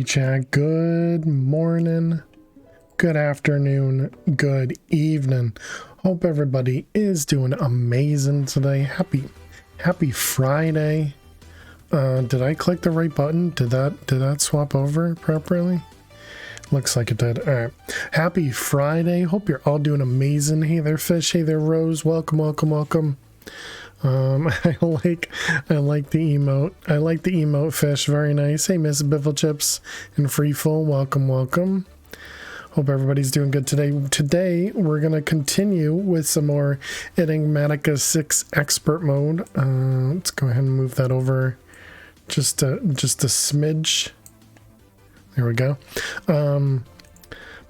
VOD chat. Good morning, good afternoon, good evening. Hope everybody is doing amazing today. Happy Friday. Did I click the right button? Did that swap over properly? Looks like it did. All right. Happy Friday. Hope you're all doing amazing. Hey there, Fish. Hey there, Rose. Welcome. I like the emote. I like the emote, Fish. Very nice. Hey, Miss Biffle Chips and Freeful. Welcome. Hope everybody's doing good today. Today, we're going to continue with some more Enigmatica 6 expert mode. Let's go ahead and move that over just a smidge. There we go. But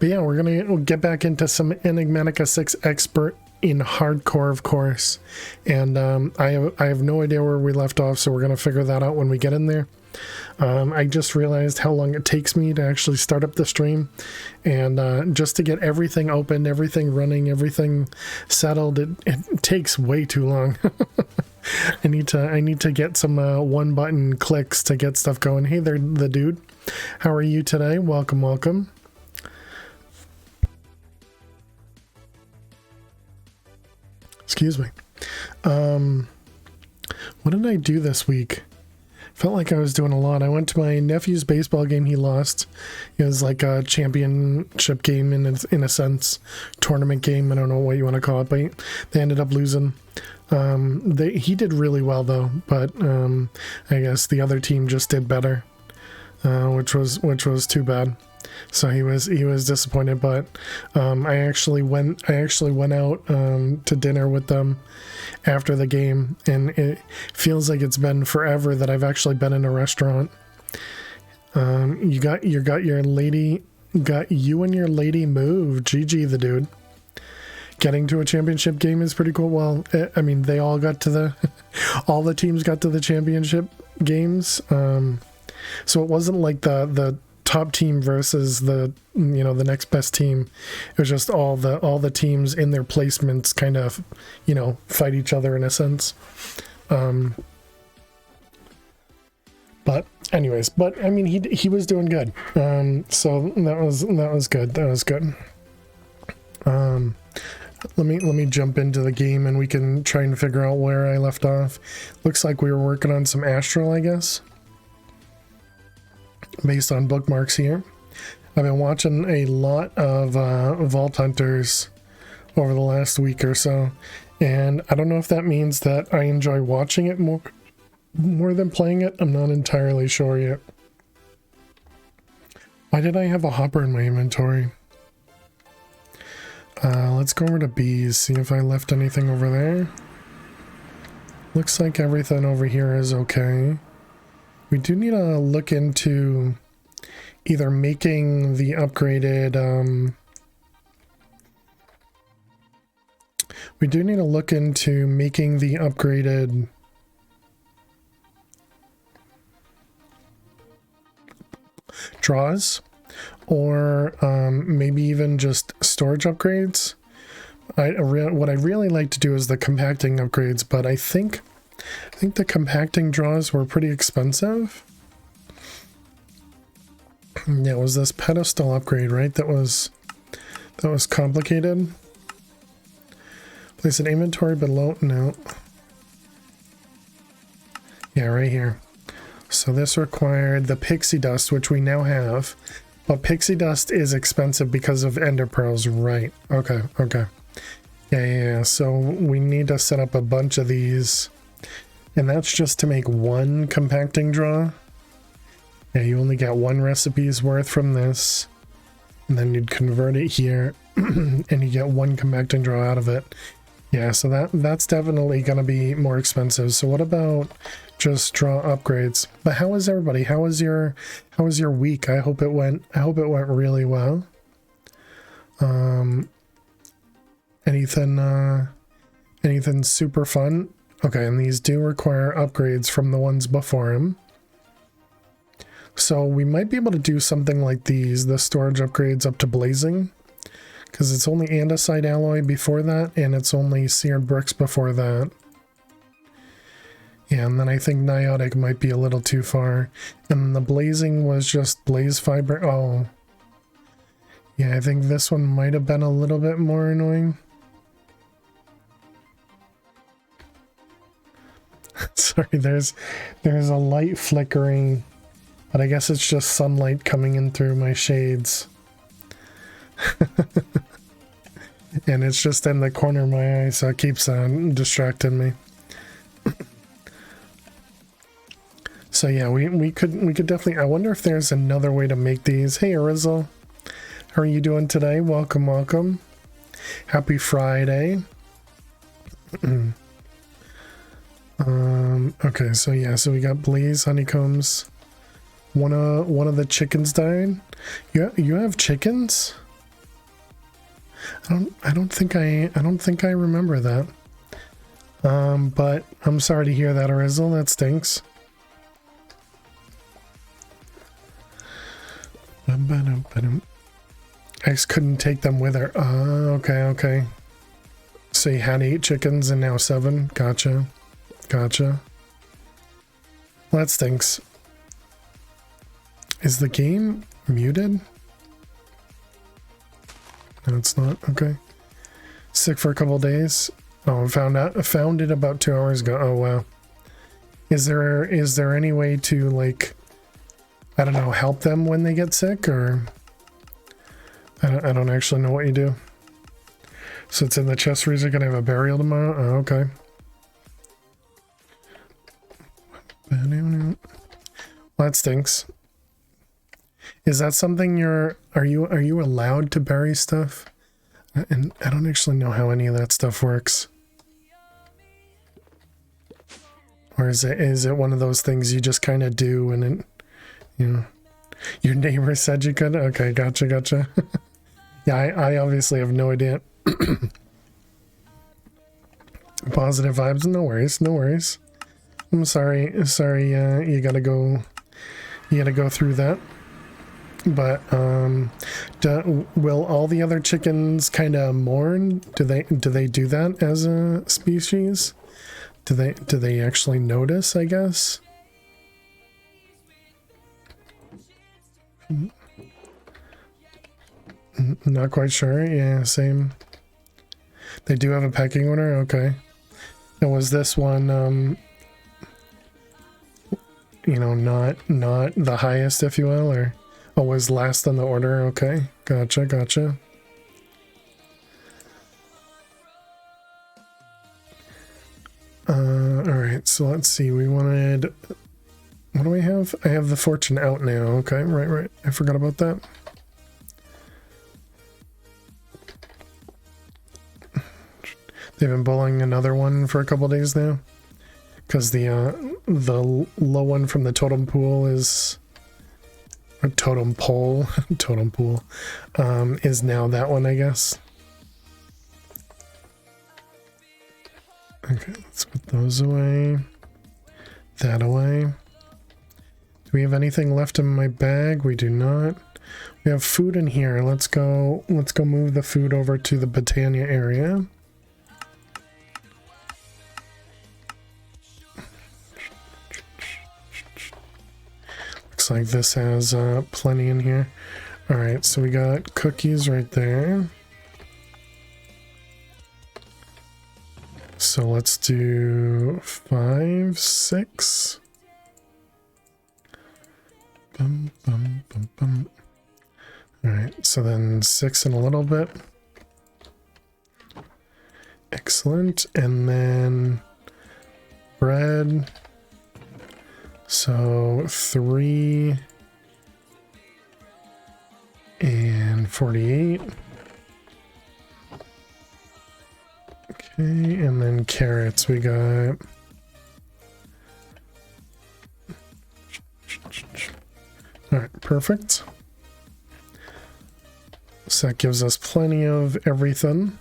yeah, we're going to get back into some Enigmatica 6 expert in hardcore, of course. And I have no idea where we left off, so we're going to figure that out when we get in there. I just realized how long it takes me to actually start up the stream, and just to get everything open, everything running, everything settled, it takes way too long. I need to get some one button clicks to get stuff going. Hey there, the dude. How are you today? Welcome. Excuse me. What did I do this week? Felt like I was doing a lot. I went to my nephew's baseball game. He lost. It was like a championship game in a sense, tournament game. I don't know what you want to call it, but they ended up losing. He did really well though, but I guess the other team just did better, which was too bad. So he was disappointed, but I actually went out to dinner with them after the game, and it feels like it's been forever that I've actually been in a restaurant. You and your lady moved. GG the dude. Getting to a championship game is pretty cool. Well, I mean, they all got to all the teams got to the championship games. So it wasn't like the top team versus the next best team. It was just all the teams in their placements kind of fight each other in a sense. But anyways, I mean he was doing good. So that was good. Let me jump into the game and we can try and figure out where I left off. Looks like we were working on some Astral, I guess, based on bookmarks here. I've been watching a lot of Vault Hunters over the last week or so, and I don't know if that means that I enjoy watching it more than playing it. I'm not entirely sure yet. Why did I have a hopper in my inventory? Let's go over to bees, see if I left anything over there. Looks like everything over here is okay. We do need to look into either making the upgraded, draws, or maybe even just storage upgrades. What I really like to do is the compacting upgrades, but I think the compacting draws were pretty expensive. Yeah, it was this pedestal upgrade, right? That was complicated. Place an inventory below. No. Yeah, right here. So this required the pixie dust, which we now have. But pixie dust is expensive because of ender pearls, right? Okay. Yeah. So we need to set up a bunch of these. And that's just to make one compacting draw. Yeah, you only get one recipe's worth from this. And then you'd convert it here. And you get one compacting draw out of it. Yeah, so that's definitely going to be more expensive. So what about just draw upgrades? But how is everybody? How was your week? I hope it went really well. Anything super fun? Okay, and these do require upgrades from the ones before him. So we might be able to do something like these, the storage upgrades up to blazing, because it's only andesite alloy before that, and it's only seared bricks before that. Yeah, and then I think Niotic might be a little too far. And the blazing was just blaze fiber. Oh. Yeah, I think this one might have been a little bit more annoying. Sorry, there's a light flickering, but I guess it's just sunlight coming in through my shades. And it's just in the corner of my eye, so it keeps distracting me. So yeah, we could definitely. I wonder if there's another way to make these. Hey, Arizel, how are you doing today? Welcome, welcome. Happy Friday. Okay, so yeah, so we got blaze honeycombs. One of the chickens died. You have chickens? I don't think I remember that. But I'm sorry to hear that, Arizel. That stinks. X couldn't take them with her. Okay, okay. So you had 8 chickens and now 7. Gotcha. Gotcha. Well, that stinks. Is the game muted? No, it's not. Okay. Sick for a couple days. Oh, found it about 2 hours ago. Oh wow. Is there any way to, like, I don't know, help them when they get sick, or I don't actually know what you do. So it's in the chest freezer. Gonna have a burial tomorrow. Oh, okay. Well, that stinks. Is that something are you allowed to bury stuff? And I don't actually know how any of that stuff works. Or is it one of those things you just kind of do and it, you know, your neighbor said you could? Okay, gotcha. Yeah, I obviously have no idea. Positive vibes, no worries. I'm sorry, you gotta go through that. But will all the other chickens kind of mourn? Do they do that as a species? Do they actually notice, I guess? Not quite sure. Yeah, same. They do have a pecking order. Okay. And was this one you know, not the highest, if you will, or was last on the order? Okay, gotcha. All right, so let's see. We wanted, what do we have? I have the fortune out now. Okay, right. I forgot about that. They've been bullying another one for a couple days now, because the low one from the totem pool is. Totem pool is now that one, I guess. Okay, let's put those away. That away. Do we have anything left in my bag? We do not. We have food in here. Let's go move the food over to the Botania area. Looks like this has plenty in here. All right, so we got cookies right there. So let's do 5, 6. Bum. All right, so then 6 in a little bit. Excellent, and then bread. So 3 and 48. Okay, and then carrots we got. All right, perfect. So that gives us plenty of everything.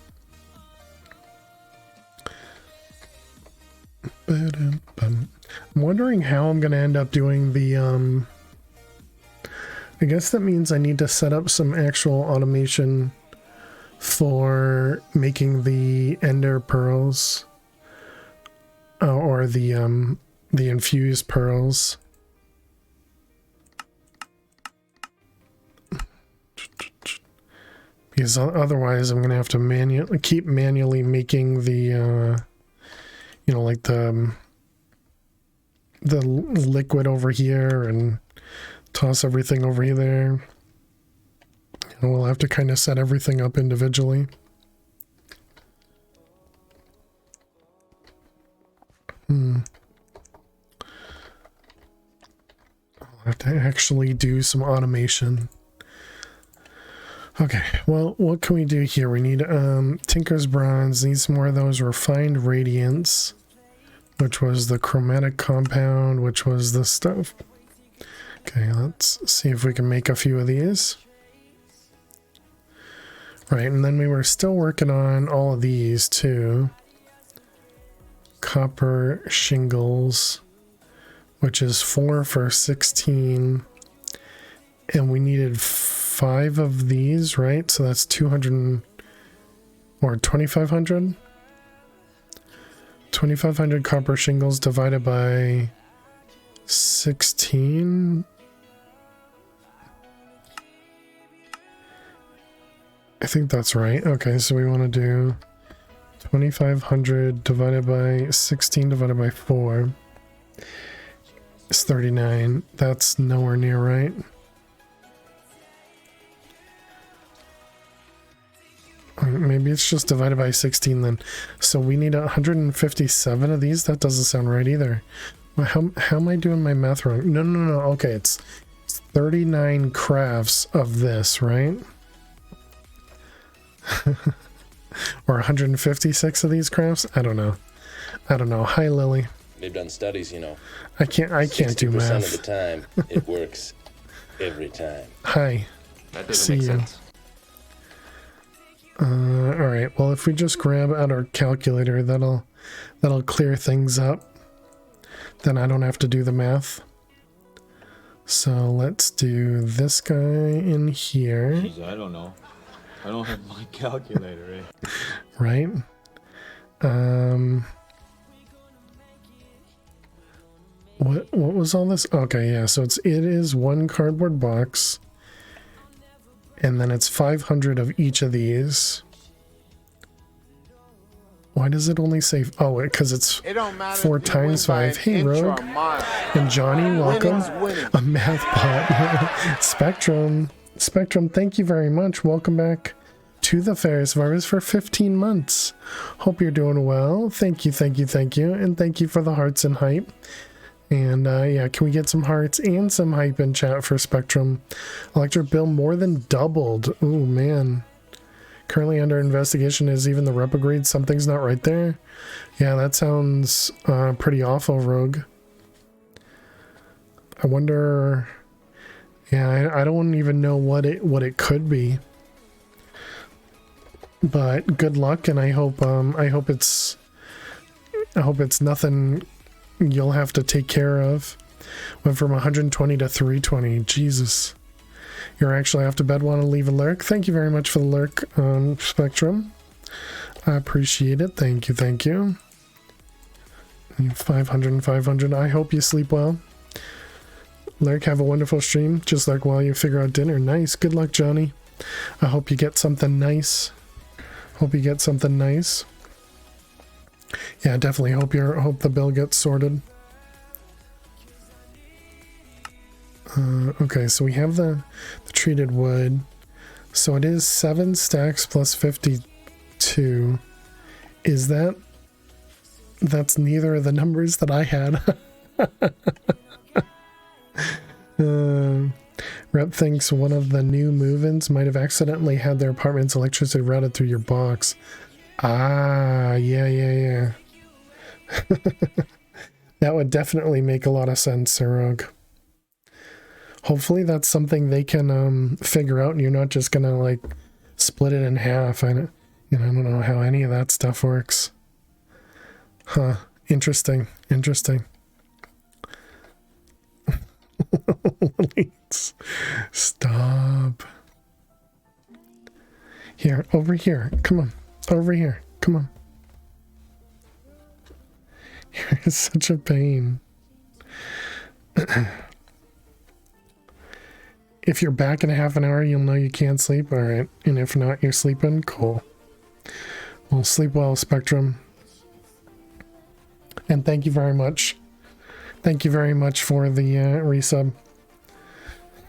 I'm wondering how I'm going to end up doing the, I guess that means I need to set up some actual automation for making the ender pearls, or the the infused pearls. Because otherwise I'm gonna have to keep manually making the you know, like the liquid over here and toss everything over there. And we'll have to kind of set everything up individually. I'll have to actually do some automation. Okay, well, what can we do here? We need Tinker's Bronze, need some more of those refined radiance, which was the chromatic compound, which was this stuff. Okay, let's see if we can make a few of these. Right, and then we were still working on all of these too. Copper shingles, which is 4 for 16. And we needed 5 of these, right? So that's 200 or 2,500? 2,500 copper shingles divided by 16. I think that's right. Okay, so we want to do 2,500 divided by 16 divided by 4. It's 39. That's nowhere near right. Maybe it's just divided by 16 then. So we need 157 of these? That doesn't sound right either. Well, how am I doing my math wrong? No. Okay, it's 39 crafts of this, right? Or 156 of these crafts? I don't know. Hi, Lily. They've done studies, you know. I can't do math. 60% of the time, it works every time. Hi. That doesn't make sense. Alright, well, if we just grab out our calculator, that'll clear things up. Then I don't have to do the math. So let's do this guy in here. Jeez, I don't know. I don't have my calculator, eh? Right? What was all this? Okay, yeah, so it is 1 cardboard box. And then it's 500 of each of these. Why does it only say... Oh, because it's 4 times 5. Hey, Rogue. And Johnny, welcome. A math bot. Spectrum, thank you very much. Welcome back to the Ferris Virus for 15 months. Hope you're doing well. Thank you. And thank you for the hearts and hype. And yeah, can we get some hearts and some hype in chat for Spectrum? Electric bill more than doubled. Ooh, man. Currently under investigation. Is even the rep agreed? Something's not right there. Yeah, that sounds pretty awful, Rogue. I wonder... Yeah, I don't even know what it could be. But good luck, and I hope it's nothing you'll have to take care of. Went from 120 to 320. Jesus. You're actually off to bed. Want to leave a lurk? Thank you very much for the lurk, Spectrum. I appreciate it. Thank you. 500 and 500. I hope you sleep well. Lurk, have a wonderful stream. Just like while you figure out dinner. Nice. Good luck, Johnny. I hope you get something nice. Yeah, definitely hope the bill gets sorted. Okay, so we have the treated wood. So it is 7 stacks plus 52. Is that's neither of the numbers that I had. Rep thinks one of the new move-ins might have accidentally had their apartment's electricity routed through your box. Ah, yeah. That would definitely make a lot of sense, Sarog. Hopefully that's something they can figure out and you're not just gonna like split it in half. I don't know how any of that stuff works. Huh. Interesting. Stop. Here, over here. Come on. Over here. Come on. You're such a pain. If you're back in a half an hour, you'll know you can't sleep. All right. And if not, you're sleeping. Cool. Well, sleep well, Spectrum. And thank you very much. Thank you very much for the resub.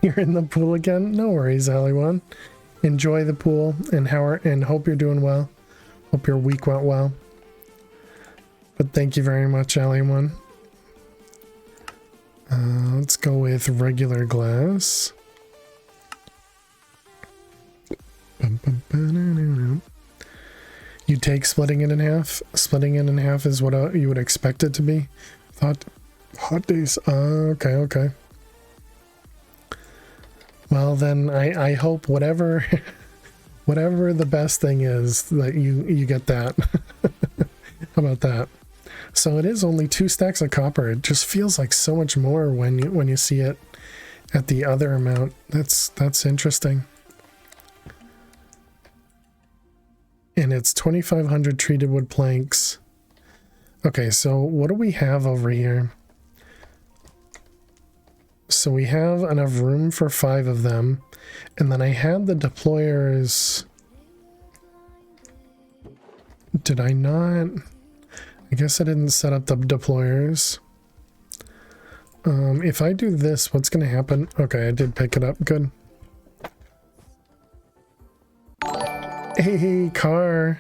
You're in the pool again? No worries, Aliwan. Enjoy the pool and hope you're doing well. Hope your week went well. But thank you very much, Aliwan. Let's go with regular glass. You take splitting it in half? Splitting it in half is what you would expect it to be. Hot days. Okay, okay. Well, then I hope whatever the best thing is that you get that. How about that? So it is only 2 stacks of copper. It just feels like so much more when you see it at the other amount. That's interesting. And it's 2,500 treated wood planks. Okay, so what do we have over here? So we have enough room for 5 of them. And then I had the deployers. Did I not? I guess I didn't set up the deployers. If I do this, what's going to happen? Okay, I did pick it up. Good. Hey, Car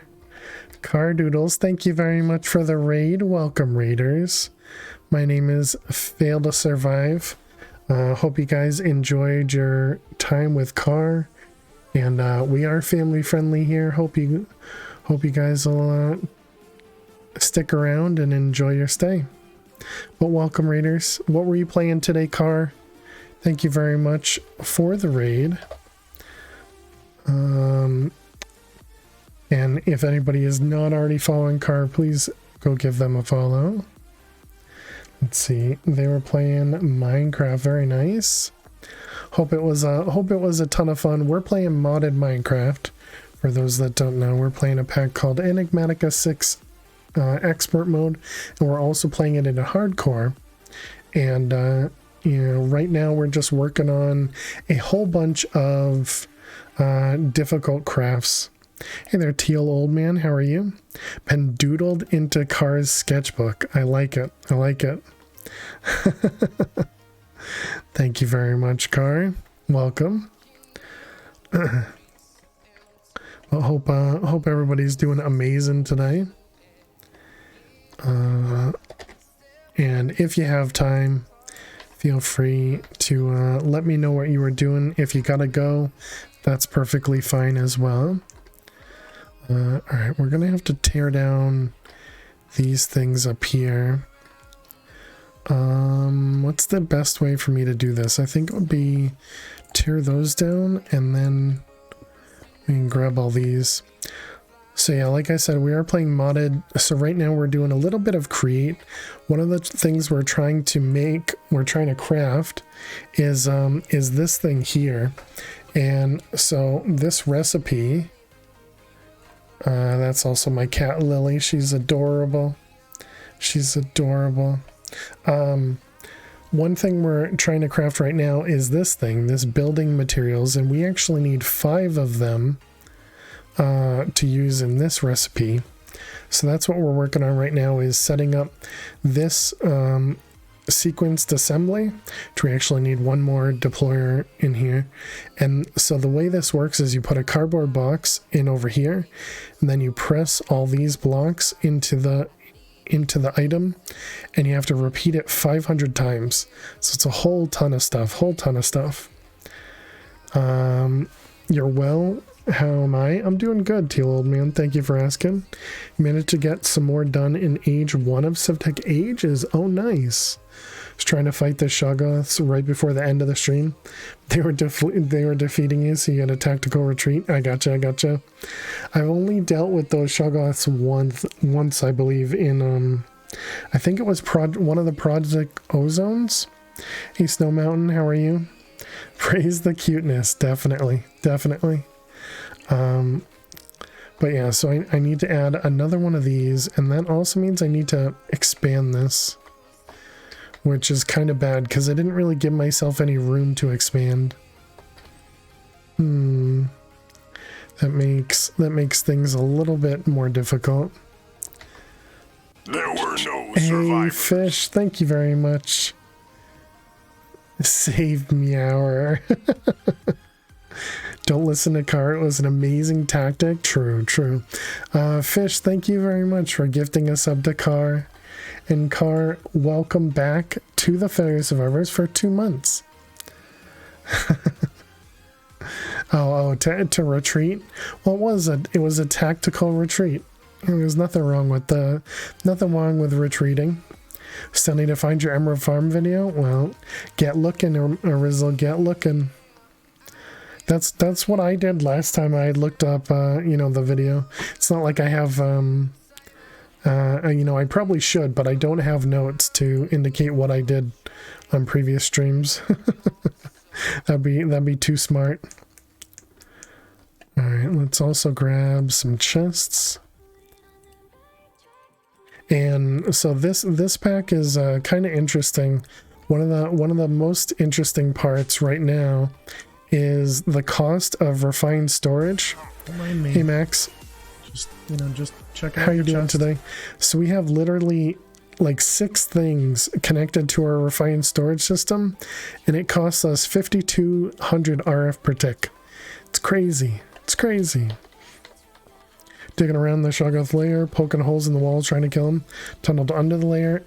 Doodles, thank you very much for the raid. Welcome, raiders. My name is Fail to Survive. Hope you guys enjoyed your time with Car, and we are family friendly here. Hope you guys will stick around and enjoy your stay. But welcome, raiders. What were you playing today, Car? Thank you very much for the raid. And if anybody is not already following Car, please go give them a follow. Let's see. They were playing Minecraft. Very nice. Hope it was a ton of fun. We're playing modded Minecraft. For those that don't know, we're playing a pack called Enigmatica 6 expert mode, and we're also playing it in a hardcore. And right now we're just working on a whole bunch of difficult crafts. Hey there, Teal Old Man, how are you? Been doodled into Car's sketchbook. I like it. I like it. Thank you very much, Car. Welcome. Well, hope everybody's doing amazing today. And if you have time, feel free to let me know what you were doing. If you gotta go, that's perfectly fine as well. Alright, we're gonna have to tear down these things up here. What's the best way for me to do this? I think it would be tear those down and then we can grab all these. So yeah, like I said, we are playing modded. So right now we're doing a little bit of create. One of the things we're trying to craft is this thing here. And so this recipe, that's also my cat Lily. She's adorable. She's adorable. One thing we're trying to craft right now is this thing, this building materials, and we actually need 5 of them to use in this recipe. So that's what we're working on right now, is setting up this sequenced assembly, which we actually need one more deployer in here. And so the way this works is you put a cardboard box in over here, and then you press all these blocks into the item, and you have to repeat it 500 times. So it's a whole ton of stuff. You're well. How am I? I'm doing good, Teal Old Man. Thank you for asking. Managed to get some more done in Age 1 of Civtech Ages. Oh, nice. Was trying to fight the Shoggoths right before the end of the stream. They were defeating you, so you had a tactical retreat. I gotcha. I've only dealt with those Shoggoths once, I believe, in I think it was one of the Project Ozones. Hey, Snow Mountain, how are you? Praise the cuteness, definitely. But yeah, so I need to add another one of these, and that also means I need to expand this. which is kind of bad because I didn't really give myself any room to expand. That makes things a little bit more difficult. There were no Hey, survivors. fish, thank you very much. Saved me hour. Don't listen to Car. It was an amazing tactic. True. Fish, thank you very much for gifting us up to Car. And Car, welcome back to the Failure Survivors for 2 months. to retreat. Well, it was a tactical retreat. There's nothing wrong with retreating. Still need to find your Emerald Farm video? Well, get looking, Arizzle, get looking. That's what I did last time I looked up, the video. It's not like I have, I probably should, but I don't have notes to indicate what I did on previous streams. That'd be too smart. All right, let's also grab some chests. And so this pack is kind of interesting. One of the most interesting parts right now is the cost of refined storage. Don't mind me. Hey Max, Just check out how you your doing chest. today? So we have literally like 6 things connected to our refined storage system, and it costs us 5,200 RF per tick. It's crazy. It's crazy. Digging around the Shoggoth layer, poking holes in the walls, trying to kill them. Tunneled under the layer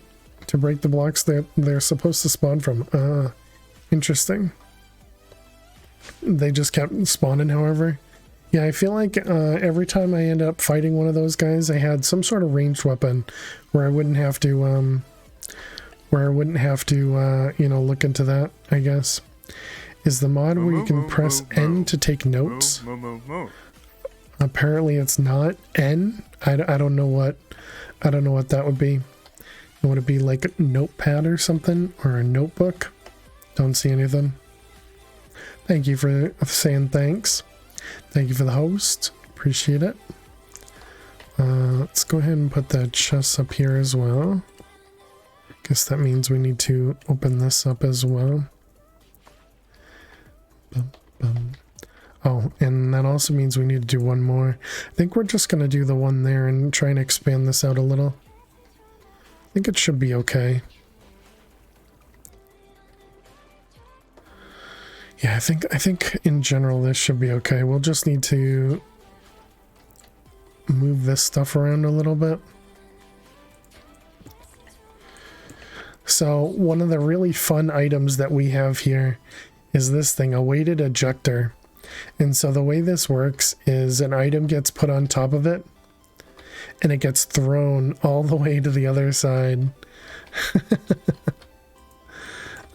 to break the blocks that they're supposed to spawn from. Interesting. They just kept spawning, however. Yeah, I feel like every time I end up fighting one of those guys, I had some sort of ranged weapon where I wouldn't have to, look into that, I guess. Is the mod where you can press N to take notes? Apparently it's not N. I don't know what that would be. Would it be like a notepad or something, or a notebook? Don't see anything. Thank you for saying thanks. Thank you for the host. Appreciate it. Let's go ahead and put the chest up here as well. Guess that means we need to open this up as well. Oh, and that also means we need to do one more. I think we're just going to do the one there and try and expand this out a little. I think it should be okay. Yeah, I think in general this should be okay. We'll just need to move this stuff around a little bit. So one of the really fun items that we have here is this thing, a weighted ejector. And so the way this works is an item gets put on top of it and it gets thrown all the way to the other side.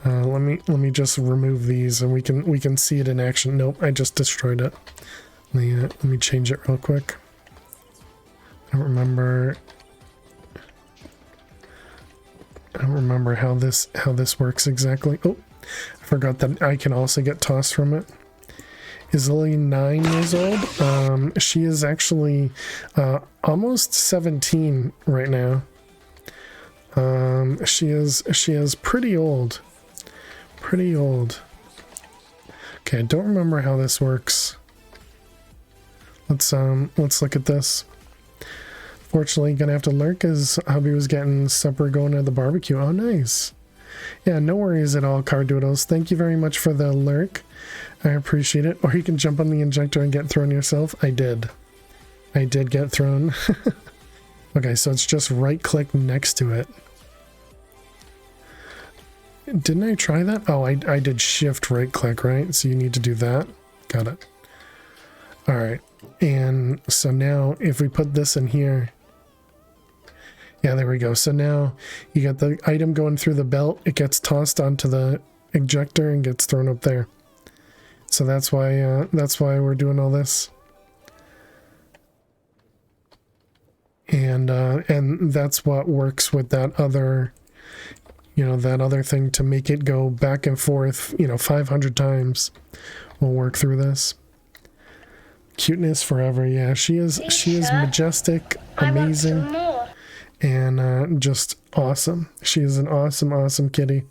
Let me just remove these and we can see it in action. Nope, I just destroyed it. Let me change it real quick. I don't remember how this works exactly. Oh, I forgot that I can also get tossed from it. Is Lily 9 years old? She is actually almost 17 right now. She is pretty old. Pretty old. Okay, I don't remember how this works. Let's look at this. Fortunately, gonna have to lurk as hubby was getting supper going at the barbecue. Oh, nice. Yeah, no worries at all, Cardoodles. Thank you very much for the lurk. I appreciate it. Or you can jump on the injector and get thrown yourself. I did get thrown. Okay, so it's just right click next to it. Didn't I try that? Oh, I did shift right click, right? So you need to do that. Got it. All right. And so now if we put this in here, yeah, there we go. So now you got the item going through the belt. It gets tossed onto the ejector and gets thrown up there. So that's why we're doing all this. And that's what works with that other, that other thing to make it go back and forth, 500 times. We'll work through this. Cuteness forever. Yeah, she is majestic, amazing. and just awesome. She is an awesome, awesome kitty.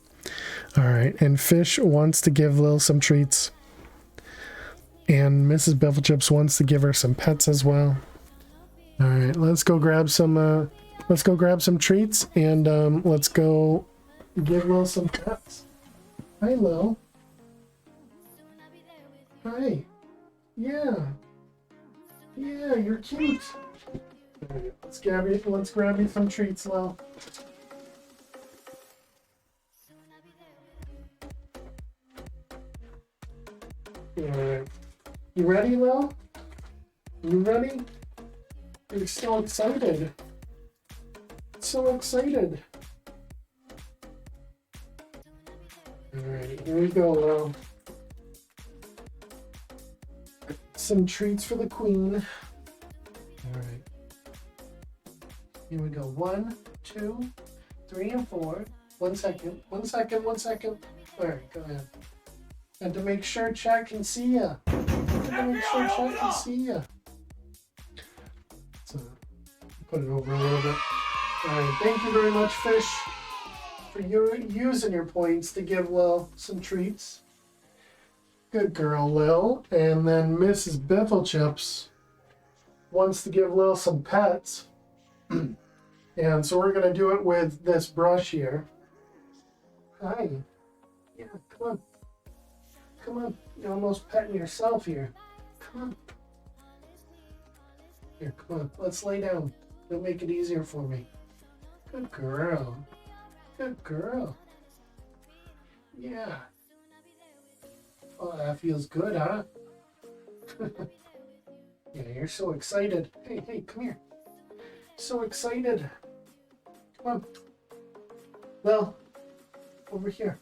All right, and Fish wants to give Lil some treats, and Mrs. Bevelchips wants to give her some pets as well. All right, let's go grab some. Let's go grab some treats, and let's go give Lil some pets. Hi, Lil. Hi. Yeah. Yeah, you're cute. Right, let's grab you some treats, Lil. Alright. You ready, Lil? You ready? You're so excited. So excited. Alright, here we go, Lil. Some treats for the queen. Alright. Here we go. 1, 2, 3, and 4. 1 second. 1 second. 1 second. Alright, go ahead. And to make sure chat can see ya. To make sure chat can see ya. So, put it over a little bit. Alright, thank you very much, Fish, for using your points to give Lil some treats. Good girl, Lil. And then Mrs. Bifflechips wants to give Lil some pets. And so we're going to do it with this brush here. Hi. Yeah, come on. Come on. You're almost petting yourself here. Come on. Here, come on. Let's lay down. It'll make it easier for me. Good girl. Good girl. Yeah. Oh, that feels good, huh? Yeah, you're so excited. Hey, hey, come here. So excited. Come on. Well, over here.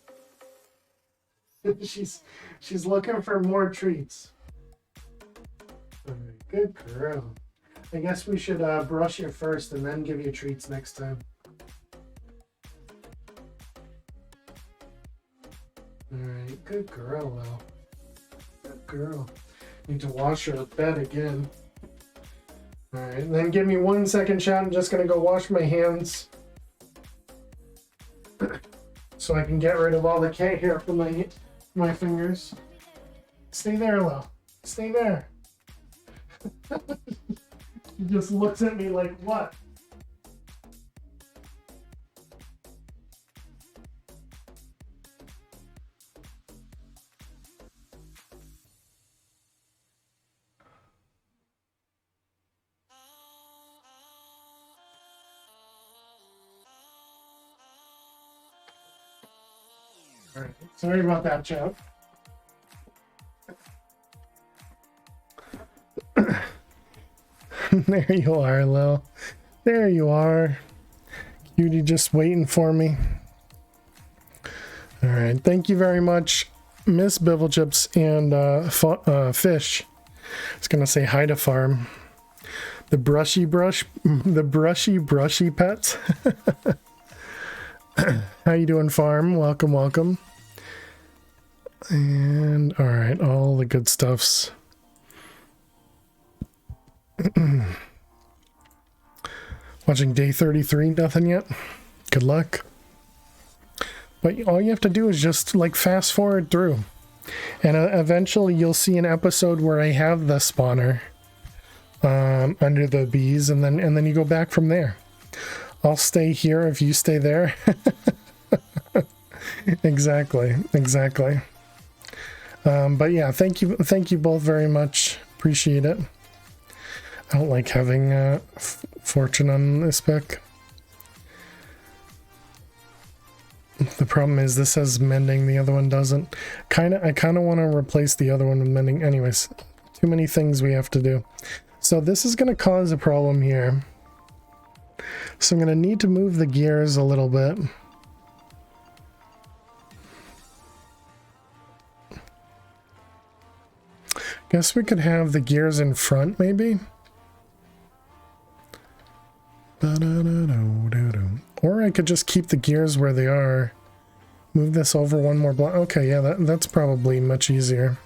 She's looking for more treats. All right, good girl. I guess we should brush you first and then give you treats next time. Alright, good girl, Lil. Good girl. Need to wash her bed again. Alright, and then give me 1 second, chat. I'm just gonna go wash my hands. So I can get rid of all the cat hair from my fingers. Stay there, Lil. Stay there. He just looks at me like, what? All right. Sorry about that, chat. There you are, Lil. There you are. Cutie just waiting for me. All right. Thank you very much, Miss Bifflechips and Fish. I was going to say hi to Farm. The brushy pets. How you doing, Farm? Welcome, welcome. And all right, all the good stuffs. Watching day 33, nothing yet. Good luck. But all you have to do is just like fast forward through, and eventually you'll see an episode where I have the spawner under the bees, and then you go back from there. I'll stay here if you stay there. Exactly. But yeah, thank you both very much. Appreciate it. I don't like having fortune on this pick. The problem is this has mending, the other one doesn't. I kind of want to replace the other one with mending. Anyways, too many things we have to do. So this is going to cause a problem here. So I'm going to need to move the gears a little bit. Guess we could have the gears in front, maybe? Or I could just keep the gears where they are. Move this over one more block. Okay, yeah, that's probably much easier.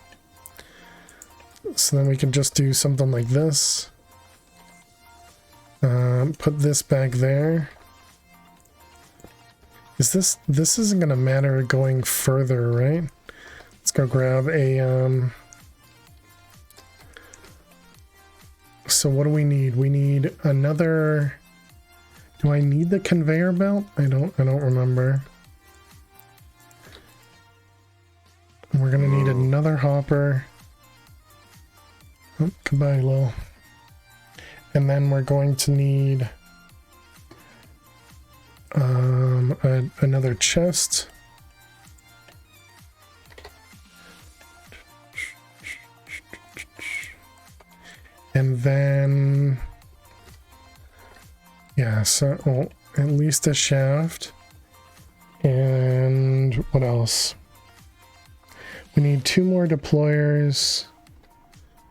So then we can just do something like this. Put this back there. This isn't gonna matter going further, right? Let's go grab a so what do we need? We need another. Do I need the conveyor belt? I don't remember. We're gonna need another hopper. Oh, goodbye, Lil. And then we're going to need another chest. And then, yeah, so at least a shaft. And what else? We need 2 more deployers.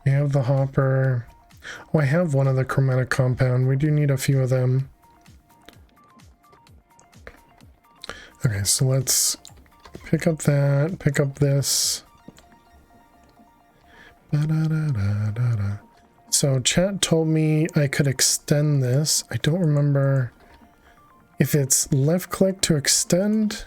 We have the hopper. Oh, I have one of the chromatic compound. We do need a few of them. Okay, so let's pick up that, pick up this. Ba-da-da-da-da-da. So chat told me I could extend this. I don't remember if it's left click to extend.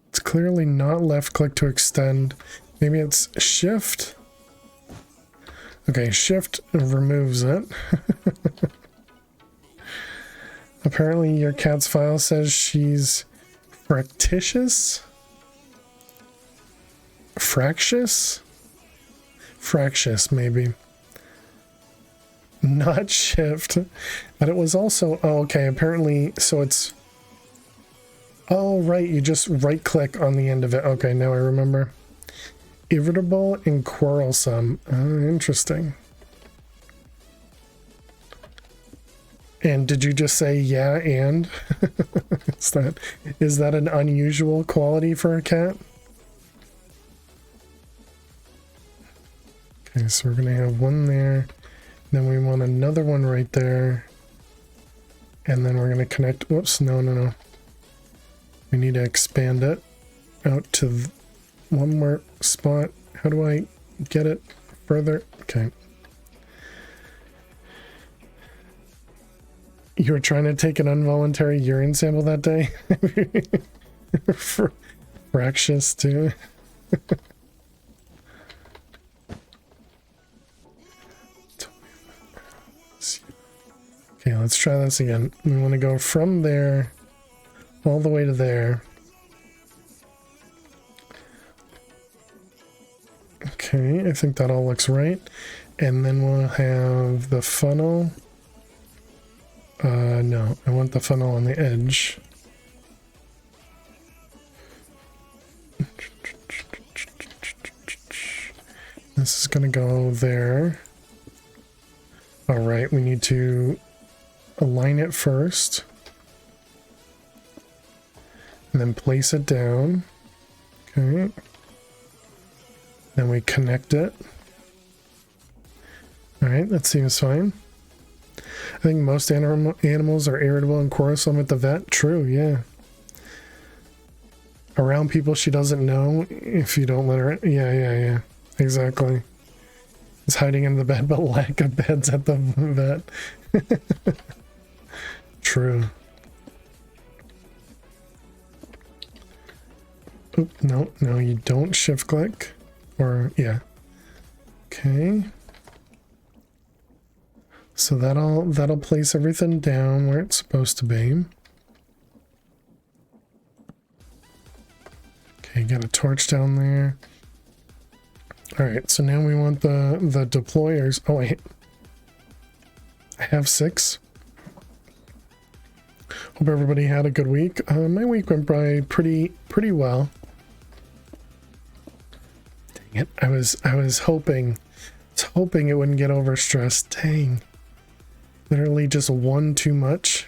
It's clearly not left click to extend. Maybe it's shift. Okay, shift removes it. Apparently your cat's file says she's fractious? Fractious? Fractious, maybe. Not shift. But it was also... Oh, okay, apparently... So it's... Oh, right, you just right-click on the end of it. Okay, now I remember. Irritable and quarrelsome. Interesting. And did you just say yeah and? is that an unusual quality for a cat? Okay, so we're gonna have one there. Then we want another one right there. And then we're gonna connect. Whoops, no. We need to expand it out to one more spot. How do I get it further? Okay. You were trying to take an involuntary urine sample that day? Fractious too. Okay, let's try this again. We want to go from there all the way to there. Okay, I think that all looks right. And then we'll have the funnel. No, I want the funnel on the edge. This is gonna go there. All right, we need to align it first. And then place it down. Okay. Then we connect it. All right, that seems fine. I think most animals are irritable and quarrelsome at the vet. True, yeah. Around people she doesn't know if you don't let her... Yeah. Exactly. Is hiding in the bed, but lack of beds at the vet. True. Oop, no, you don't shift click. Or, yeah. Okay. So that'll place everything down where it's supposed to be. Okay, got a torch down there. Alright, so now we want the deployers. Oh wait. I have 6. Hope everybody had a good week. My week went by pretty well. Dang it. I was hoping it wouldn't get overstressed. Dang. Literally just one too much.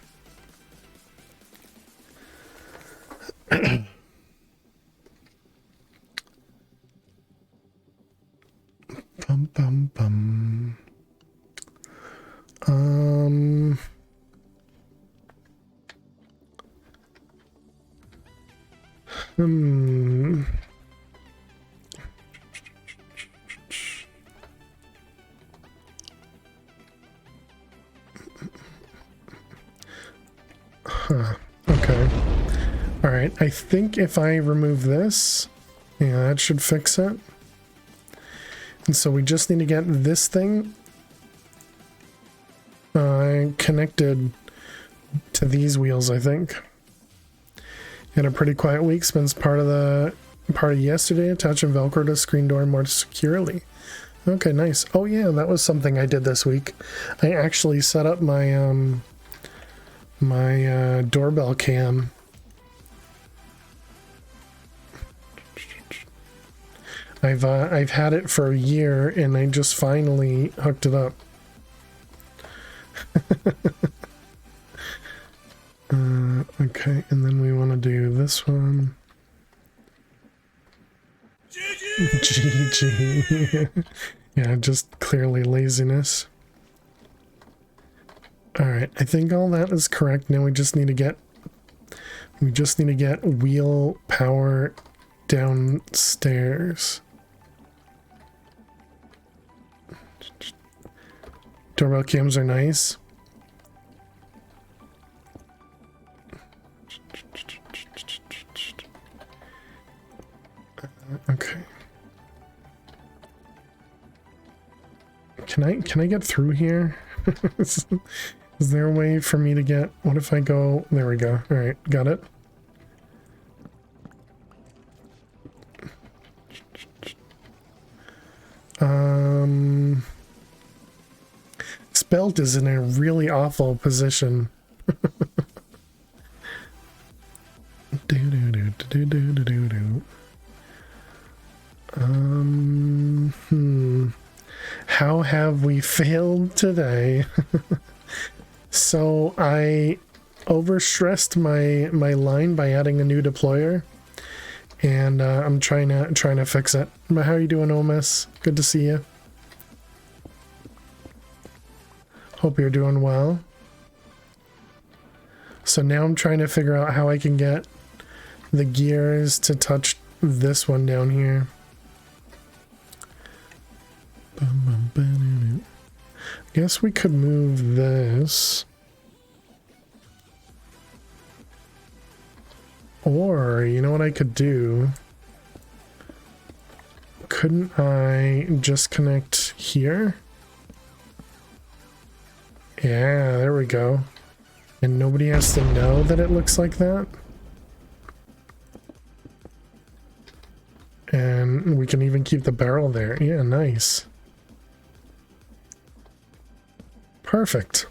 Bum. Okay. All right. I think if I remove this, yeah, that should fix it. And so we just need to get this thing connected to these wheels, I think. Had a pretty quiet week. Spends part of yesterday attaching Velcro to screen door more securely. Okay, nice. Oh yeah, that was something I did this week. I actually set up my my doorbell cam. I've had it for a year and I just finally hooked it up. Okay, and then we want to do this one. GG. Yeah, just clearly laziness. Alright, I think all that is correct. Now we just need to get wheel power downstairs. Doorbell cams are nice. Okay. Can I get through here? Is there a way for me to get, what if I go, there we go. All right, got it. This belt is in a really awful position. How have we failed today? So I overstressed my line by adding a new deployer, and I'm trying to fix it. But how are you doing, Omis? Good to see you. Hope you're doing well. So now I'm trying to figure out how I can get the gears to touch this one down here. Guess we could move this. Or, you know what I could do? Couldn't I just connect here? Yeah, there we go. And nobody has to know that it looks like that? And we can even keep the barrel there. Yeah, nice. Perfect.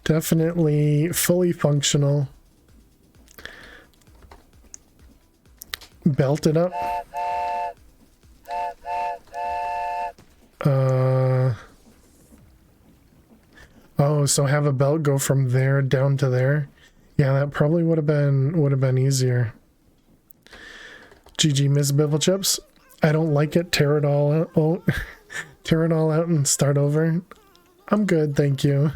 Definitely fully functional. Belt it up. Oh, so have a belt go from there down to there. Yeah, that probably would have been easier. GG, Miss Biffle Chips. I don't like it. Tear it all out. Oh, tear it all out and start over. I'm good, thank you.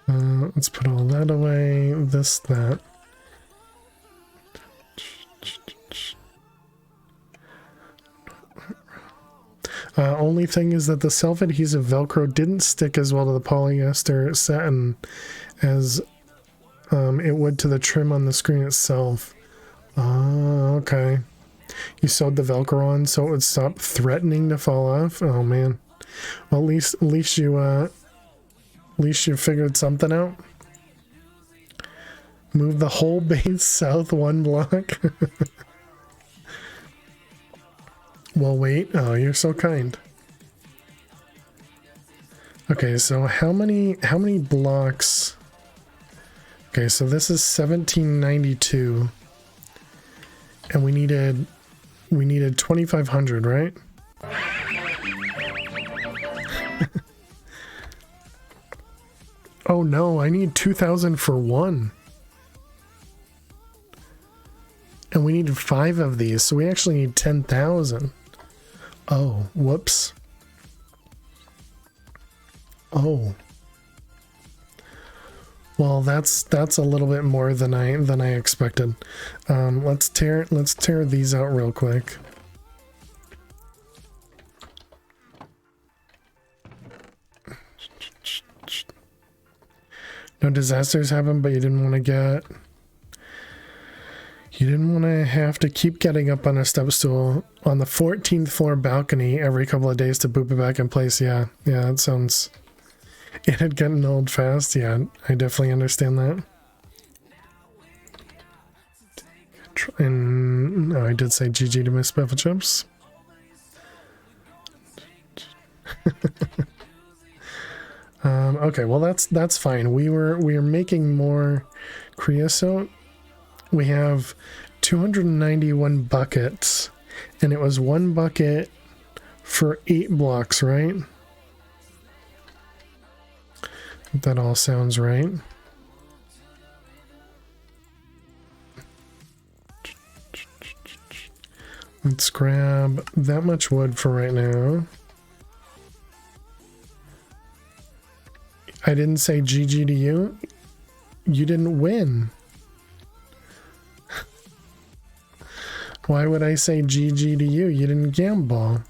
Let's put all that away. This, that. Only thing is that the self-adhesive Velcro didn't stick as well to the polyester satin as it would to the trim on the screen itself. Oh, okay. You sewed the Velcro on so it would stop threatening to fall off. Oh man. Well, at least you figured something out. Move the whole base south one block. Well, wait. Oh, you're so kind. Okay, so how many blocks? Okay, so this is 1792. And we needed 2500, right? Oh no, I need 2000 for one. And we need 5 of these, so we actually need 10,000. Oh, whoops. Oh. Well, that's a little bit more than I expected. Let's tear these out real quick. no disasters happen, but you didn't want to get... You didn't want to have to keep getting up on a step stool on the 14th floor balcony every couple of days to boop it back in place. Yeah, that sounds... It had gotten old fast. Yeah, I definitely understand that. And no, I did say GG to Miss Bevel Chips. Okay, well that's fine. We are making more creosote. We have 291 buckets, and it was 1 bucket for 8 blocks, right? That all sounds right. Let's grab that much wood for right now. I didn't say GG to you. You didn't win. Why would I say GG to you? You didn't gamble.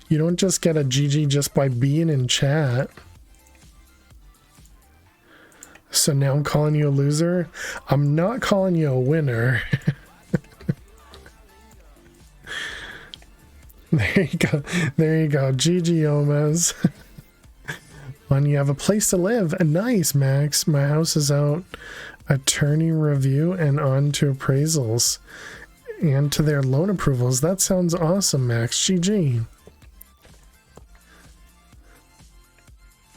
You don't just get a GG just by being in chat. So now I'm calling you a loser? I'm not calling you a winner. There you go. There you go. GG, Omez. When you have a place to live. Nice, Max. My house is out. Attorney review and on to appraisals. And to their loan approvals. That sounds awesome, Max. GG.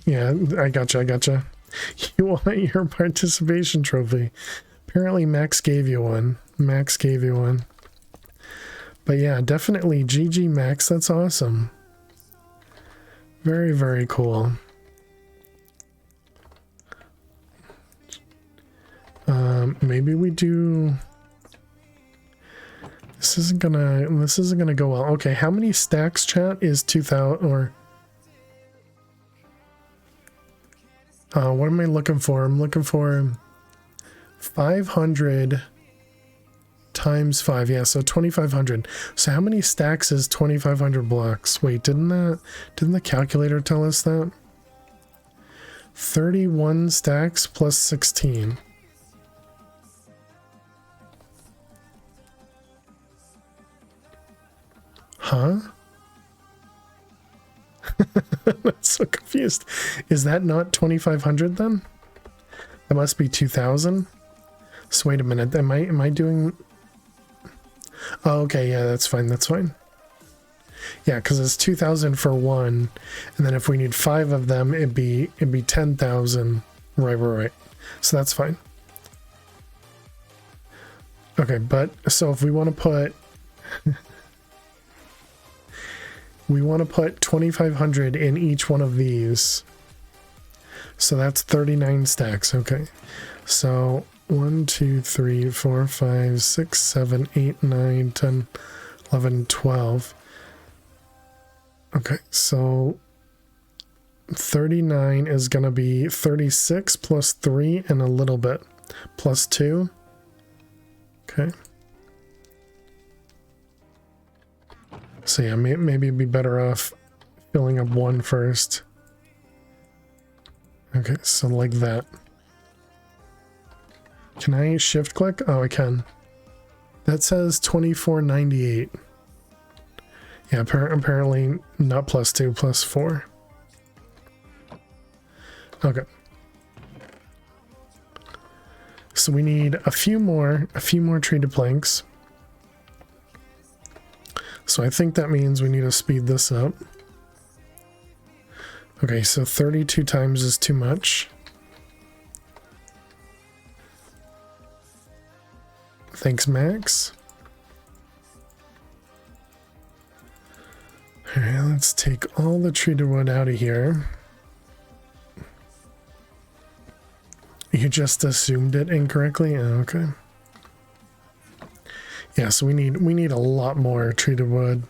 Yeah, I gotcha. You want your participation trophy. Apparently Max gave you one. But yeah, definitely GG, Max. That's awesome. Very, very cool. Maybe we do... This isn't gonna go well. Okay, how many stacks, chat, is 2,000 or... what am I looking for? I'm looking for 500 times 5. Yeah, so 2,500. So how many stacks is 2,500 blocks? Wait, didn't the calculator tell us that? 31 stacks plus 16. Huh? I'm so confused. Is that not 2,500 then? That must be 2,000. So wait a minute. Am I doing? Oh, okay. Yeah, that's fine. Yeah, because it's 2,000 for one, and then if we need 5 of them, it'd be 10,000. Right. So that's fine. Okay, but so if we want to put. We want to put 2,500 in each one of these. So that's 39 stacks. Okay. So 1, 2, 3, 4, 5, 6, 7, 8, 9, 10, 11, 12. Okay. So 39 is going to be 36 plus 3 and a little bit plus 2. Okay. So yeah, maybe it'd be better off filling up 1 first. Okay, so like that. Can I shift click? Oh, I can. That says 2498. Yeah, apparently not plus 2, plus 4. Okay. So we need a few more treated planks. So I think that means we need to speed this up. Okay, so 32 times is too much. Thanks, Max. Alright, let's take all the treated wood out of here. You just assumed it incorrectly? Oh, okay. Yeah, so we need a lot more treated wood.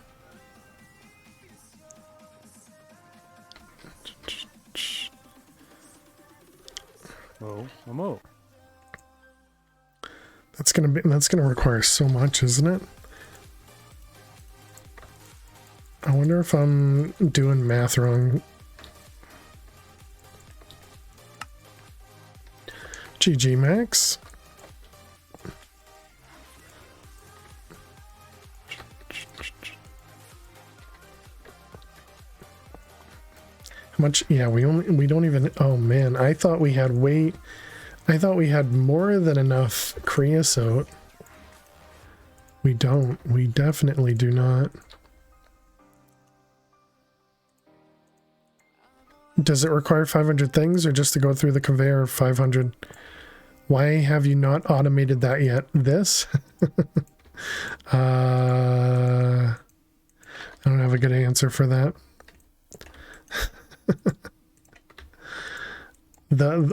Oh, I'm That's gonna require so much, isn't it? Oh wonder if I'm doing math wrong. GG Max. How much? Yeah, we don't even. Oh man, I thought we had more than enough creosote. We don't. We definitely do not. Does it require 500 things or just to go through the conveyor of 500? Why have you not automated that yet? This? I don't have a good answer for that.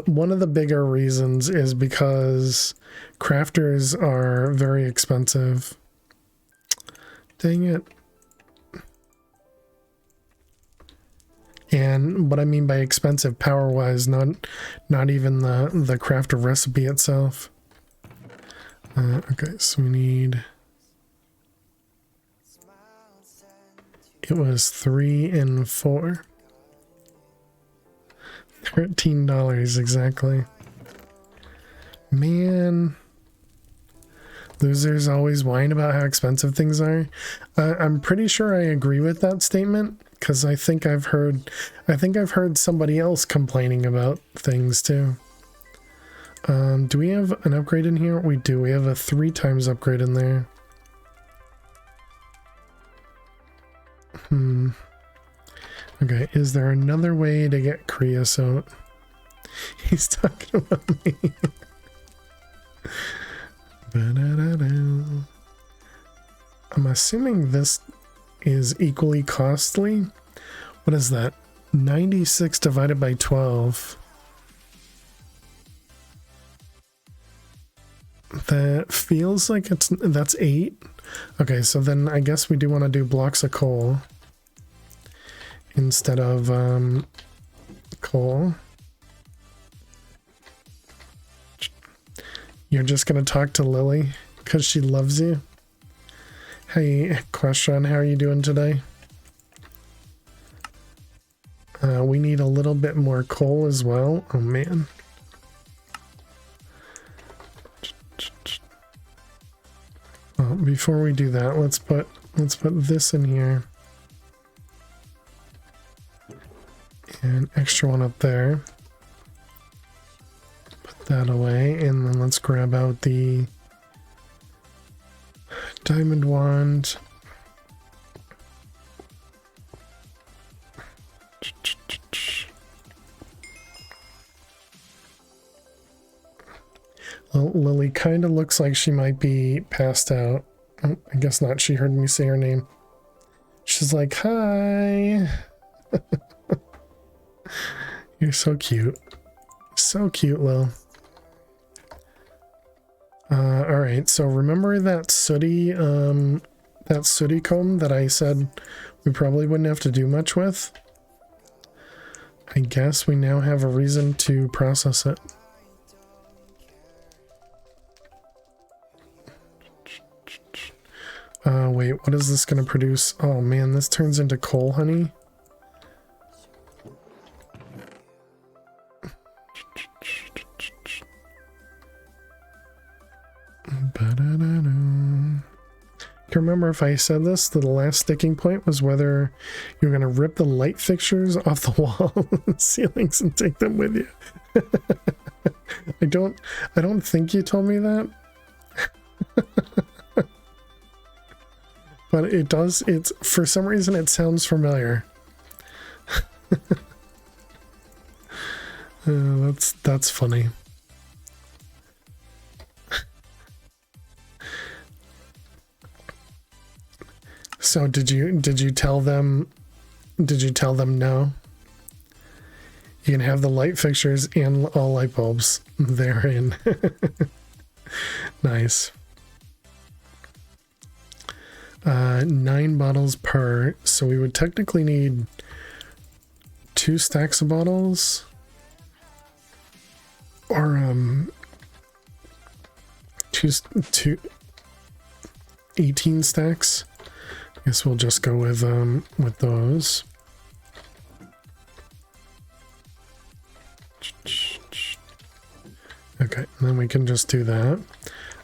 One of the bigger reasons is because crafters are very expensive. Dang it. And what I mean by expensive power-wise, not even the crafter recipe itself. Okay, so we need... It was 3 and 4. $13 exactly. Man. Losers always whine about how expensive things are. I'm pretty sure I agree with that statement, because I think I've heard somebody else complaining about things too. Do we have an upgrade in here? We do. We have a 3 times upgrade in there. Okay, is there another way to get creosote? He's talking about me. I'm assuming this is equally costly. What is that? 96 divided by 12. That feels like that's 8. Okay, so then I guess we do want to do blocks of coal instead of coal. You're just gonna talk to Lily because she loves you. Hey, question, how are you doing today? We need a little bit more coal as well. Oh man. Well, before we do that, let's put this in here. And extra one up there. Put that away, and then let's grab out the diamond wand. Well, Lily kind of looks like she might be passed out. Oh, I guess not. She heard me say her name. She's like, hi. You're so cute. So cute, Lil. Alright, so remember that sooty comb that I said we probably wouldn't have to do much with? I guess we now have a reason to process it. Wait, what is this going to produce? Oh man, this turns into coal honey. You remember if I said this, the last sticking point was whether you're going to rip the light fixtures off the wall and ceilings and take them with you. I don't think you told me that. But it does, for some reason it sounds familiar. That's funny. So did you tell them no? You can have the light fixtures and all light bulbs therein. Nice. 9 bottles per, so we would technically need 2 stacks of bottles, or 18 stacks. Guess we'll just go with those. Okay, and then we can just do that.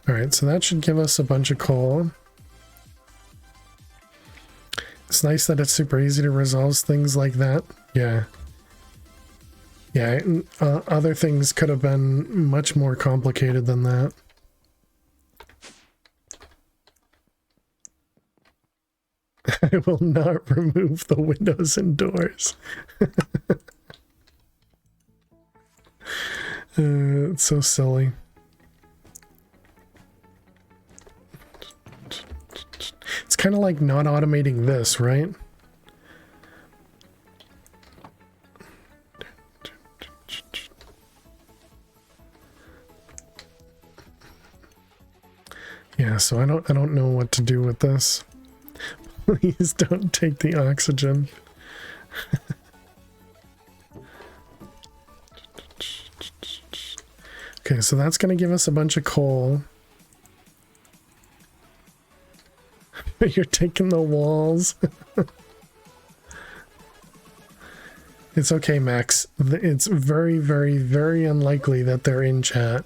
All right, so that should give us a bunch of coal. It's nice that it's super easy to resolve things like that. Yeah. Yeah, other things could have been much more complicated than that. I will not remove the windows and doors. It's so silly. It's kind of like not automating this, right? Yeah, so I don't know what to do with this. Please don't take the oxygen. Okay, so that's going to give us a bunch of coal. You're taking the walls. It's okay, Max. It's very, very, very unlikely that they're in chat.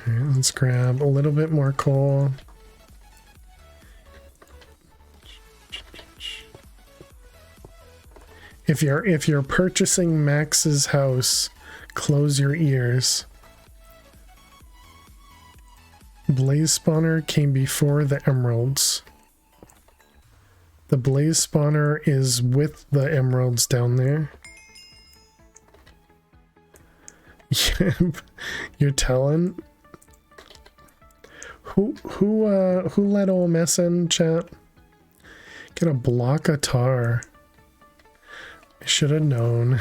Alright, let's grab a little bit more coal. If you're purchasing Max's house, close your ears. Blaze spawner came before the emeralds. The blaze spawner is with the emeralds down there. You're telling? Who let OMS in, chat? Get a block of tar. I should have known.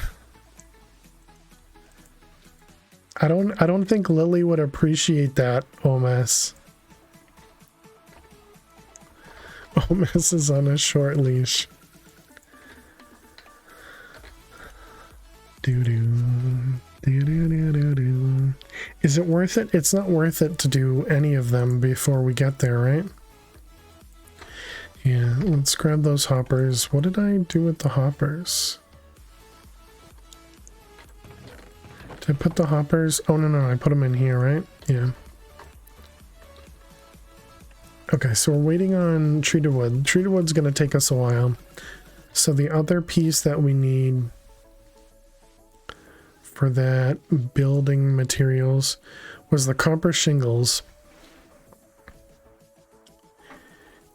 I don't think Lily would appreciate that, OMS. OMS is on a short leash. Doo-doo. Is it worth it? It's not worth it to do any of them before we get there, right? Yeah, let's grab those hoppers. What did I do with the hoppers? Did I put the hoppers? Oh, no, I put them in here, right? Yeah. Okay, so we're waiting on treated wood. Treated wood's going to take us a while. So the other piece that we need for that building materials was the copper shingles.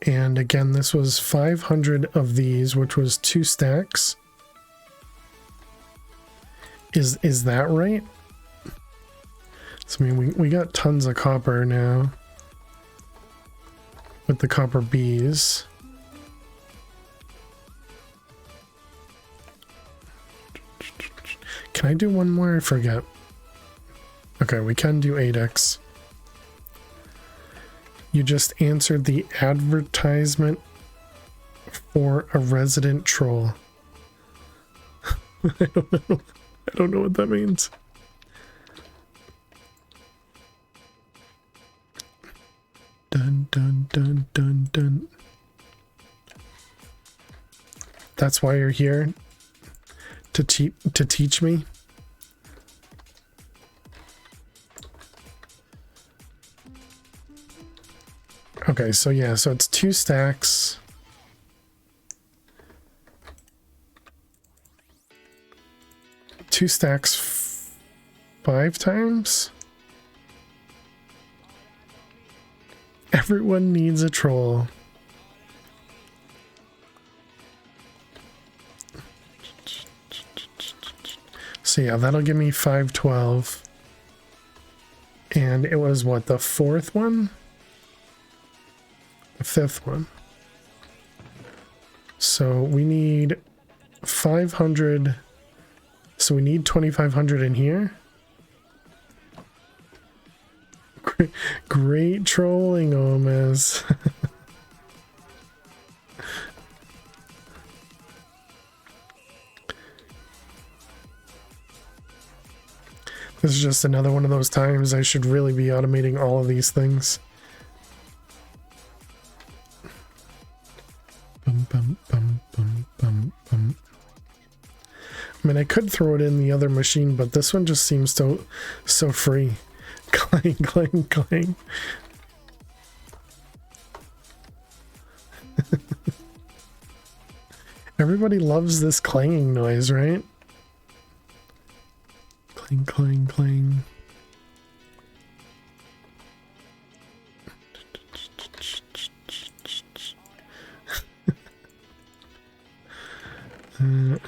And again, this was 500 of these, which was 2 stacks. Is that right? So I mean, we got tons of copper now with the copper bees. Can I do one more? I forget. Okay, we can do 8x. You just answered the advertisement for a resident troll. I don't know. I don't know what that means. Dun dun dun dun dun. That's why you're here? To teach me? Okay, so yeah, so it's 2 stacks. Two stacks 5 times? Everyone needs a troll. So yeah, that'll give me 512. And it was what, the 4th one? The 5th one. So we need 500. So we need 2,500 in here. Great trolling, Omes. This is just another one of those times I should really be automating all of these things. Bum, bum, bum, bum, bum, bum. I mean, I could throw it in the other machine, but this one just seems so free. Clang, clang, clang. Everybody loves this clanging noise, right? Clang, clang, clang.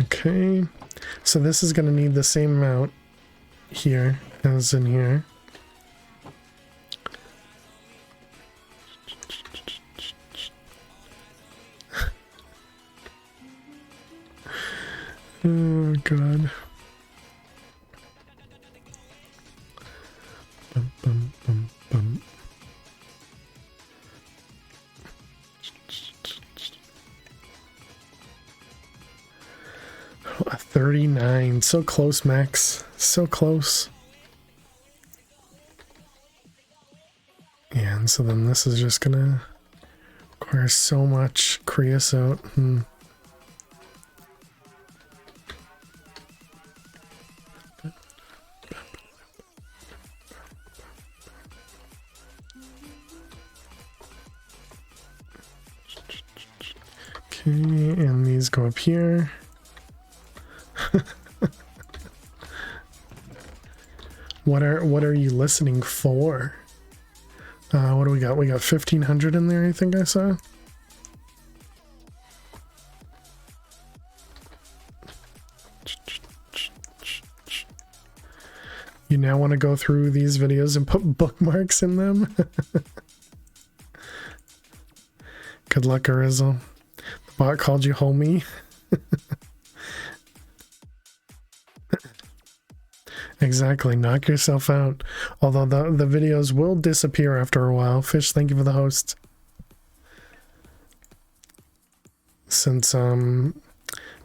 Okay, so this is going to need the same amount here as in here. Oh god. Bum, bum, bum, bum. Oh, 39. So close, Max. So close. Yeah, and so then this is just gonna require so much creosote. Okay, and these go up here. What are you listening for? What do we got? We got 1,500 in there, I think I saw. You now want to go through these videos and put bookmarks in them? Good luck, Arizzle. The bot called you homie. Exactly, knock yourself out. Although the videos will disappear after a while. Fish, thank you for the host. Since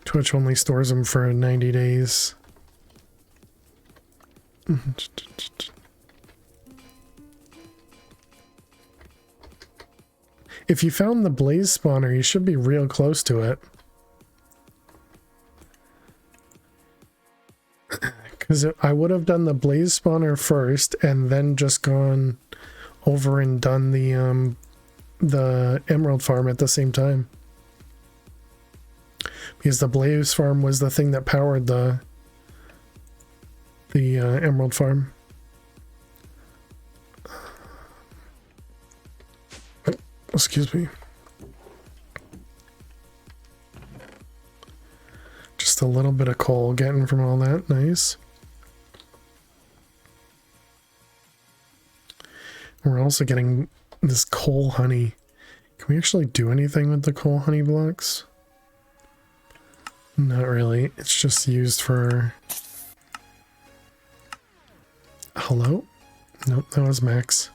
Twitch only stores them for 90 days. If you found the blaze spawner, you should be real close to it. Because I would have done the blaze spawner first and then just gone over and done the emerald farm at the same time. Because the blaze farm was the thing that powered the emerald farm. Oh, excuse me. Just a little bit of coal getting from all that. Nice. We're also getting this coal honey. Can we actually do anything with the coal honey blocks? Not really. It's just used for... Hello? Nope, that was Max.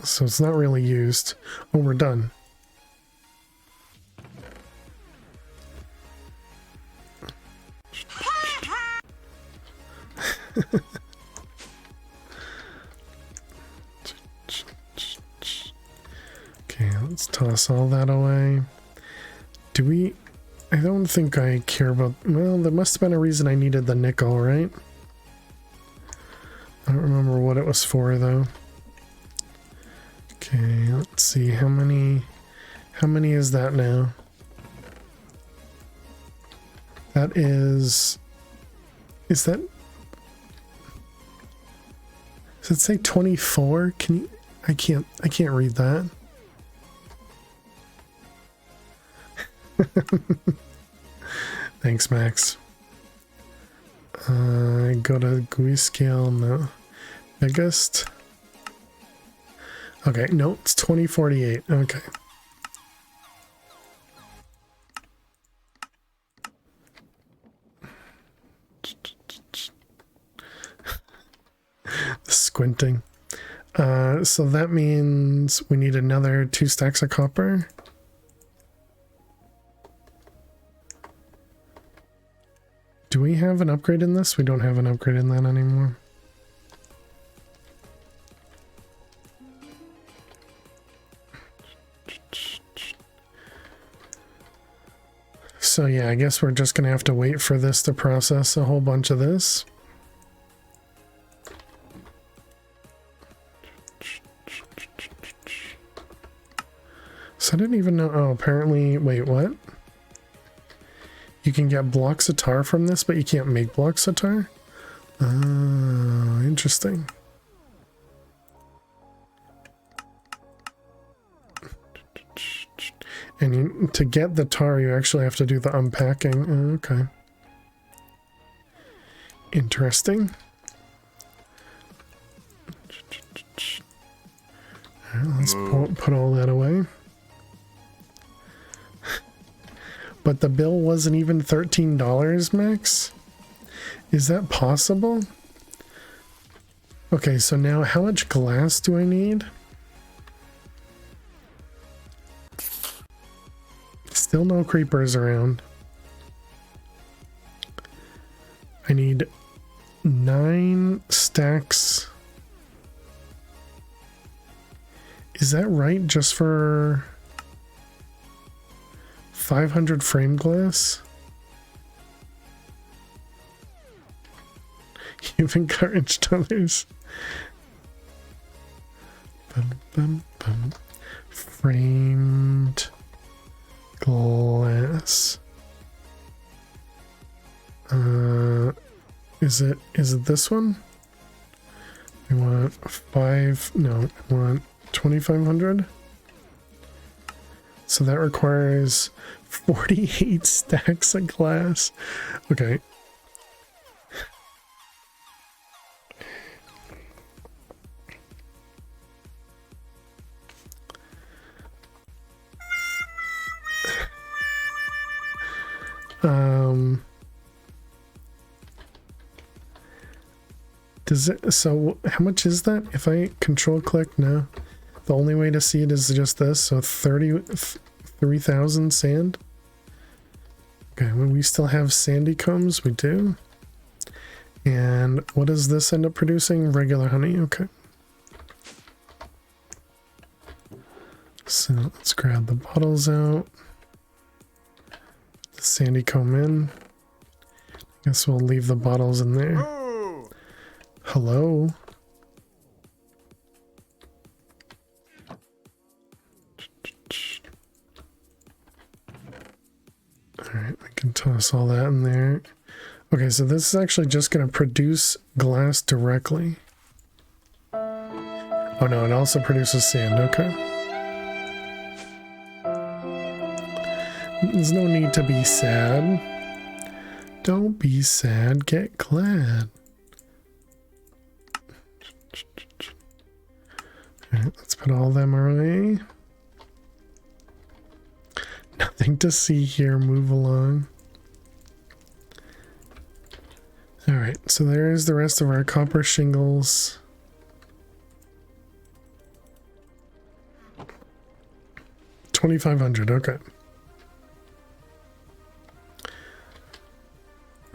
So it's not really used. Oh, we're done. Okay, let's toss all that away. Do we... I don't think I care about... Well, there must have been a reason I needed the nickel, right? I don't remember what it was for, though. Okay, let's see. How many is that now? That is... Is that... Does it say 24? Can you... I can't read that. Thanks, Max. Go to GUI scale, no. Biggest. Okay, no, it's 2048. Okay. The squinting. So that means we need another 2 stacks of copper. Do we have have an upgrade in this? We don't have an upgrade in that anymore. So yeah, I guess we're just gonna have to wait for this to process a whole bunch of this. So I didn't even know. Oh, apparently, wait, what? You can get blocks of tar from this, but you can't make blocks of tar? Oh, interesting. And to get the tar, you actually have to do the unpacking. Oh, okay. Interesting. All right, let's put all that away. But the bill wasn't even $13, Max? Is that possible? Okay, so now how much glass do I need? Still no creepers around. I need 9 stacks. Is that right? Just for 500 frame glass? You've encouraged others. Framed glass. Is it this one? We want 5, no, we want 2,500. So that requires 48 stacks of glass. Okay. Does it, so how much is that? If I control click, no. The only way to see it is just this, so 3,000 sand. Okay, well, we still have sandy combs, we do. And what does this end up producing? Regular honey, okay. So let's grab the bottles out. The sandy comb in. I guess we'll leave the bottles in there. Hello? Alright, we can toss all that in there. Okay, so this is actually just going to produce glass directly. Oh no, it also produces sand, okay. There's no need to be sad. Don't be sad, get glad. Alright, let's put all them away. Nothing to see here, move along. Alright, so there's the rest of our copper shingles. $2,500, okay.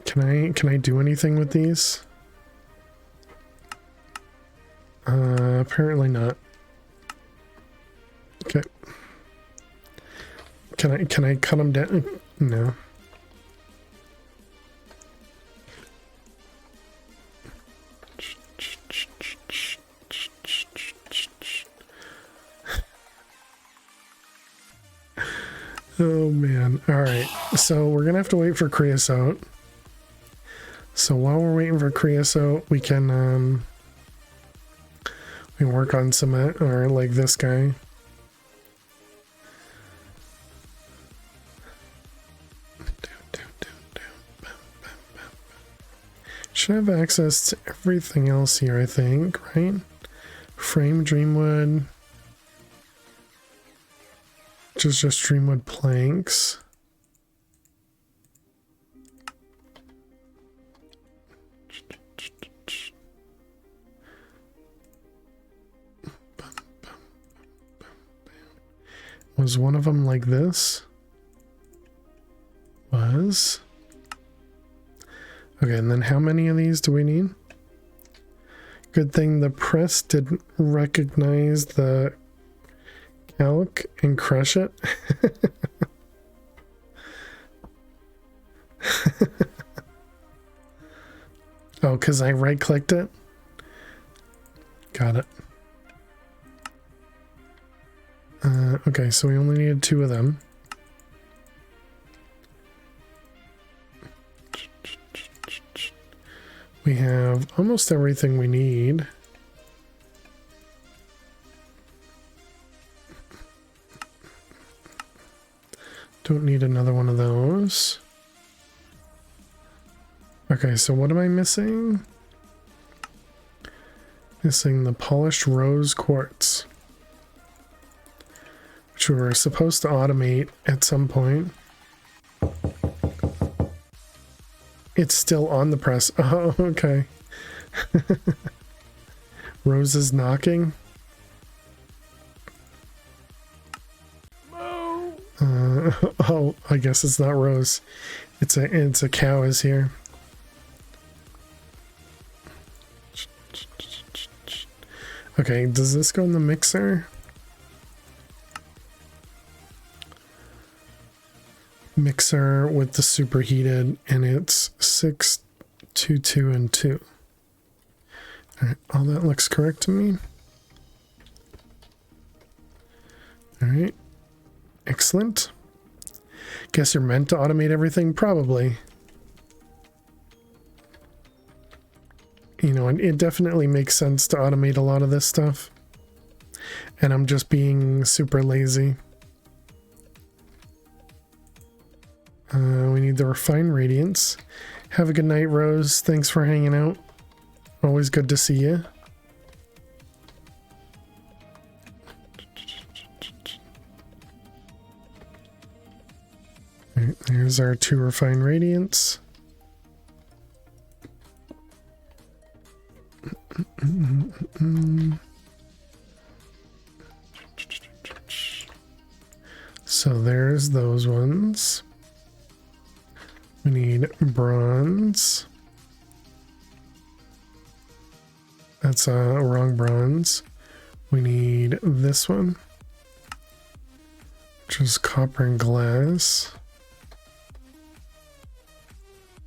Can I do anything with these? Apparently not. Okay. Can I cut them down? No. Oh man. All right. So we're gonna have to wait for creosote. So while we're waiting for creosote, we can work on cement, or like this guy. Should have access to everything else here, I think, right? Frame Dreamwood. Which is just Dreamwood planks. Was one of them like this? Was. Okay, and then how many of these do we need? Good thing the press didn't recognize the calc and crush it. Oh, because I right-clicked it? Got it. Okay, so we only needed 2 of them. We have almost everything we need. Don't need another one of those. Okay, so what am I missing? Missing the polished rose quartz, which we were supposed to automate at some point. It's still on the press. Oh, okay. Rose is knocking. Oh, I guess it's not Rose. It's a cow is here. Okay, does this go in the mixer? Mixer with the superheated, and it's 6, 2, 2, and 2. All right, all that looks correct to me. All right, excellent. Guess you're meant to automate everything, probably. You know, and it definitely makes sense to automate a lot of this stuff. And I'm just being super lazy. We need the refined radiance. Have a good night, Rose. Thanks for hanging out. Always good to see you. Right, there's our 2 refined radiance. So there's those ones. We need bronze. That's wrong bronze. We need this one, which is copper and glass.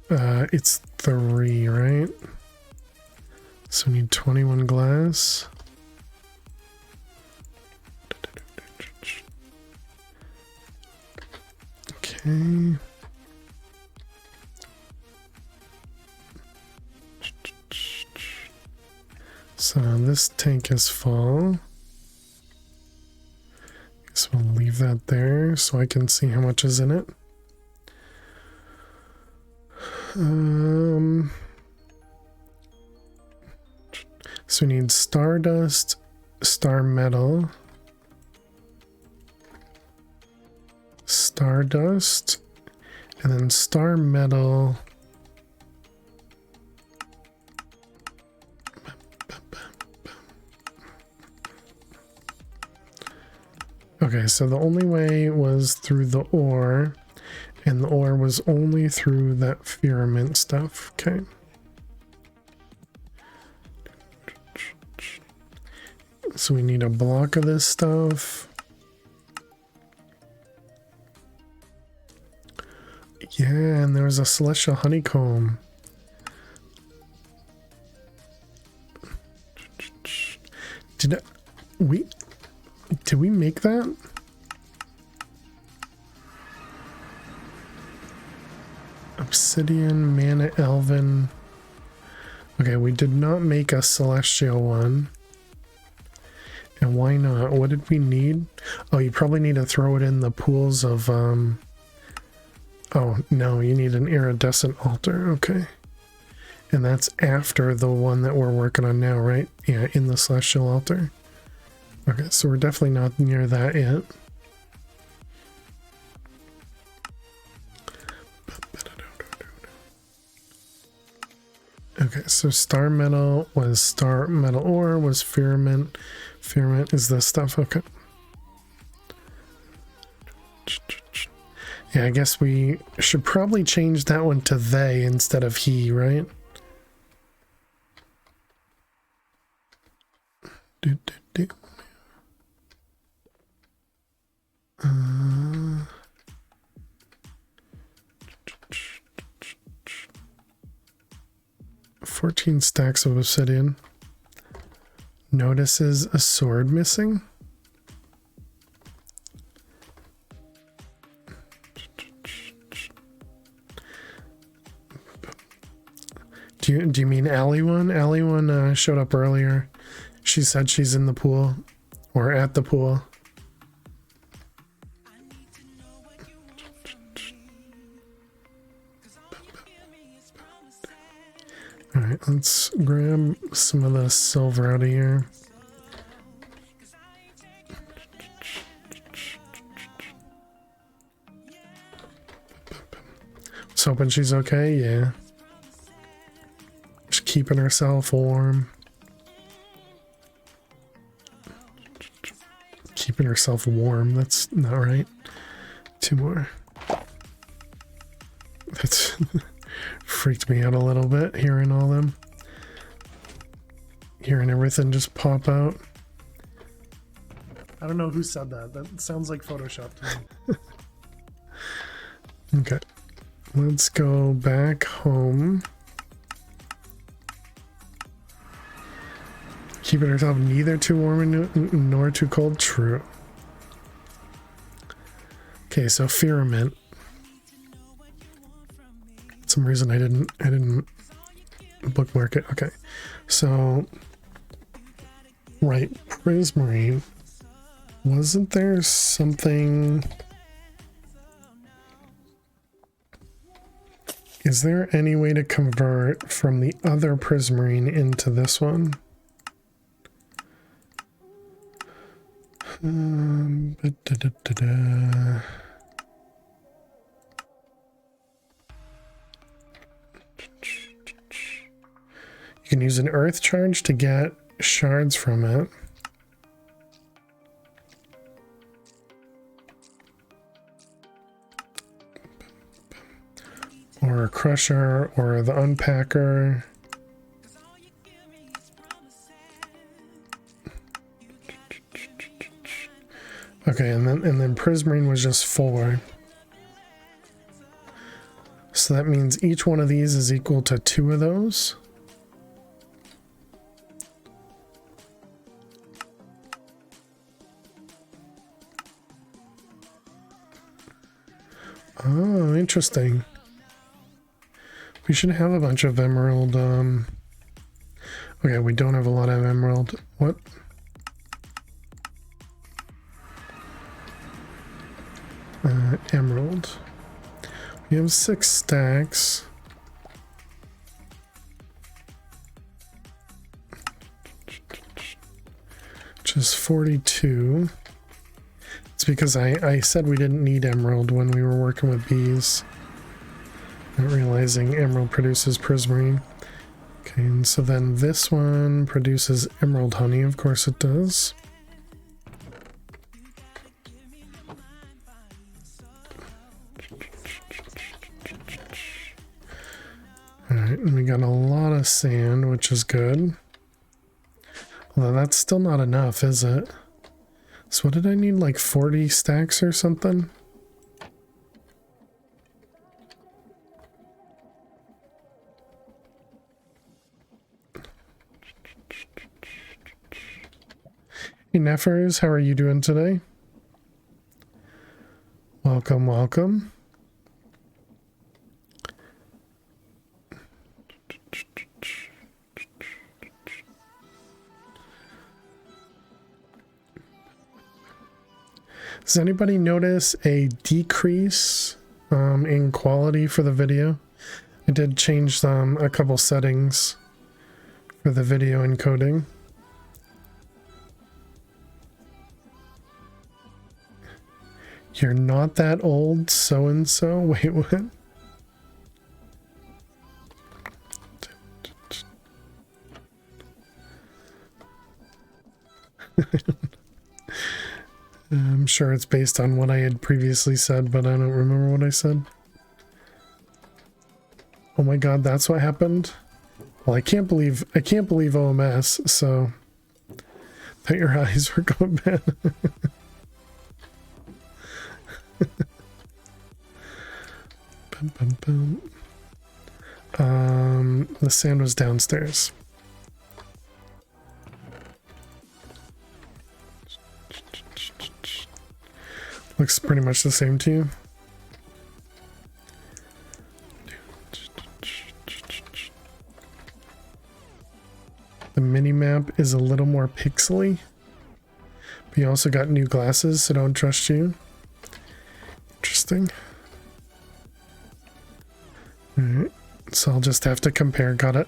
It's 3, right? So we need 21 glass. Okay. So this tank is full. Guess we'll leave that there so I can see how much is in it. So we need stardust, star metal, stardust, and then star metal. Okay, so the only way was through the ore, and the ore was only through that firmament stuff. Okay. So we need a block of this stuff. Yeah, and there was a celestial honeycomb. Did we make that? Obsidian, mana, elven. Okay, we did not make a celestial one. And why not? What did we need? Oh, you probably need to throw it in the pools of, oh, no, you need an iridescent altar. Okay. And that's after the one that we're working on now, right? Yeah, in the celestial altar. Okay, so we're definitely not near that yet. Okay, so star metal was star metal ore, was firmament. Firmament is this stuff. Okay. Yeah, I guess we should probably change that one to they instead of he, right? Do, do, do. 14 stacks of obsidian. Notices a sword missing. Do you mean Allie one? Allie one showed up earlier. She said she's in the pool or at the pool. All right, let's grab some of the silver out of here. Just hoping she's okay. Yeah. Just keeping herself warm. Keeping herself warm. That's not right. Two more. That's freaked me out a little bit hearing all them. Hearing everything just pop out. I don't know who said that. That sounds like Photoshop to me. Okay. Let's go back home. Keeping herself neither too warm nor too cold. True. Okay, so Firmament. For some reason I didn't bookmark it. Okay. So right, Prismarine. Wasn't there something? Is there any way to convert from the other Prismarine into this one? You can use an earth charge to get shards from it. Or a crusher or the unpacker. Okay, and then Prismarine was just 4. So that means each one of these is equal to 2 of those. Oh, interesting. We should have a bunch of emerald. Okay, we don't have a lot of emerald. What? Emerald. We have 6 stacks. Which is 42. It's because I said we didn't need emerald when we were working with bees. Not realizing emerald produces prismarine. Okay, and so then this one produces emerald honey. Of course it does. Alright, and we got a lot of sand, which is good. Although that's still not enough, is it? So what did I need, like 40 stacks or something? Hey Neffers, how are you doing today? Welcome, welcome. Does anybody notice a decrease in quality for the video? I did change a couple settings for the video encoding. You're not that old, so-and-so? Wait, what? sure it's based on what I had previously said, but I don't remember what I said. Oh my god, that's what happened? Well, I can't believe OMS, so that your eyes were going bad. Bum, bum, bum. The sand was downstairs. Looks pretty much the same to you. The mini-map is a little more pixely. But you also got new glasses, so don't trust you. Interesting. Alright, so I'll just have to compare, got it.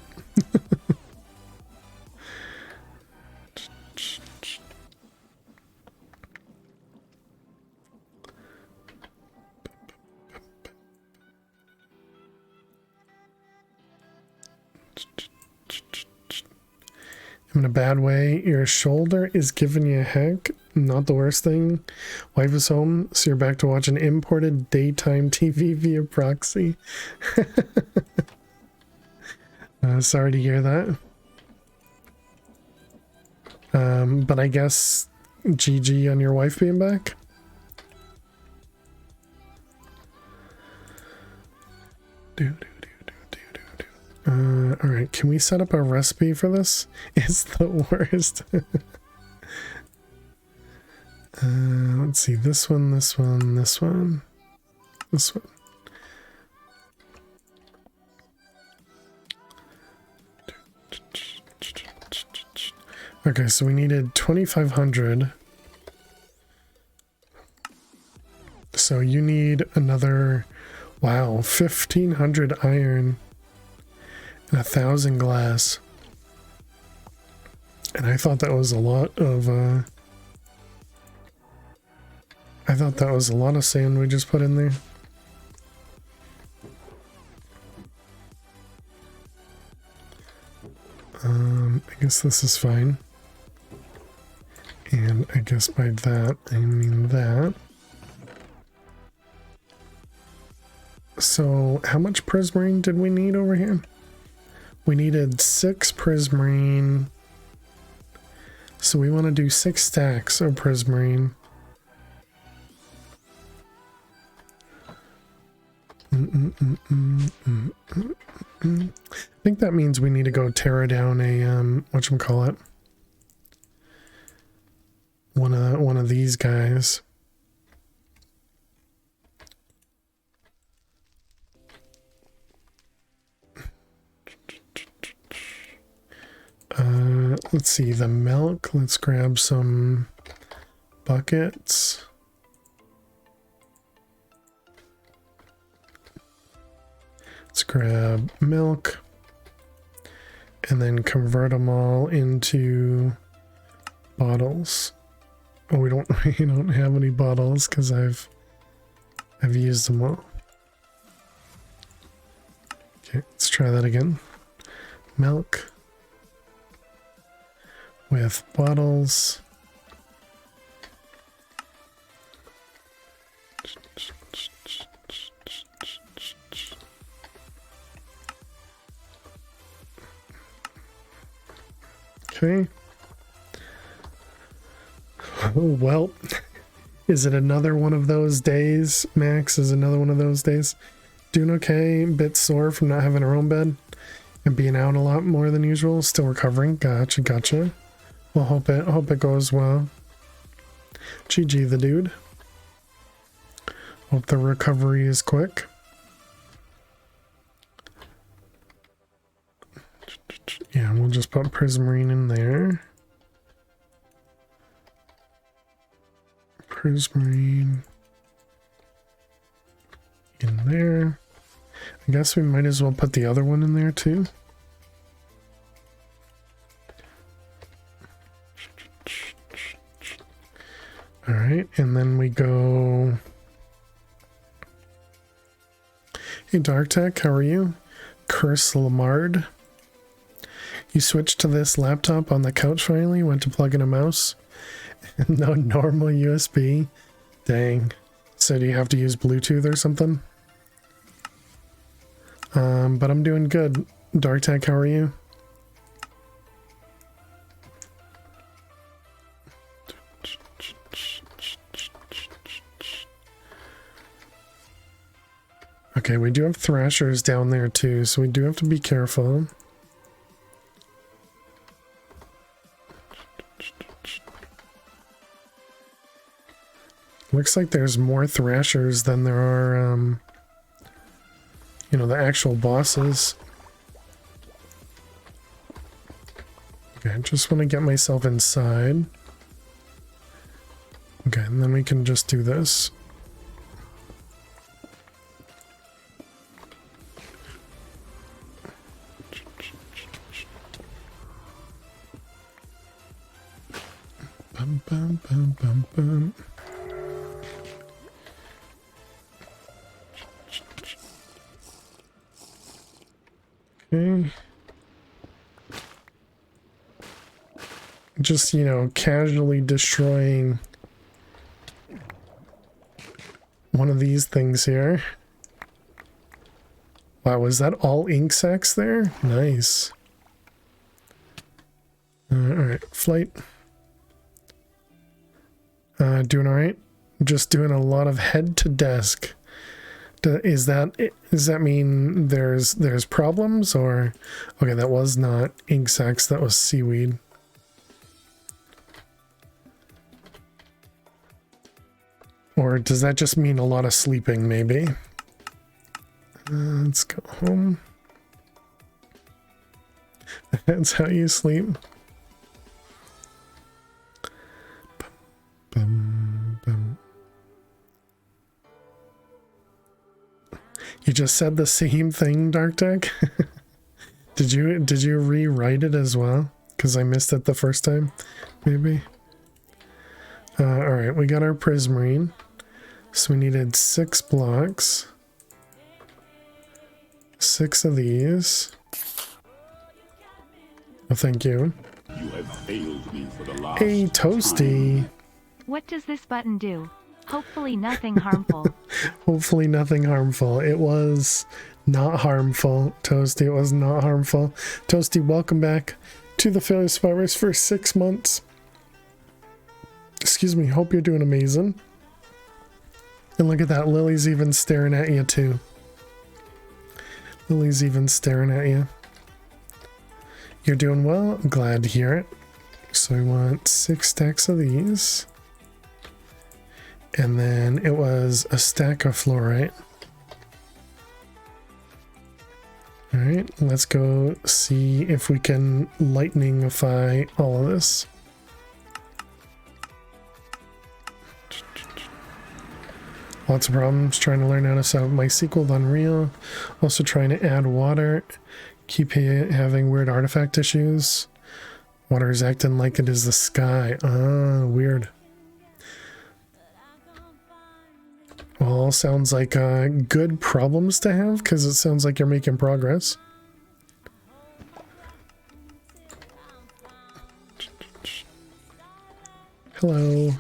In a bad way, your shoulder is giving you a heck. Not the worst thing. Wife is home, so you're back to watching imported daytime TV via proxy. Sorry to hear that. But I guess GG on your wife being back. Alright, can we set up a recipe for this? It's the worst. Let's see, this one, this one, this one, this one. Okay, so we needed 2,500. So you need another, wow, 1,500 iron. 1,000 glass. And I thought that was a lot of I thought that was a lot of sand we just put in there. I guess this is fine. And I guess by that I mean that. So how much prismarine did we need over here? We needed 6 prismarine. So we want to do 6 stacks of prismarine. I think that means we need to go tear down a whatchamacallit. One of these guys. Let's see, the milk. Let's grab some buckets. Let's grab milk and then convert them all into bottles. Oh, we don't have any bottles because I've used them all. Okay, let's try that again. Milk with bottles. Okay. Oh, well, is it another one of those days, Max? Is another one of those days? Doing okay, bit sore from not having our own bed and being out a lot more than usual. Still recovering. Gotcha. Well, hope it goes well. GG the dude. Hope the recovery is quick. Yeah, we'll just put prismarine in there. Prismarine in there. I guess we might as well put the other one in there too. All right, and then we go. Hey, Dark Tech, how are you? Curse Lamard. You switched to this laptop on the couch finally, went to plug in a mouse. No normal USB. Dang. So do you have to use Bluetooth or something? But I'm doing good. Dark Tech, how are you? Okay, we do have thrashers down there too, so we do have to be careful. Looks like there's more thrashers than there are, you know, the actual bosses. Okay, I just want to get myself inside. Okay, and then we can just do this. Bum, bum, bum, bum, bum. Okay. Just, you know, casually destroying one of these things here. Wow, was that all ink sacs there? Nice. Alright, flight. Doing alright? Just doing a lot of head to desk. Does that mean there's problems, or okay, that was not ink sacs, that was seaweed. Or does that just mean a lot of sleeping, maybe? Let's go home. That's how you sleep. Bum, bum. You just said the same thing, Dark Tech? Did you rewrite it as well? Because I missed it the first time, maybe. Alright, we got our Prismarine. So we needed 6 blocks. 6 of these. Oh, thank you. You have failed me for the last Hey, Toasty. What does this button do? Hopefully nothing harmful. Hopefully nothing harmful. It was not harmful, Toasty. It was not harmful. Toasty, welcome back to the Failure Survivors for 6 months. Excuse me, hope you're doing amazing. And look at that, Lily's even staring at you too. Lily's even staring at you. You're doing well, I'm glad to hear it. So we want 6 stacks of these. And then it was a stack of fluorite. Alright, let's go see if we can lightningify all of this. Lots of problems trying to learn how to set up MySQL with Unreal. Also trying to add water. Keep having weird artifact issues. Water is acting like it is the sky. Ah, weird. Well, sounds like good problems to have, because it sounds like you're making progress. Hello.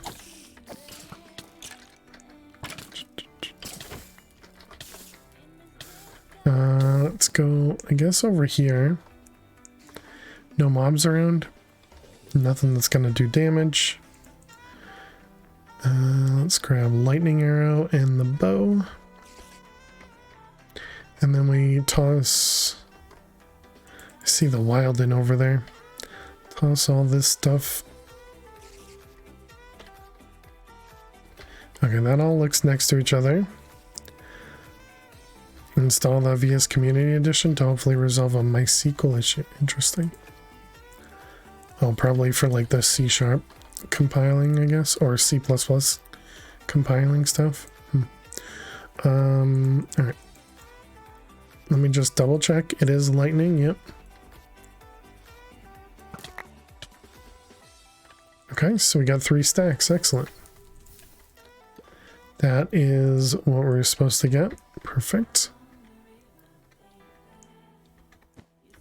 Let's go, I guess, over here. No mobs around. Nothing that's gonna do damage. Let's grab lightning arrow and the bow. And then we toss... I see the Wildin over there. Toss all this stuff. Okay, that all looks next to each other. Install the VS Community Edition to hopefully resolve a MySQL issue. Interesting. Oh, probably for like the C# compiling, I guess, or C++ compiling stuff. Alright. Let me just double check. It is lightning, yep. Okay, so we got 3 stacks. Excellent. That is what we're supposed to get. Perfect.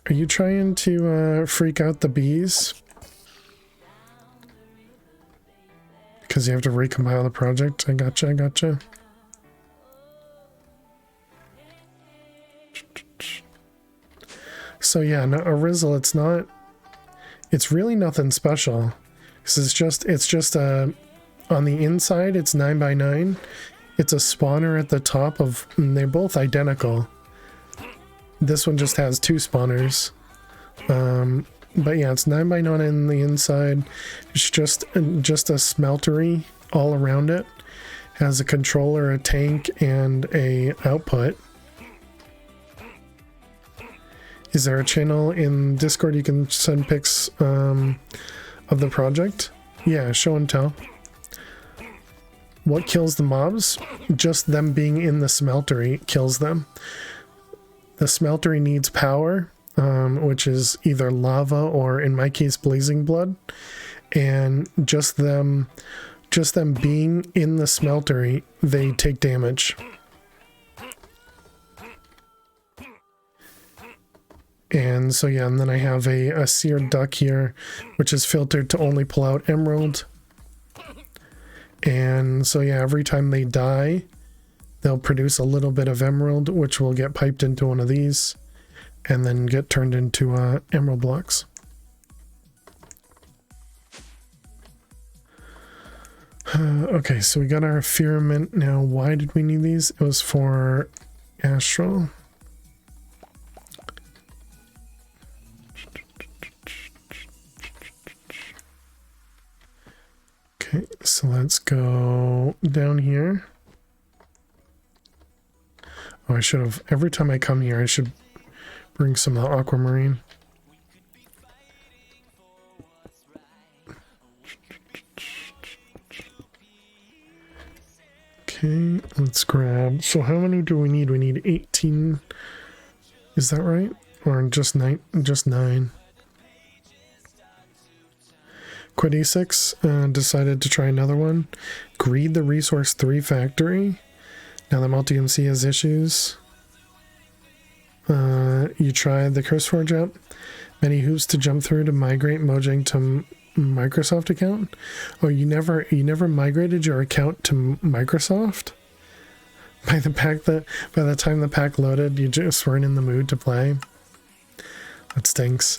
Are you trying to freak out the bees? because you have to recompile the project. I gotcha. So yeah, no, Arizzle, it's really nothing special. Because it's just on the inside, it's 9x9. It's a spawner at the top of, and they're both identical. This one just has 2 spawners. But yeah, it's 9x9 on the inside. It's just a smeltery all around it. Has a controller, a tank, and a output. Is there a channel in Discord you can send pics of the project? Yeah, show and tell. What kills the mobs? Just them being in the smeltery kills them. The smeltery needs power, which is either lava or, in my case, blazing blood. And just them being in the smeltery, they take damage. And so yeah, and then I have a seared duck here, which is filtered to only pull out emerald. And so yeah, every time they die, they'll produce a little bit of emerald, which will get piped into one of these, and then get turned into emerald blocks. Okay, so we got our firmament. Now, why did we need these? It was for astral. Okay, so let's go down here. Oh, I should have, every time I come here, I should bring some of the aquamarine. Okay, let's grab, so how many do we need? We need 18, is that right? Or just 9? Just 9. Quit E6, decided to try another one. Greed the Resource 3 Factory. Now that Multi-MC has issues. You tried the CurseForge app. Many hoops to jump through to migrate Mojang to Microsoft account. Oh, you never migrated your account to Microsoft? By the time the pack loaded, you just weren't in the mood to play. That stinks.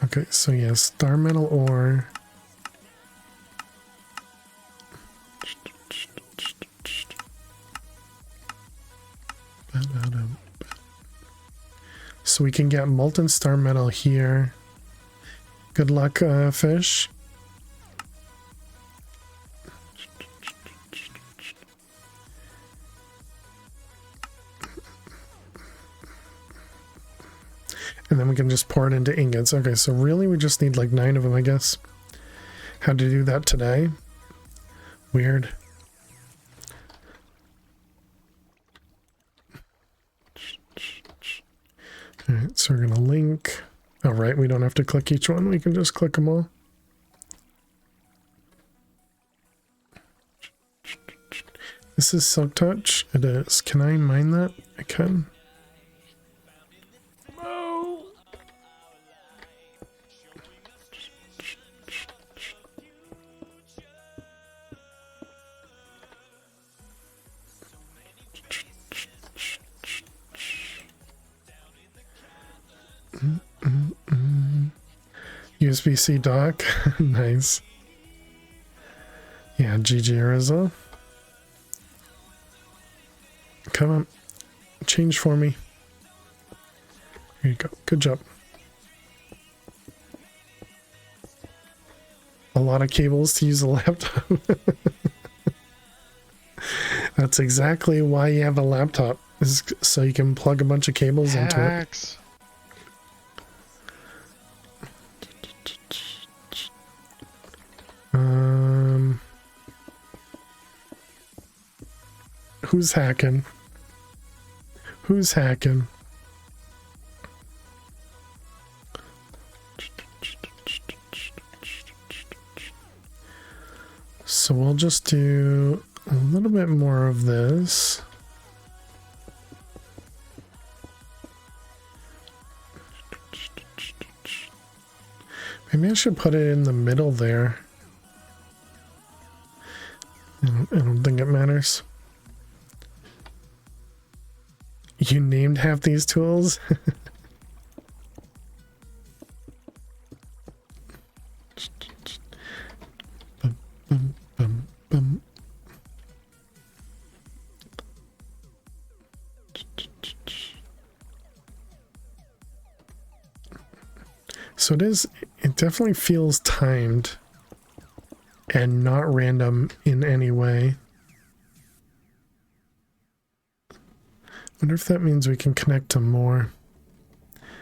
Okay, so yeah, star metal ore. So we can get molten star metal here. Good luck, fish. And then we can just pour it into ingots. Okay, so really we just need like 9 of them, I guess. How to do that today? Weird. Alright, so we're gonna link. Oh, right, we don't have to click each one. We can just click them all. This is Silk Touch. It is. Can I mine that? I can. USB-C dock. Nice. Yeah, GG Arizzle. Come on. Change for me. Here you go. Good job. A lot of cables to use a laptop. That's exactly why you have a laptop. Is so you can plug a bunch of cables into it. Who's hacking? Who's hacking? So we'll just do a little bit more of this. Maybe I should put it in the middle there. I don't think it matters. You named half these tools? Bum, bum, bum, bum. So it definitely feels timed and not random in any way. Wonder if that means we can connect to more.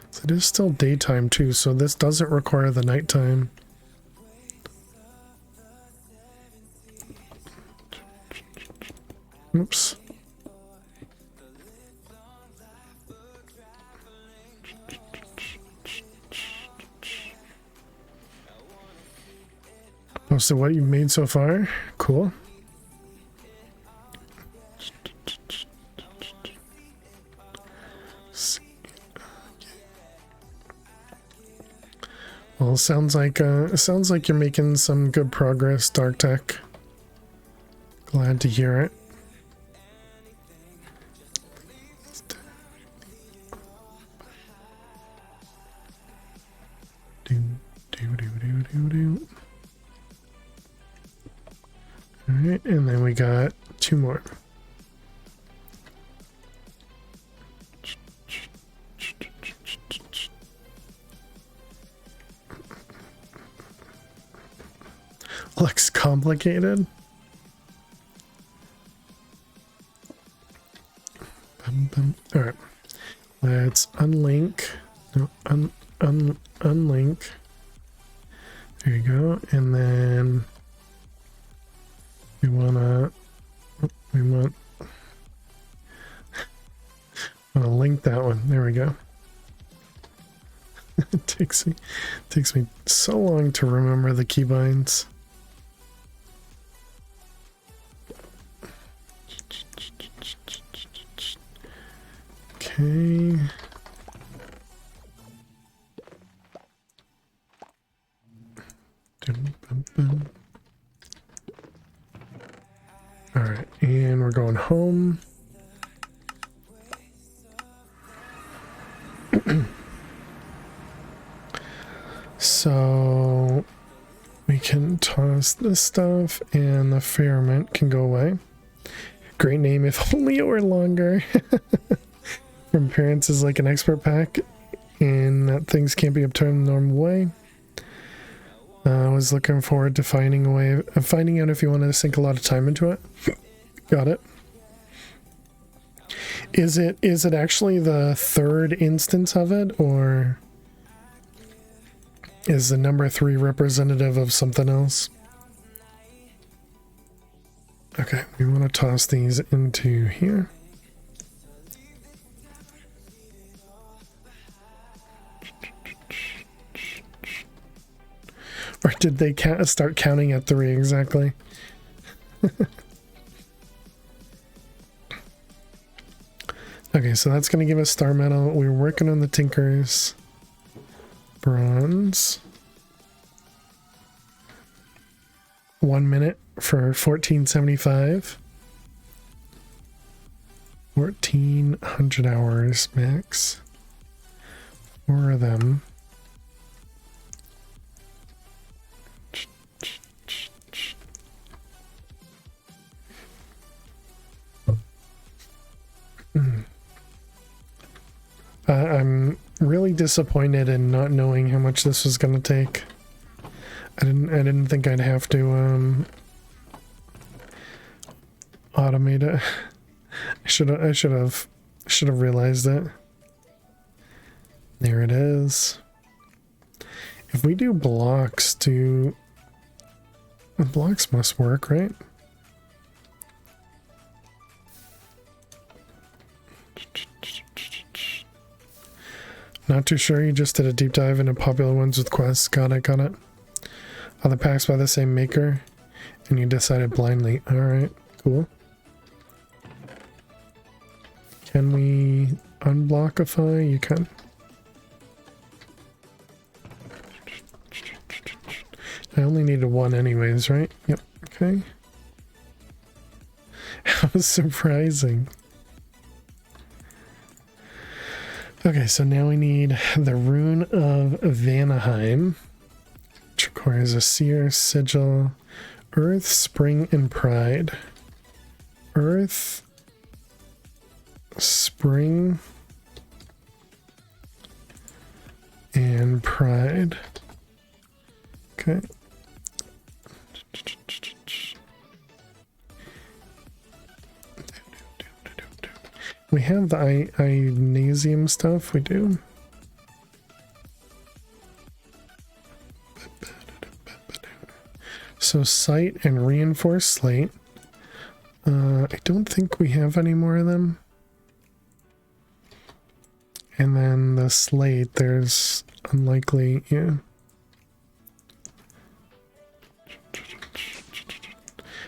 So it is still daytime too, so this doesn't require the nighttime. Oops. Oh, so what you've made so far? Cool. Well, it sounds like you're making some good progress, Dark Tech. Glad to hear it. Alright, and then we got 2 more. Looks complicated. Alright. Let's unlink. No, unlink. There you go. And then we want to link that one. There we go. It takes me so long to remember the keybinds. Okay. All right, and we're going home. So we can toss this stuff and the ferment can go away. Great name, if only it were longer. From Parents is like an expert pack in that things can't be obtained the normal way. I was looking forward to finding a way of finding out if you wanted to sink a lot of time into it. Got it. Is it actually the 3rd instance of it, or is the number 3 representative of something else? Okay, we want to toss these into here. Or did they start counting at 3 exactly? Okay, so that's going to give us star metal. We were working on the tinkers. Bronze. 1 minute for 1475. 1400 hours max. 4 of them. I'm really disappointed in not knowing how much this was going to take. I didn't think I'd have to automate it. I should have realized it. There it is. If we do blocks, the blocks must work, right? Not too sure, you just did a deep dive into popular ones with quests. Got it. Are the packs by the same maker? And you decided blindly. Alright, cool. Can we unblockify? You can. only needed one anyways, right? Yep. Okay. That was surprising. Okay, so now we need the Rune of Vanaheim, which requires a Seer, Sigil, Earth, Spring, and Pride. Earth, Spring, and Pride. Okay. We have the Ignasium stuff, we do. So Sight and Reinforced Slate. I don't think we have any more of them. And then the Slate, there's unlikely, yeah.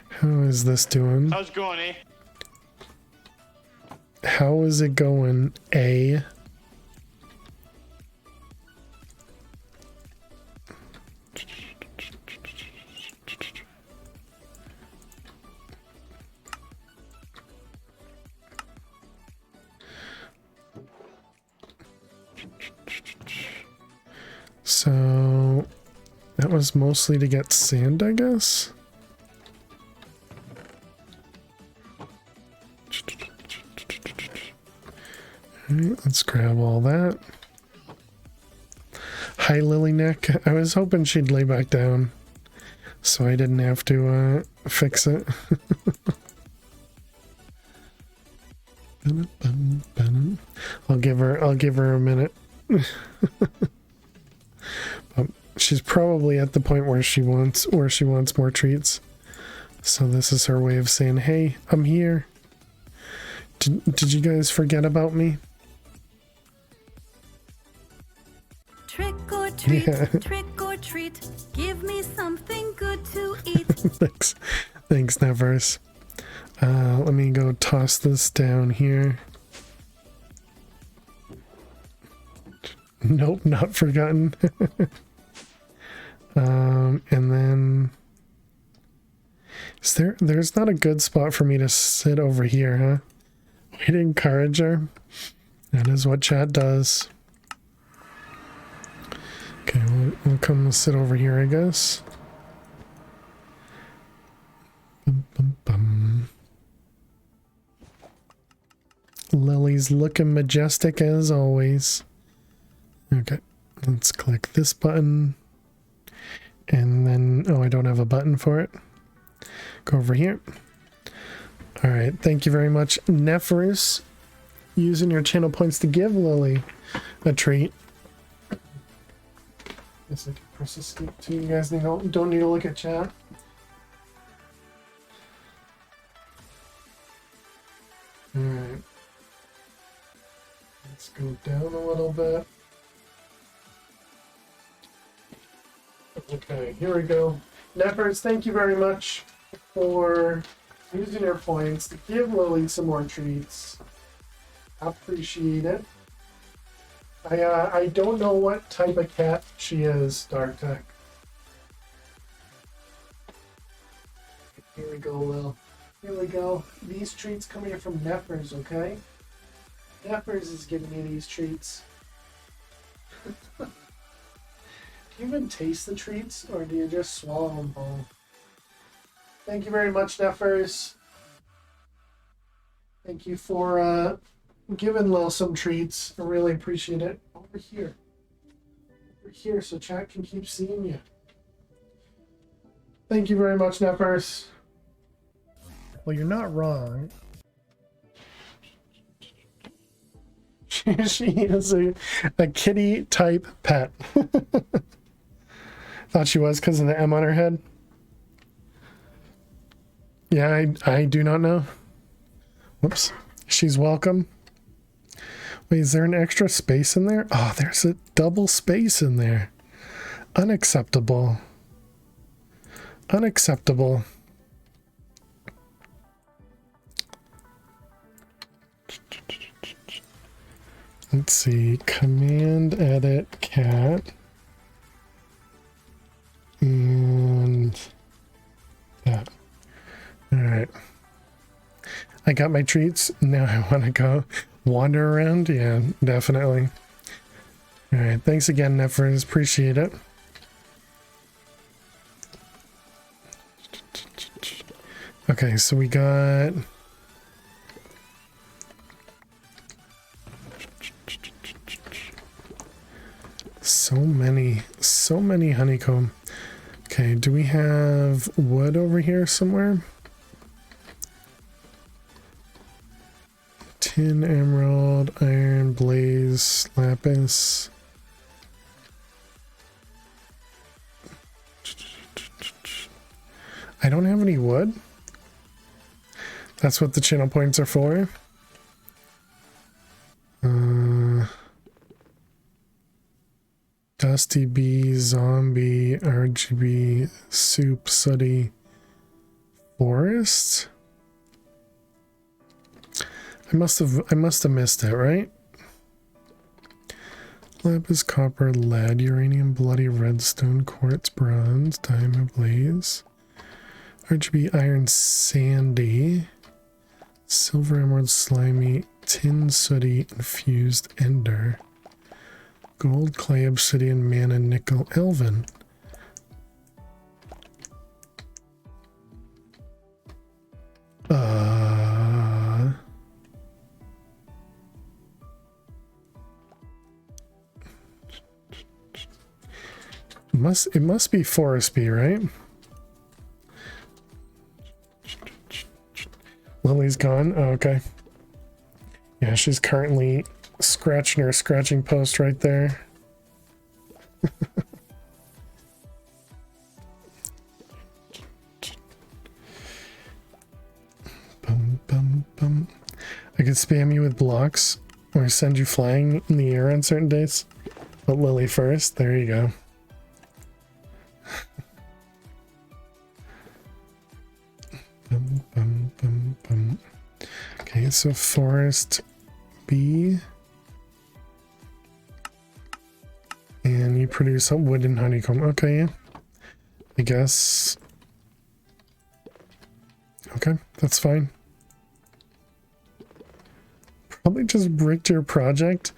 How is this doing? How's it going, eh? How is it going, A? So that was mostly to get sand, I guess. Alright, let's grab all that. Hi, Lily Neck. I was hoping she'd lay back down so I didn't have to fix it. I'll give her a minute. She's probably at the point where she wants more treats. So this is her way of saying, "Hey, I'm here. Did you guys forget about me?" Trick or treat, Yeah. trick or treat, give me something good to eat. Thanks, Nevers. Let me go toss this down here. Nope, not forgotten. And then there's not a good spot for me to sit over here, huh? Way to encourage her. That is what chat does. Okay, we'll come sit over here, I guess. Bum, bum, bum. Lily's looking majestic as always. Okay, let's click this button. And then, oh, I don't have a button for it. Go over here. All right, thank you very much, Nephris, using your channel points to give Lily a treat. Guess I can press escape too. You guys don't need to look at chat. All right. Let's go down a little bit. Okay, here we go. Nephers, thank you very much for using your points to give Lily some more treats. Appreciate it. I don't know what type of cat she is, Dark Tech. Here we go, Lil. Here we go. These treats coming from Nephers, okay? Nephers is giving me these treats. Do you even taste the treats, or do you just swallow them whole? Thank you very much, Nephers. Thank you for giving Lil some treats. I really appreciate it. Over here. Over here, so chat can keep seeing you. Thank you very much, Nephers. Well, you're not wrong. She is a kitty type pet. Thought she was because of the M on her head. Yeah, I do not know. Whoops. She's welcome. Wait, is there an extra space in there? Oh, there's a double space in there. Unacceptable. Unacceptable. Let's see. Command edit cat. And that. Alright. I got my treats. Now I want to go wander around. Yeah, definitely. Alright, thanks again, Nefers. Appreciate it. Okay, so we got... so many honeycomb. Okay, do we have wood over here somewhere? Tin, emerald, iron, blaze, lapis. I don't have any wood. That's what the channel points are for. Dusty bee, zombie, RGB, soup, sooty, forest. I must have missed it, right? Lapis, copper, lead, uranium, bloody redstone, quartz, bronze, diamond, blaze, RGB, iron, sandy, silver, emerald, slimy, tin, sooty, infused, ender, gold, clay, obsidian, mana, nickel, elven. It must be forest bee, right? Lily's gone. Oh, okay. Yeah, she's currently scratching her scratching post right there. Bum, bum, bum. I could spam you with blocks or send you flying in the air on certain days. But Lily first. There you go. Bum, bum, bum, bum. Okay, so forest bee. And you produce a wooden honeycomb. Okay, yeah. I guess. Okay, that's fine. Probably just bricked your project.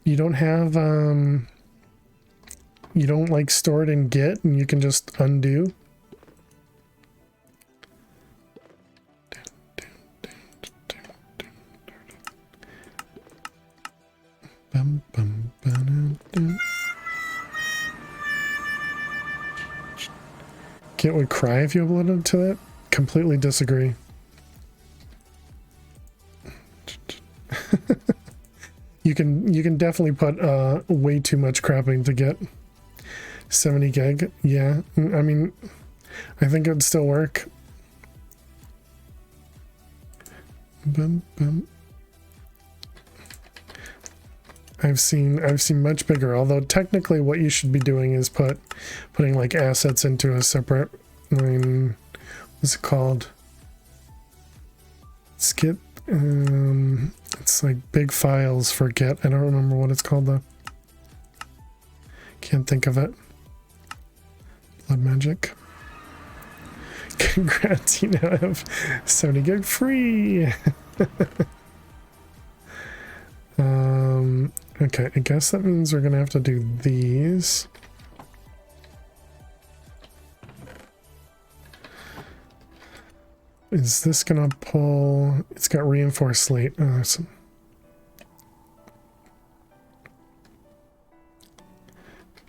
You don't have, you don't like store it in Git and you can just undo. Bum, bum, ba-da-da. Git would cry if you uploaded to it. Completely disagree. You can definitely put way too much crapping to get 70 gig. Yeah, I mean, I think it would still work. Bum, bum. I've seen much bigger, although technically what you should be doing is putting like assets into a separate, I mean, what's it called? Skit, it's like big files for Git. I don't remember what it's called though. Can't think of it. Blood magic. Congrats, you now have 70 gig free. Okay, I guess that means we're gonna have to do these. Is this gonna pull? It's got reinforced slate. Awesome.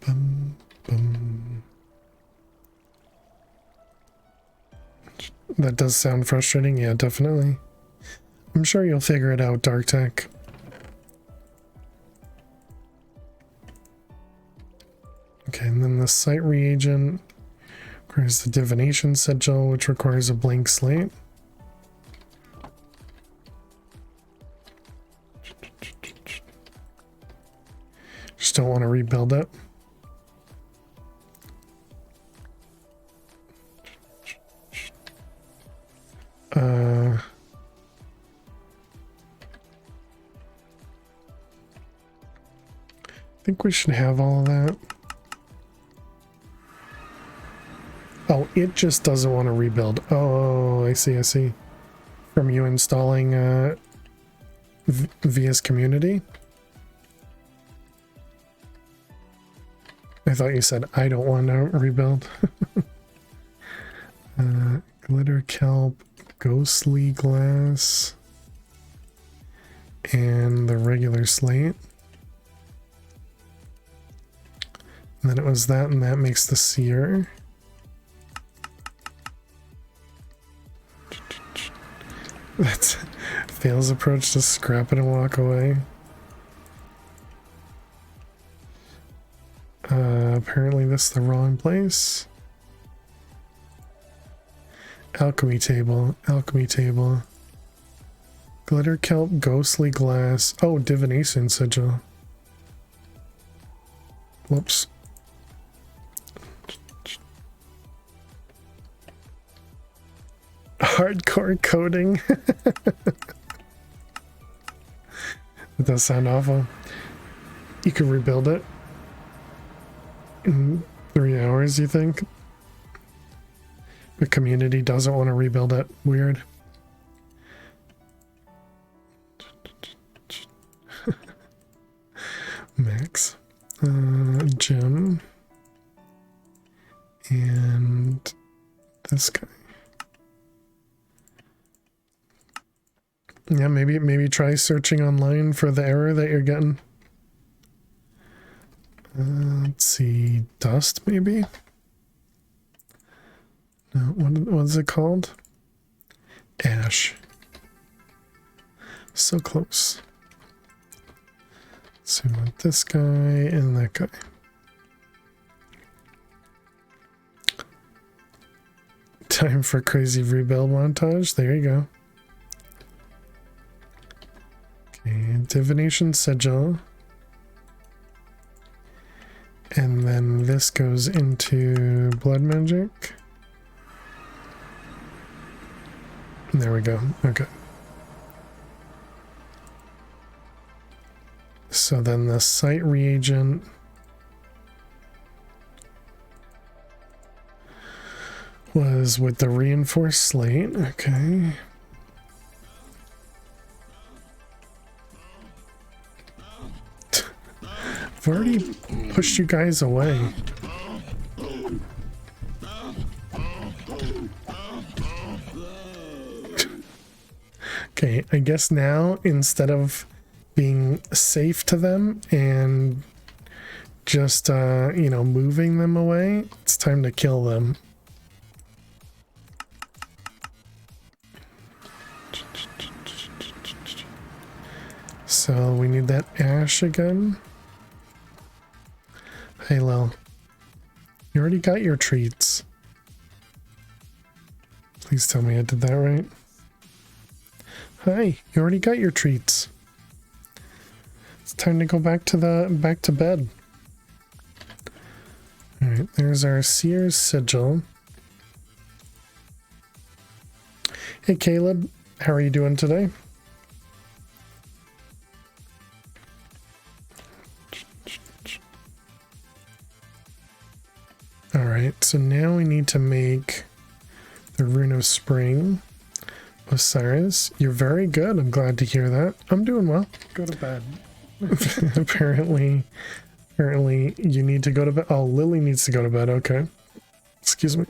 Bum, bum. That does sound frustrating. Yeah, definitely. I'm sure you'll figure it out, Dark Tech. Okay, and then the site reagent requires the divination sigil, which requires a blank slate. Just don't want to rebuild it. I think we should have all of that. Oh, it just doesn't want to rebuild. Oh, I see, I see. From you installing VS Community? I thought you said I don't want to rebuild. Glitter kelp, ghostly glass, and the regular slate. And then it was that, and that makes the seer. That's fails approach to scrap it and walk away. Apparently this is the wrong place. Alchemy table, alchemy table. Glitter kelp, ghostly glass. Oh, divination sigil. Whoops. Hardcore coding. It does sound awful. You could rebuild it in 3 hours, you think? The community doesn't want to rebuild it. Weird. Max. Jim. And this guy. Yeah, maybe try searching online for the error that you're getting. Let's see, dust maybe? No, what is it called? Ash. So close. So we want this guy and that guy. Time for crazy rebuild montage. There you go. Okay, divination sigil. And then this goes into blood magic. There we go. Okay. So then the site reagent was with the reinforced slate. Okay. I've already pushed you guys away. Okay, I guess now instead of being safe to them and just, you know, moving them away, it's time to kill them. So we need that ash again. Hey, Lil. You already got your treats. Please tell me I did that right. Hi, you already got your treats. It's time to go back to bed. All right, there's our Seer's Sigil. Hey, Caleb, how are you doing today? All right, so now we need to make the Rune of Spring. Osiris, you're very good. I'm glad to hear that. I'm doing well. Go to bed. apparently you need to go to bed. Oh, Lily needs to go to bed. Okay. Excuse me.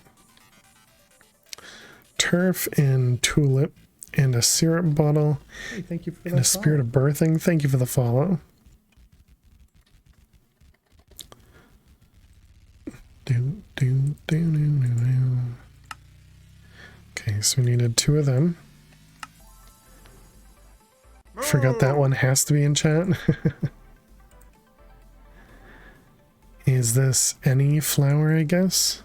Turf and tulip and a syrup bottle. Hey, thank you for and that. A spirit of birthing. Thank you for the follow. Okay, so we needed 2 of them. Forgot that one has to be in chat. Is this any flower, I guess?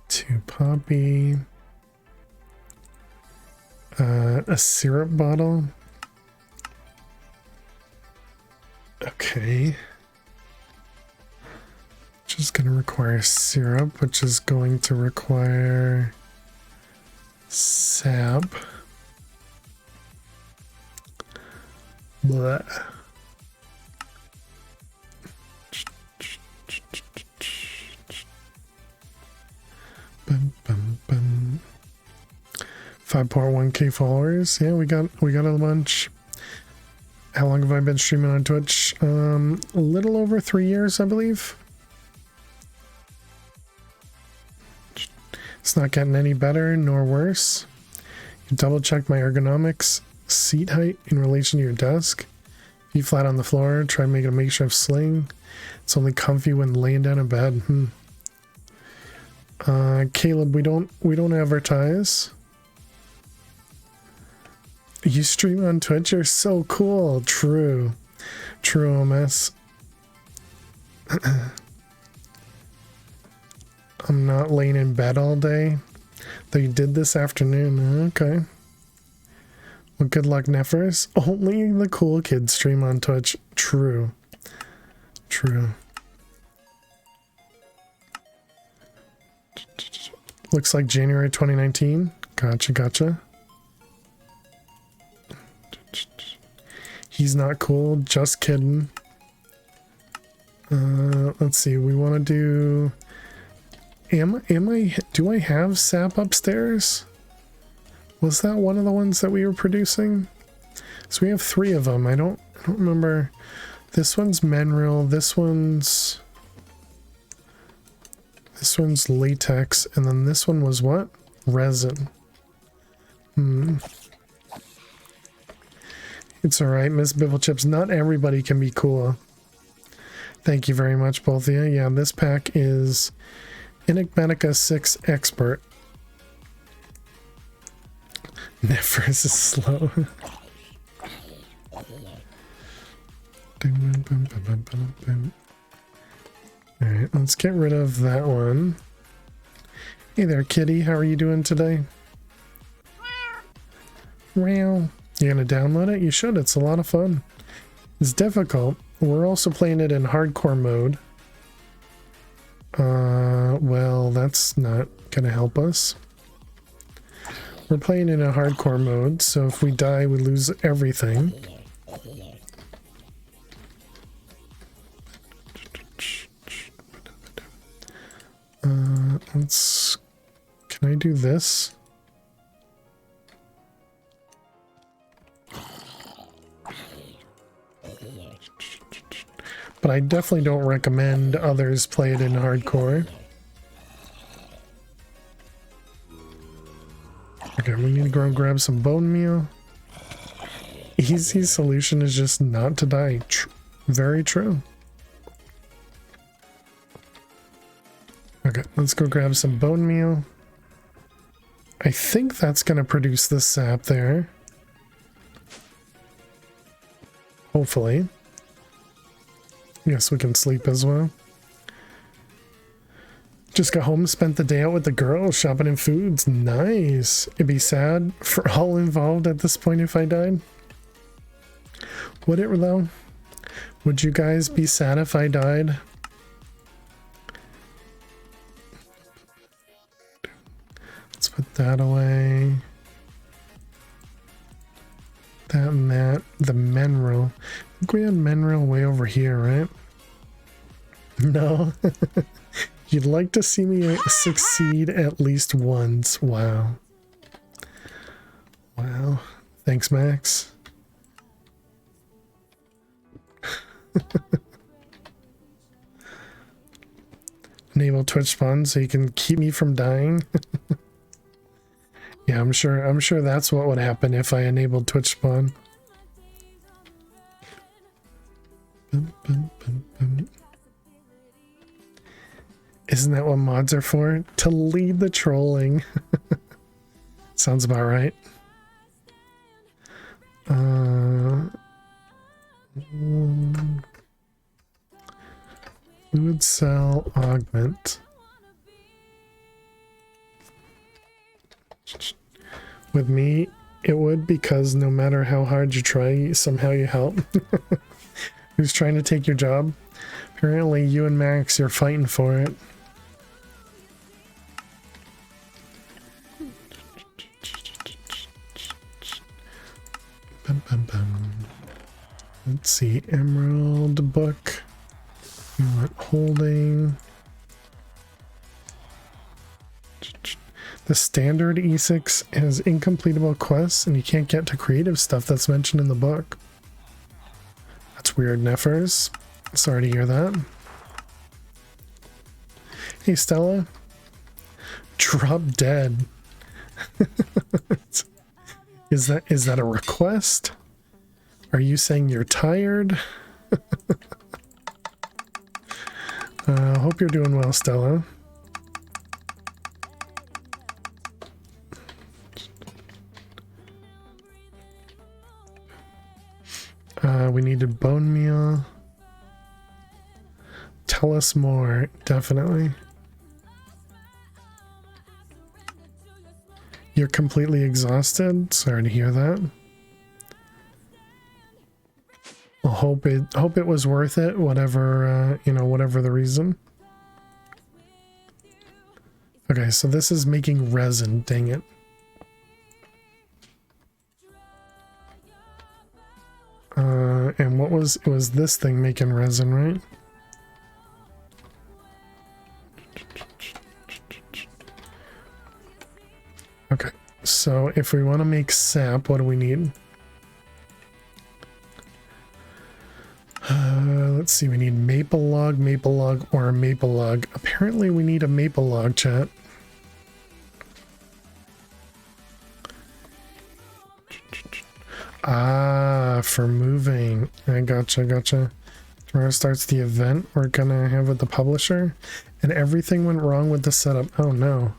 2 poppy. A syrup bottle. Okay. Which is going to require syrup, which is going to require sap. Blah. 5.1k followers. Yeah, we got a bunch. How long have I been streaming on Twitch? A little over 3 years, I believe. It's not getting any better nor worse. You double check my ergonomics, seat height in relation to your desk. Feet flat on the floor. Try making a makeshift sling. It's only comfy when laying down in bed. Caleb, we don't advertise. You stream on Twitch? You're so cool. True. True, OMS. I'm not laying in bed all day. Though you did this afternoon. Okay. Well, good luck, Neffers. Only the cool kids stream on Twitch. True. True. Looks like January 2019. Gotcha. He's not cool. Just kidding. Let's see. We want to do... Do I have sap upstairs? Was that one of the ones that we were producing? So we have 3 of them. I don't remember. This one's mineral. This one's latex, and then this one was what? Resin. It's alright, Miss Biffle Chips. Not everybody can be cool. Thank you very much, both of you. Yeah, this pack is Enigmatica 6 Expert. Neffers is slow. Alright, let's get rid of that one. Hey there, kitty. How are you doing today? Meow. You gonna download it? You should. It's a lot of fun. It's difficult. We're also playing it in hardcore mode. Well, that's not gonna help us. We're playing in a hardcore mode, so if we die, we lose everything. Can I do this? But I definitely don't recommend others play it in hardcore. Okay, we need to go grab some bone meal. Easy solution is just not to die. Very true. Okay, let's go grab some bone meal. I think that's going to produce the sap there. Hopefully. Yes, we can sleep as well. Just got home, spent the day out with the girls, shopping in foods. Nice. It'd be sad for all involved at this point if I died. Would it though? Would you guys be sad if I died? Let's put that away. That and that. The mineral. I think we had mineral way over here, right? No. You'd like to see me succeed at least once. Wow. Wow. Thanks, Max. Enable Twitch spawn so you can keep me from dying. Yeah, I'm sure that's what would happen if I enabled Twitch spawn. Isn't that what mods are for? To lead the trolling. Sounds about right. Fluid cell augment. With me, it would, because no matter how hard you try, somehow you help. Who's trying to take your job? Apparently you and Max, you're fighting for it. Let's see, Emerald book. We want holding. The standard E6 has incompletable quests and you can't get to creative stuff that's mentioned in the book. That's weird, Neffers. Sorry to hear that. Hey, Stella. Drop dead. Is that a request? Are you saying you're tired? Hope you're doing well, Stella. We needed bone meal. Tell us more, definitely. You're completely exhausted. Sorry to hear that. Well, hope it was worth it, whatever whatever the reason. Okay, so this is making resin, dang it. And what was it was this thing making resin, right? Okay, so if we want to make sap, what do we need? Let's see, we need maple log, or a maple log. Apparently we need a maple log, chat. Ah, for moving. I gotcha. Tomorrow starts the event we're gonna have with the publisher, and everything went wrong with the setup. Oh no.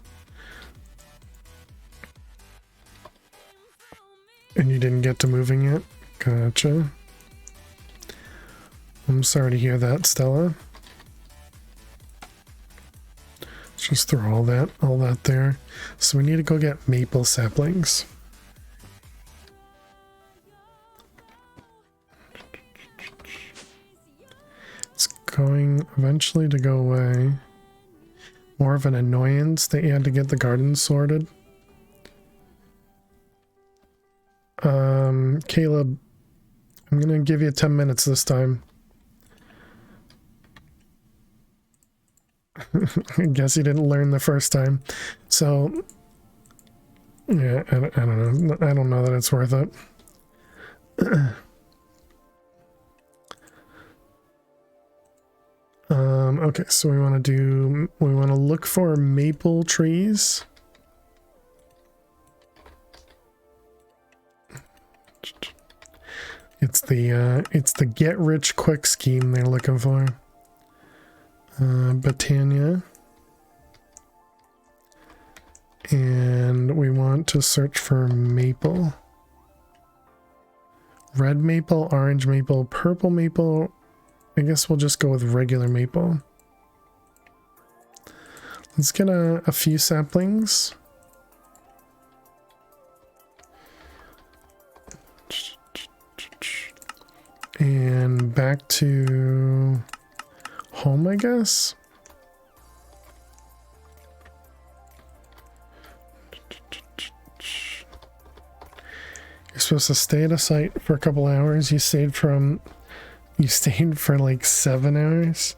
And you didn't get to moving yet? Gotcha. I'm sorry to hear that, Stella. Let's just throw all that there. So we need to go get maple saplings. It's going eventually to go away. More of an annoyance that you had to get the garden sorted. Caleb, I'm gonna give you 10 minutes this time. I guess you didn't learn the first time. So, yeah, I don't know. I don't know that it's worth it. Okay, so we want to look for maple trees. It's the get rich quick scheme they're looking for. Botania. And we want to search for maple. Red maple, orange maple, purple maple. I guess we'll just go with regular maple. Let's get a few saplings. And back to home, I guess. You're supposed to stay at a site for a couple hours. You stayed for like 7 hours.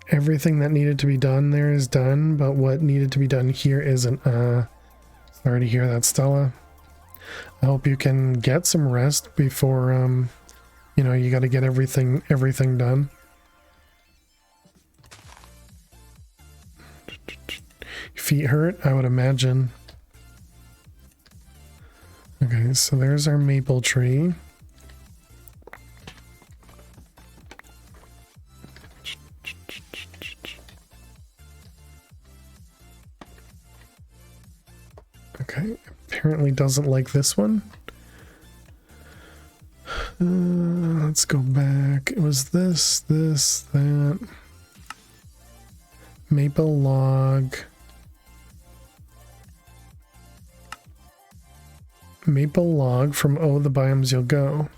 Everything that needed to be done there is done, but what needed to be done here isn't. Sorry to hear that, Stella. I hope you can get some rest before you got to get everything done. Feet hurt, I would imagine. Okay, so there's our maple tree. Okay, apparently doesn't like this one. Let's go back. It was this, that. Maple log. Maple log from Oh, the Biomes You'll Go.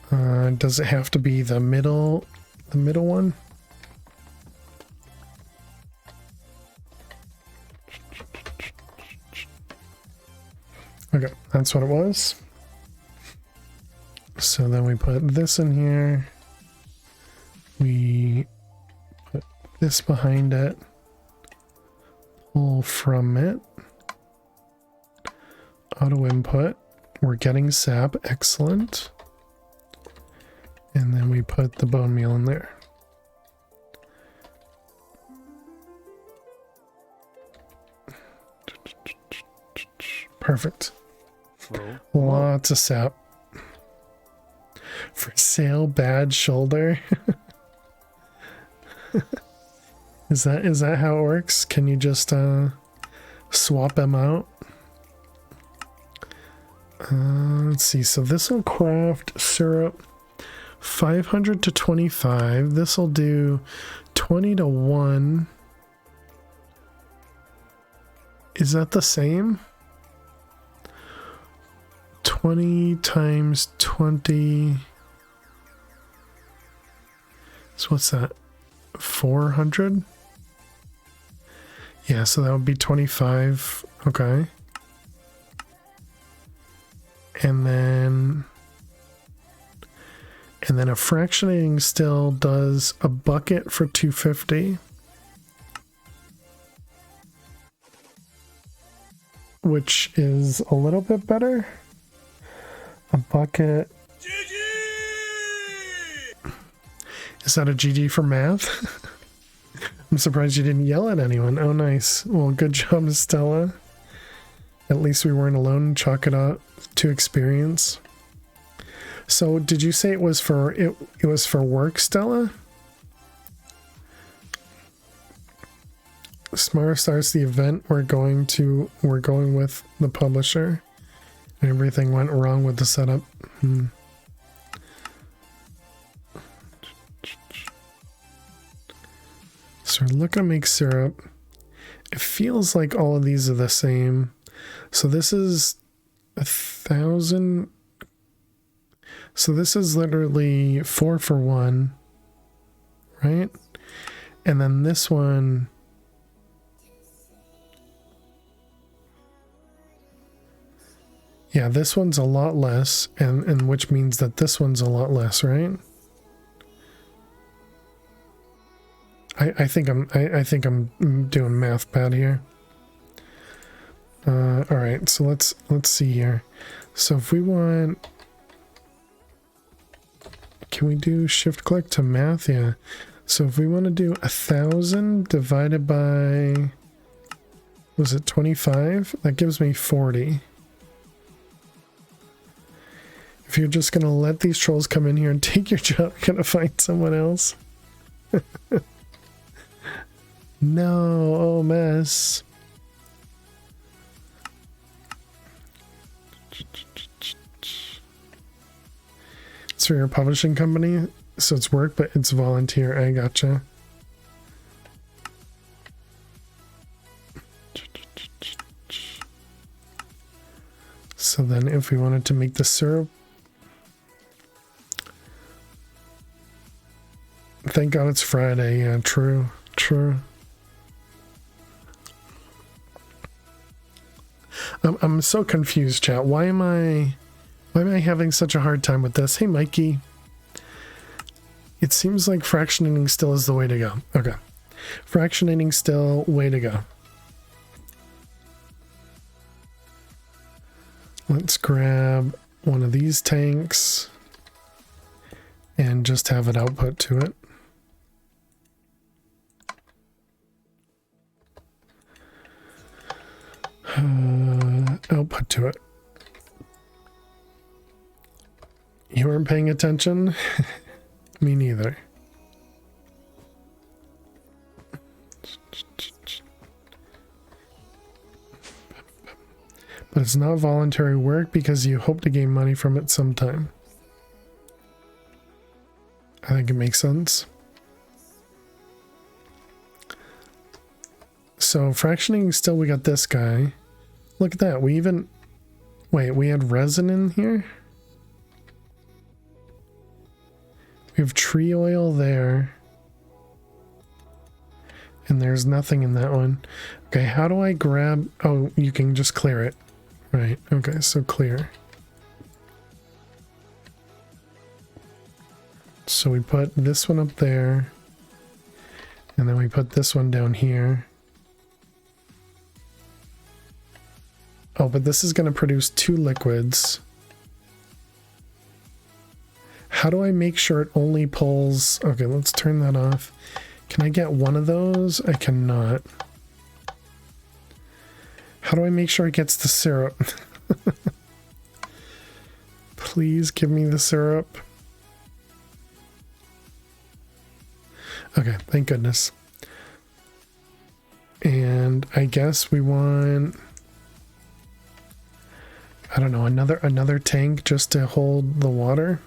Does it have to be the middle one? Okay, that's what it was. So then we put this in here. We put this behind it. pull from it. Auto input. We're getting sap. Excellent. And then we put the bone meal in there. Perfect. Lots of sap. For sale, bad shoulder. Is that how it works? Can you just swap them out? Let's see. So this will craft syrup 500 to 25. This will do 20 to 1. Is that the same? 20 times 20. So what's that? 400? Yeah, so that would be 25. Okay. And then a fractionating still does a bucket for 250. Which is a little bit better. A bucket. Is that a GG for math? I'm surprised you didn't yell at anyone. Oh, nice. Well, good job, Stella. At least we weren't alone. Chalk it up to experience. So, did you say it was for it was for work, Stella? Smara starts the event. We're going with the publisher. Everything went wrong with the setup. So we're looking to make syrup. It feels like all of these are the same. So this is 1,000. So this is literally 4 for 1, right? And then this one, yeah, this one's a lot less, and which means that this one's a lot less, right? I think I'm doing math bad here. All right, so let's see here. So if we want, can we do shift click to math? Yeah. So if we want to do 1,000 divided by, was it 25? That gives me 40. If you're just gonna let these trolls come in here and take your job, you're gonna find someone else. No, oh mess. It's for your publishing company, so it's work, but it's volunteer. I gotcha. So then if we wanted to make the syrup, thank God it's Friday. Yeah, true. I'm so confused, chat. Why am I having such a hard time with this? Hey, Mikey. It seems like fractionating still is the way to go. Okay. Fractionating still, way to go. Let's grab one of these tanks and just have it output to it. Output to it. You weren't paying attention? Me neither. But it's not voluntary work because you hope to gain money from it sometime. I think it makes sense. So fractioning still, we got this guy. Look at that. We even, wait, we had resin in here. We have tree oil there. And there's nothing in that one. Okay, how do I grab, oh, you can just clear it. Right, okay, so clear. So we put this one up there. And then we put this one down here. Oh, but this is going to produce 2 liquids. How do I make sure it only pulls? Okay, let's turn that off. Can I get one of those? I cannot. How do I make sure it gets the syrup? Please give me the syrup. Okay, thank goodness. And I guess we want, I don't know, another tank just to hold the water.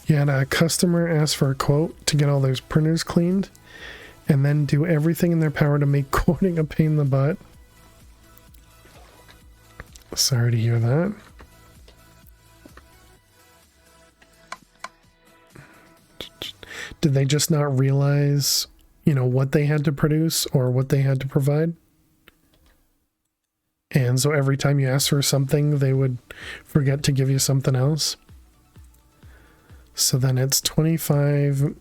You had a customer ask for a quote to get all those printers cleaned and then do everything in their power to make quoting a pain in the butt. Sorry to hear that. Did they just not realize, you know, what they had to produce or what they had to provide? And so every time you asked for something, they would forget to give you something else. So then it's 25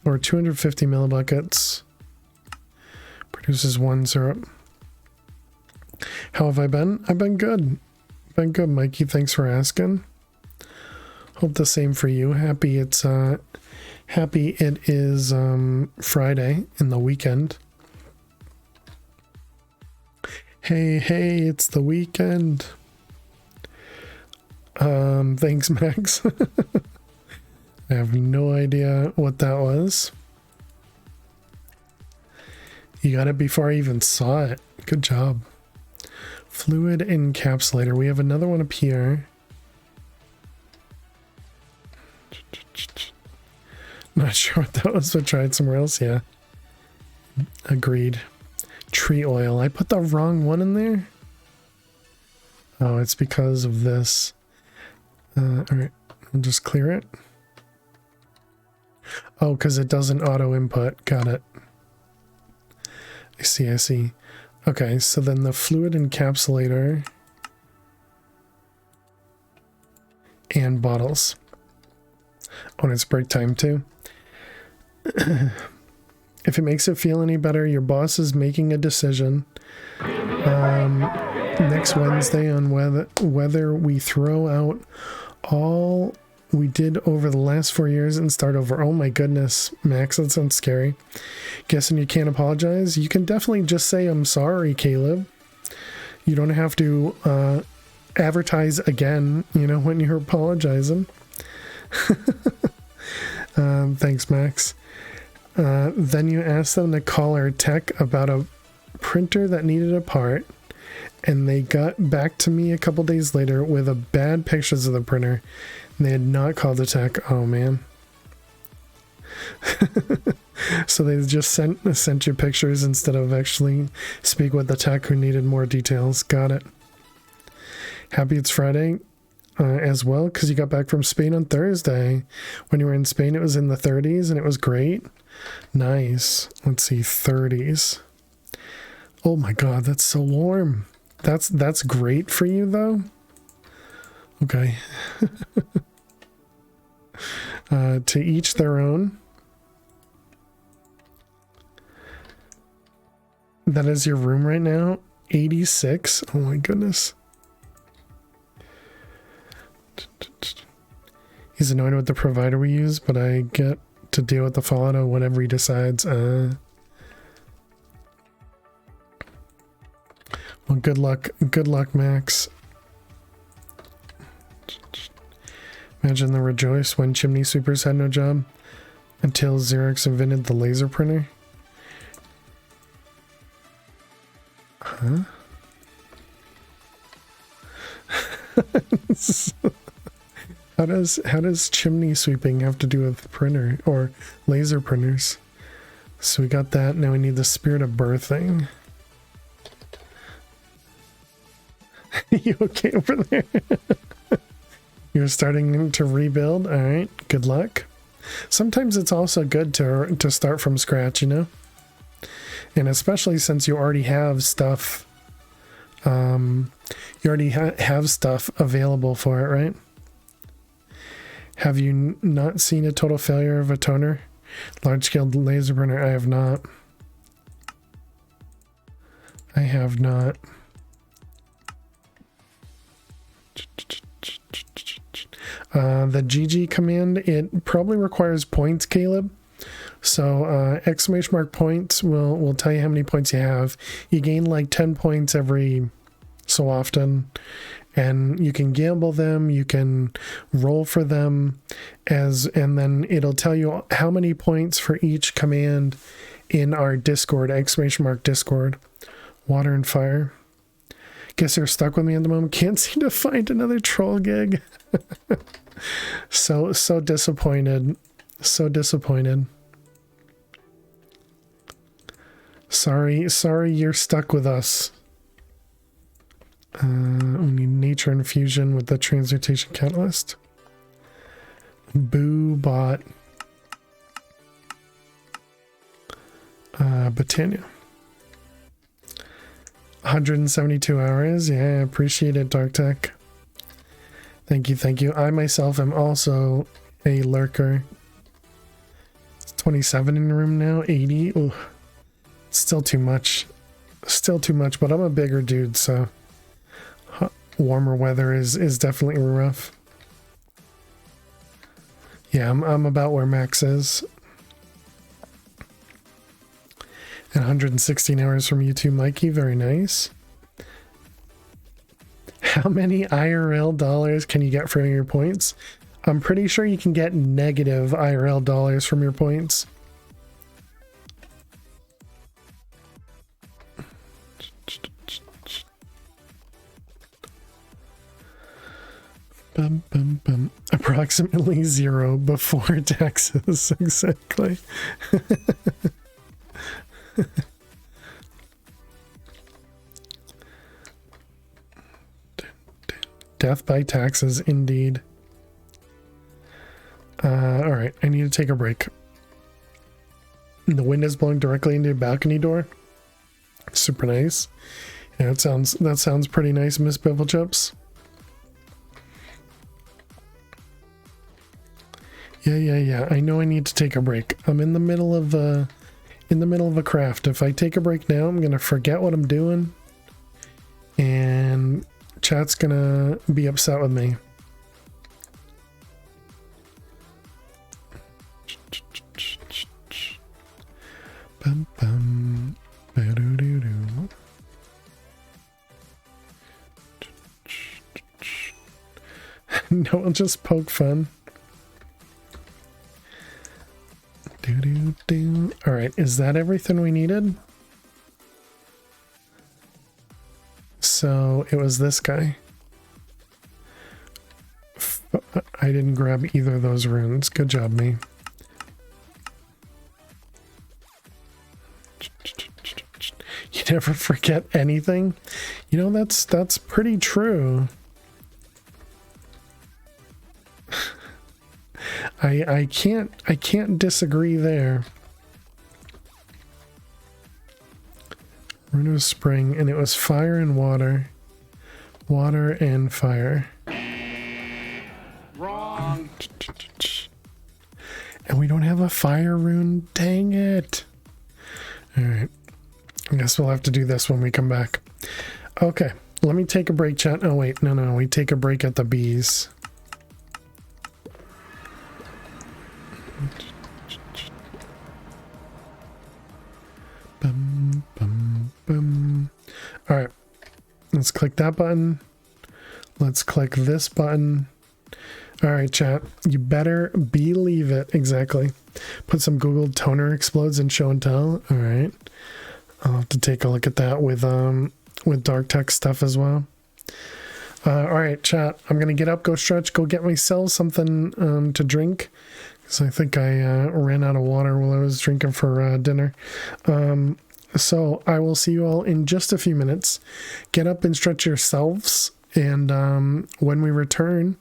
or 250 millibuckets. Produces 1 syrup. How have I been? I've been good. Been good, Mikey. Thanks for asking. Hope the same for you. Happy it is Friday in the weekend. Hey, it's the weekend. Thanks, Max. I have no idea what that was. You got it before I even saw it. Good job. Fluid encapsulator. We have another one up here. Not sure what that was, but tried somewhere else. Yeah. Agreed. Tree oil. I put the wrong one in there. Oh, it's because of this. Alright. I'll just clear it. Oh, because it doesn't auto input. Got it. I see. Okay, so then the fluid encapsulator and bottles. Oh, and it's break time too. If it makes it feel any better, your boss is making a decision next Wednesday on whether we throw out all we did over the last 4 years and start over. Oh my goodness, Max, that sounds scary. Guessing you can't apologize? You can definitely just say, I'm sorry, Caleb. You don't have to advertise again, you know, when you're apologizing. Thanks, Max. Then you asked them to call our tech about a printer that needed a part, and they got back to me a couple days later with a bad pictures of the printer. They had not called the tech. Oh man. So they just sent you pictures instead of actually speak with the tech who needed more details. Got it. Happy it's Friday as well, because you got back from Spain on Thursday. When you were in Spain, it was in the 30s and it was great. Nice. Let's see, 30s. Oh my god, that's so warm. That's great for you though. Okay. To each their own. That is your room right now? 86? Oh my goodness. He's annoyed with the provider we use, but I get to deal with the fallout of whatever he decides. Well, good luck, Max. Imagine the rejoice when chimney sweepers had no job until Xerox invented the laser printer. Huh? How does chimney sweeping have to do with printer or laser printers? So we got that. Now we need the spirit of birthing. You okay over there? You're starting to rebuild. All right, good luck. Sometimes it's also good to start from scratch, you know, and especially since you already have stuff. You already have stuff available for it, right? Have you not seen a total failure of a toner? Large scale laser printer. I have not. I have not. The GG command, it probably requires points, Caleb. So exclamation mark points will tell you how many points you have. You gain like 10 points every so often, and you can gamble them, you can roll for them, and then it'll tell you how many points for each command in our Discord, exclamation mark Discord. Water and fire. Guess you're stuck with me at the moment. Can't seem to find another troll gig. So disappointed. So disappointed. Sorry you're stuck with us. We need nature infusion with the transmutation catalyst. Boo bot. Britannia. 172 hours. Yeah, appreciate it, Dark Tech. Thank you. I myself am also a lurker. It's 27 in the room now. 80. Ooh, still too much. Still too much, but I'm a bigger dude, so warmer weather is definitely rough. Yeah, I'm about where Max is. And 116 hours from you too, Mikey. Very nice. How many IRL dollars can you get from your points? I'm pretty sure you can get negative IRL dollars from your points. Approximately 0 before taxes. Exactly. Death by taxes, indeed. Alright, I need to take a break. The wind is blowing directly into your balcony door. Super nice. Yeah, that sounds pretty nice, Miss Bevel Chips. Yeah. I know I need to take a break. I'm in the middle of a craft. If I take a break now, I'm gonna forget what I'm doing, and chat's gonna be upset with me. Bum, bum, ba-do-do-do. No, I'll just poke fun. All right, is that everything we needed? So it was this guy. I didn't grab either of those runes. Good job, me. You never forget anything. You know, that's pretty true. I can't disagree there. Rune of spring, and it was fire and water. Water and fire. Wrong. And we don't have a fire rune. Dang it. Alright. I guess we'll have to do this when we come back. Okay. Let me take a break, chat. Oh, wait. No. We take a break at the bees. Bum, bum, bum. All right, let's click that button. Let's click this button. All right, chat, you better believe it. Exactly. Put some Google toner explodes in show and tell. All right, I'll have to take a look at that with dark tech stuff as well. All right, chat, I'm gonna get up, go stretch, go get myself something to drink. So I think I ran out of water while I was drinking for dinner. So I will see you all in just a few minutes. Get up and stretch yourselves. And when we return,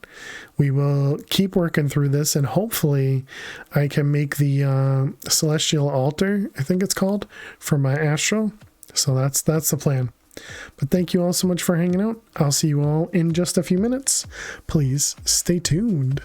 we will keep working through this. And hopefully I can make the celestial altar, I think it's called, for my astral. So that's the plan. But thank you all so much for hanging out. I'll see you all in just a few minutes. Please stay tuned.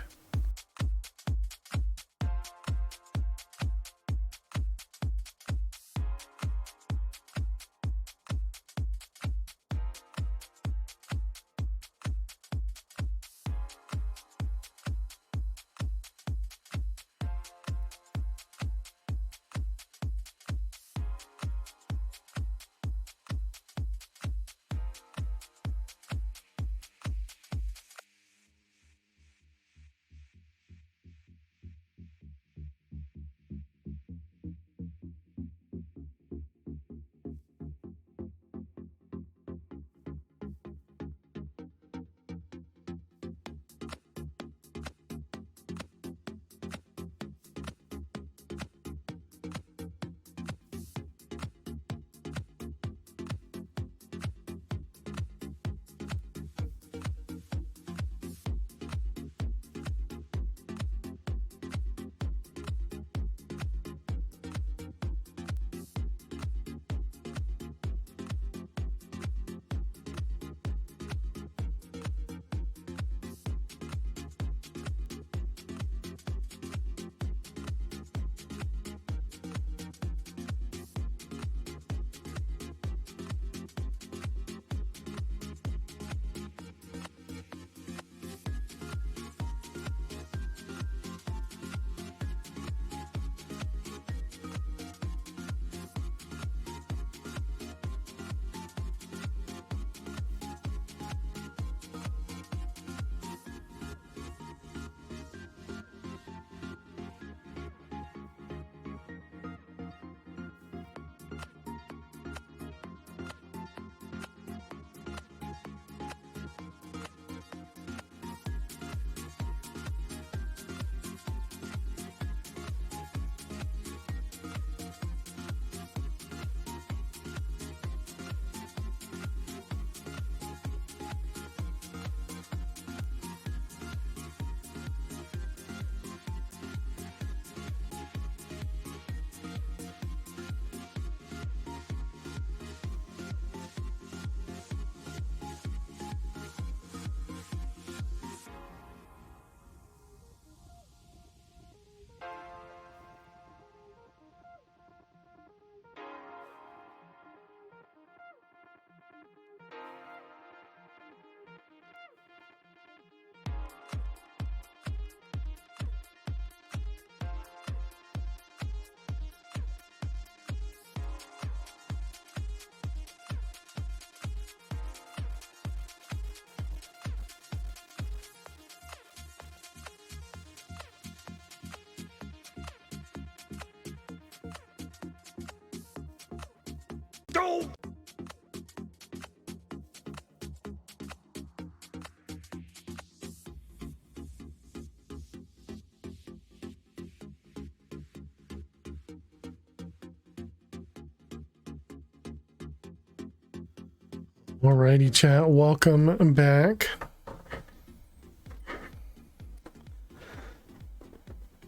Alrighty, chat. Welcome back.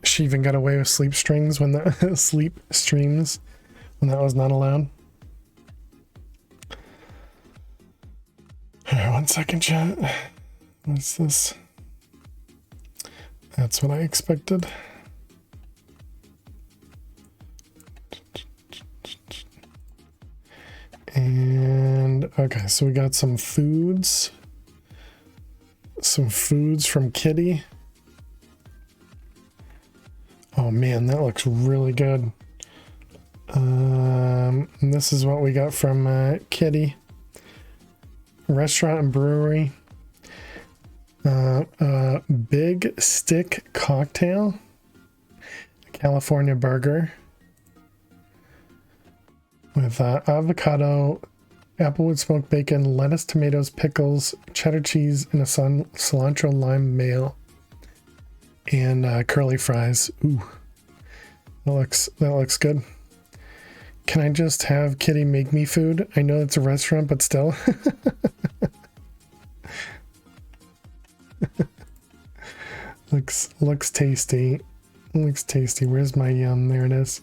She even got away with sleep strings when the sleep streams when that was not allowed. Alright, 1 second, chat. What's this? That's what I expected. And okay, so we got some foods. Some foods from Kitty. Oh man, that looks really good. And this is what we got from Kitty. Restaurant and brewery. Big stick cocktail. California burger. With avocado, applewood smoked bacon, lettuce, tomatoes, pickles, cheddar cheese, and a cilantro lime mayo. And curly fries. Ooh, that looks good. Can I just have Kitty make me food? I know it's a restaurant, but still. looks tasty. Looks tasty. Where's my yum? There it is.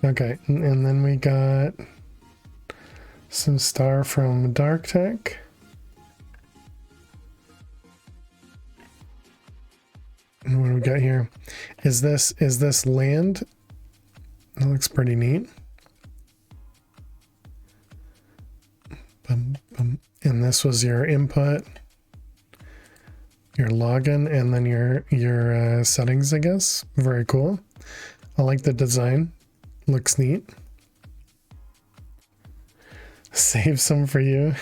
Okay, and then we got some star from Dark Tech. And what do we got here? Is this land? That looks pretty neat. And this was your input, your login, and then your settings, I guess. Very cool. I like the design. Looks neat. Save some for you.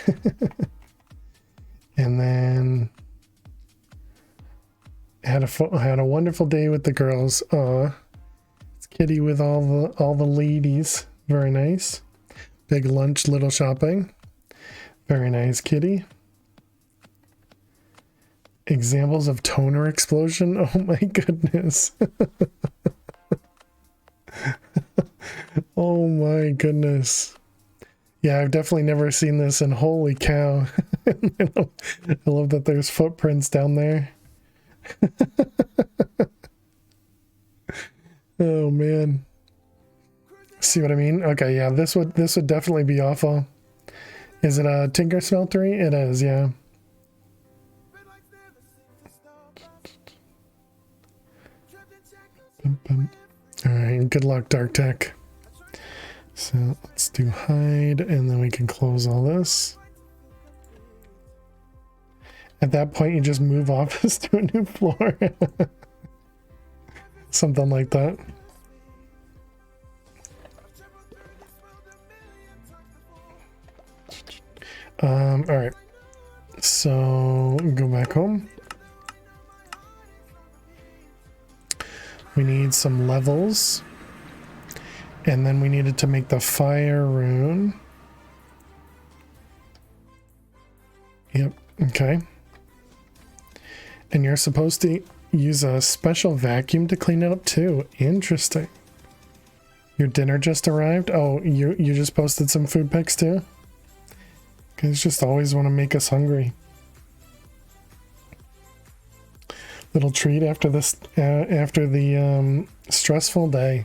And then had a wonderful day with the girls. It's Kitty with all the ladies. Very nice. Big lunch, little shopping. Very nice, Kitty. Examples of toner explosion. Oh my goodness. Oh my goodness. Yeah, I've definitely never seen this, and holy cow. I love that there's footprints down there. Oh man. See what I mean? Okay, yeah, this would definitely be awful. Is it a Tinker Smeltery? It is, yeah. Alright, good luck, Dark Tech. So let's do hide, and then we can close all this. At that point, you just move office to a new floor. Something like that. Alright. So go back home. We need some levels. And then we needed to make the fire rune. Yep, okay. And you're supposed to use a special vacuum to clean it up too. Interesting. Your dinner just arrived? Oh, you just posted some food pics too? Guys just always want to make us hungry. Little treat after this, after the stressful day.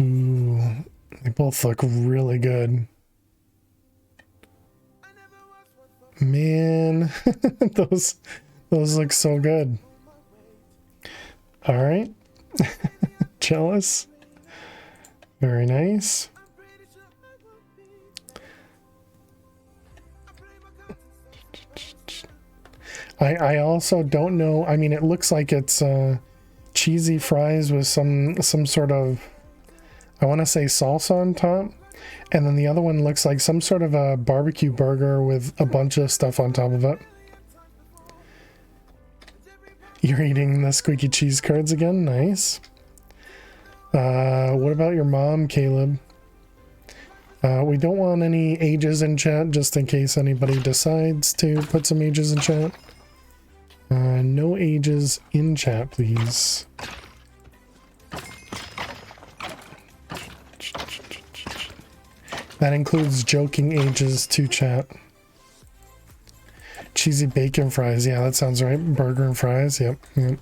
Ooh, they both look really good. Man, those look so good. All right. Jealous. Very nice. I also don't know. I mean, it looks like it's cheesy fries with some sort of, I want to say salsa on top. And then the other one looks like some sort of a barbecue burger with a bunch of stuff on top of it. You're eating the squeaky cheese curds again? Nice. What about your mom, Caleb? We don't want any ages in chat, just in case anybody decides to put some ages in chat. No ages in chat, please. That includes joking ages to chat. Cheesy bacon fries. Yeah, that sounds right. Burger and fries. Yep. Yep.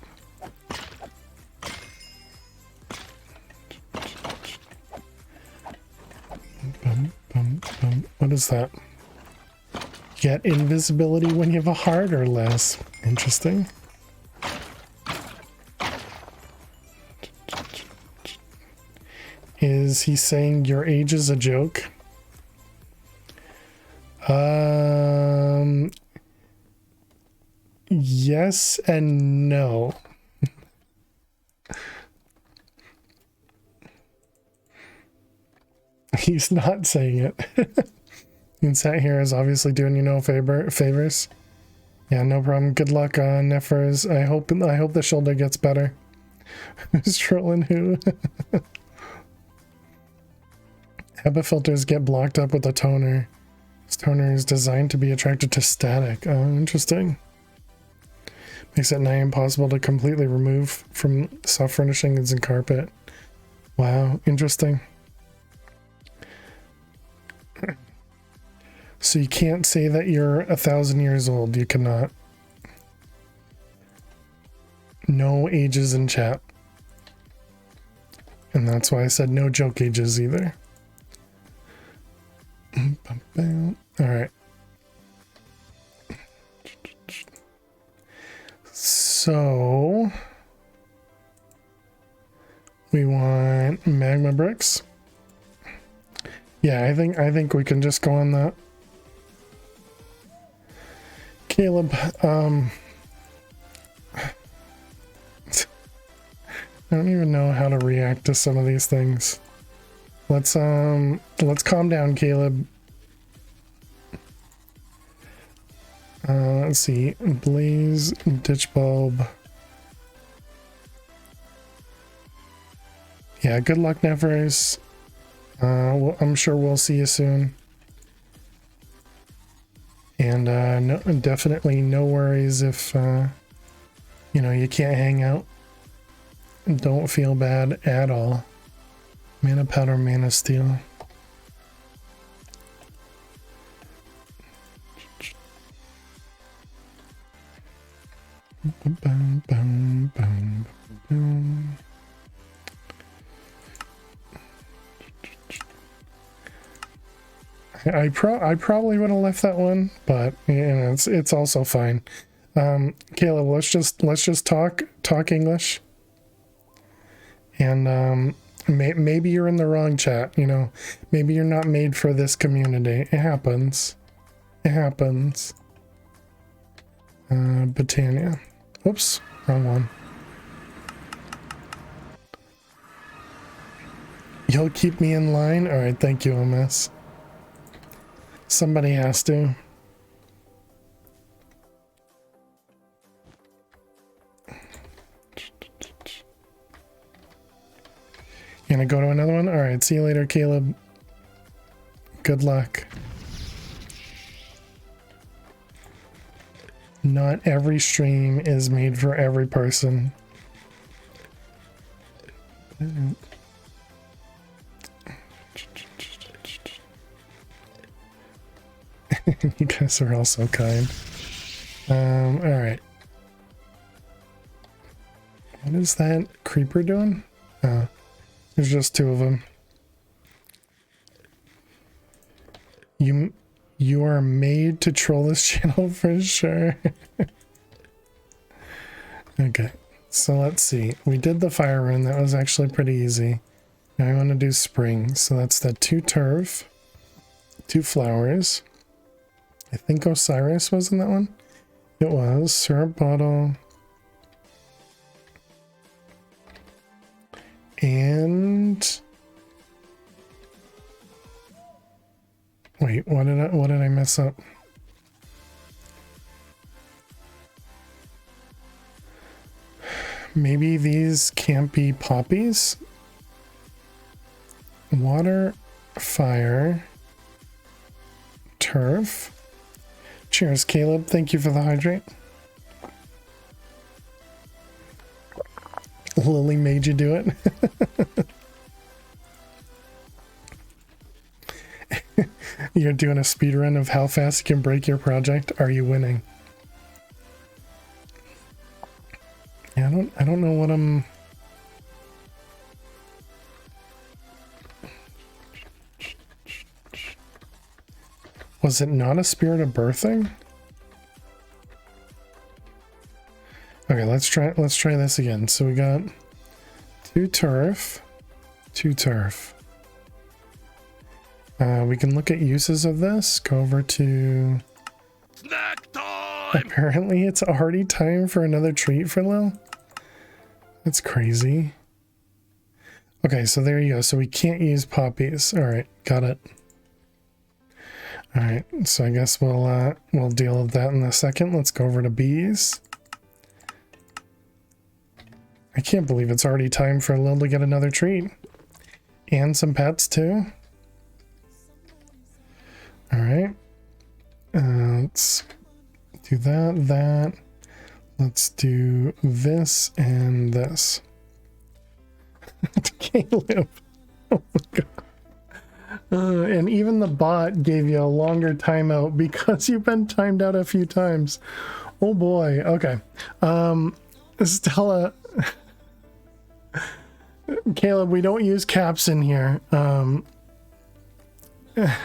What is that? Get invisibility when you have a heart or less. Interesting. Is he saying your age is a joke? Yes and no. He's not saying it. And sat here is obviously doing you no favors. Yeah, no problem. Good luck, Nefers. I hope the shoulder gets better. Who's trolling who? HEPA filters get blocked up with a toner. This toner is designed to be attracted to static. Oh, interesting. Makes it nigh impossible to completely remove from soft furnishings and carpet. Wow, interesting. So you can't say that you're 1,000 years old. You cannot. No ages in chat. And that's why I said no joke ages either. Alright. So we want magma bricks. Yeah, I think we can just go on that. Caleb, I don't even know how to react to some of these things. Let's calm down, Caleb. Let's see. Blaze, ditch bulb. Yeah, good luck, Nevers. Well, I'm sure we'll see you soon. And no, definitely no worries if you know, you can't hang out. Don't feel bad at all. Mana powder, mana steel. Boom, boom, boom, boom. I probably would have left that one, but you know, it's also fine. Caleb, let's just talk English. And maybe you're in the wrong chat, you know. Maybe you're not made for this community. It happens. It happens. Britannia. Oops, wrong one. You'll keep me in line? Alright, thank you, MS. Somebody has to. You gonna go to another one? Alright, see you later, Caleb. Good luck. Not every stream is made for every person. You guys are all so kind. Alright. What is that creeper doing? There's just two of them. You are made to troll this channel for sure. Okay, so let's see. We did the fire rune. That was actually pretty easy. Now I want to do spring. So that's the 2 turf, 2 flowers. I think Osiris was in that one. It was. Syrup bottle. And wait, what did I mess up? Maybe these can't be poppies? Water, fire. turf. Cheers, Caleb. Thank you for the hydrate. Lily made you do it. You're doing a speed run of how fast you can break your project. Are you winning? Yeah, I don't know what I'm. Was it not a spirit of birthing? Okay, let's try this again. So we got 2 turf, 2 turf. We can look at uses of this. Go over to snack time. Apparently it's already time for another treat for Lil. That's crazy. Okay, so there you go. So we can't use poppies. All right, got it. All right, so I guess we'll deal with that in a second. Let's go over to bees. I can't believe it's already time for Lil to get another treat. And some pets too. All right. Let's do that. Let's do this and this. Caleb. Oh my god. And even the bot gave you a longer timeout because you've been timed out a few times. Oh boy. Okay. Stella. Caleb, we don't use caps in here.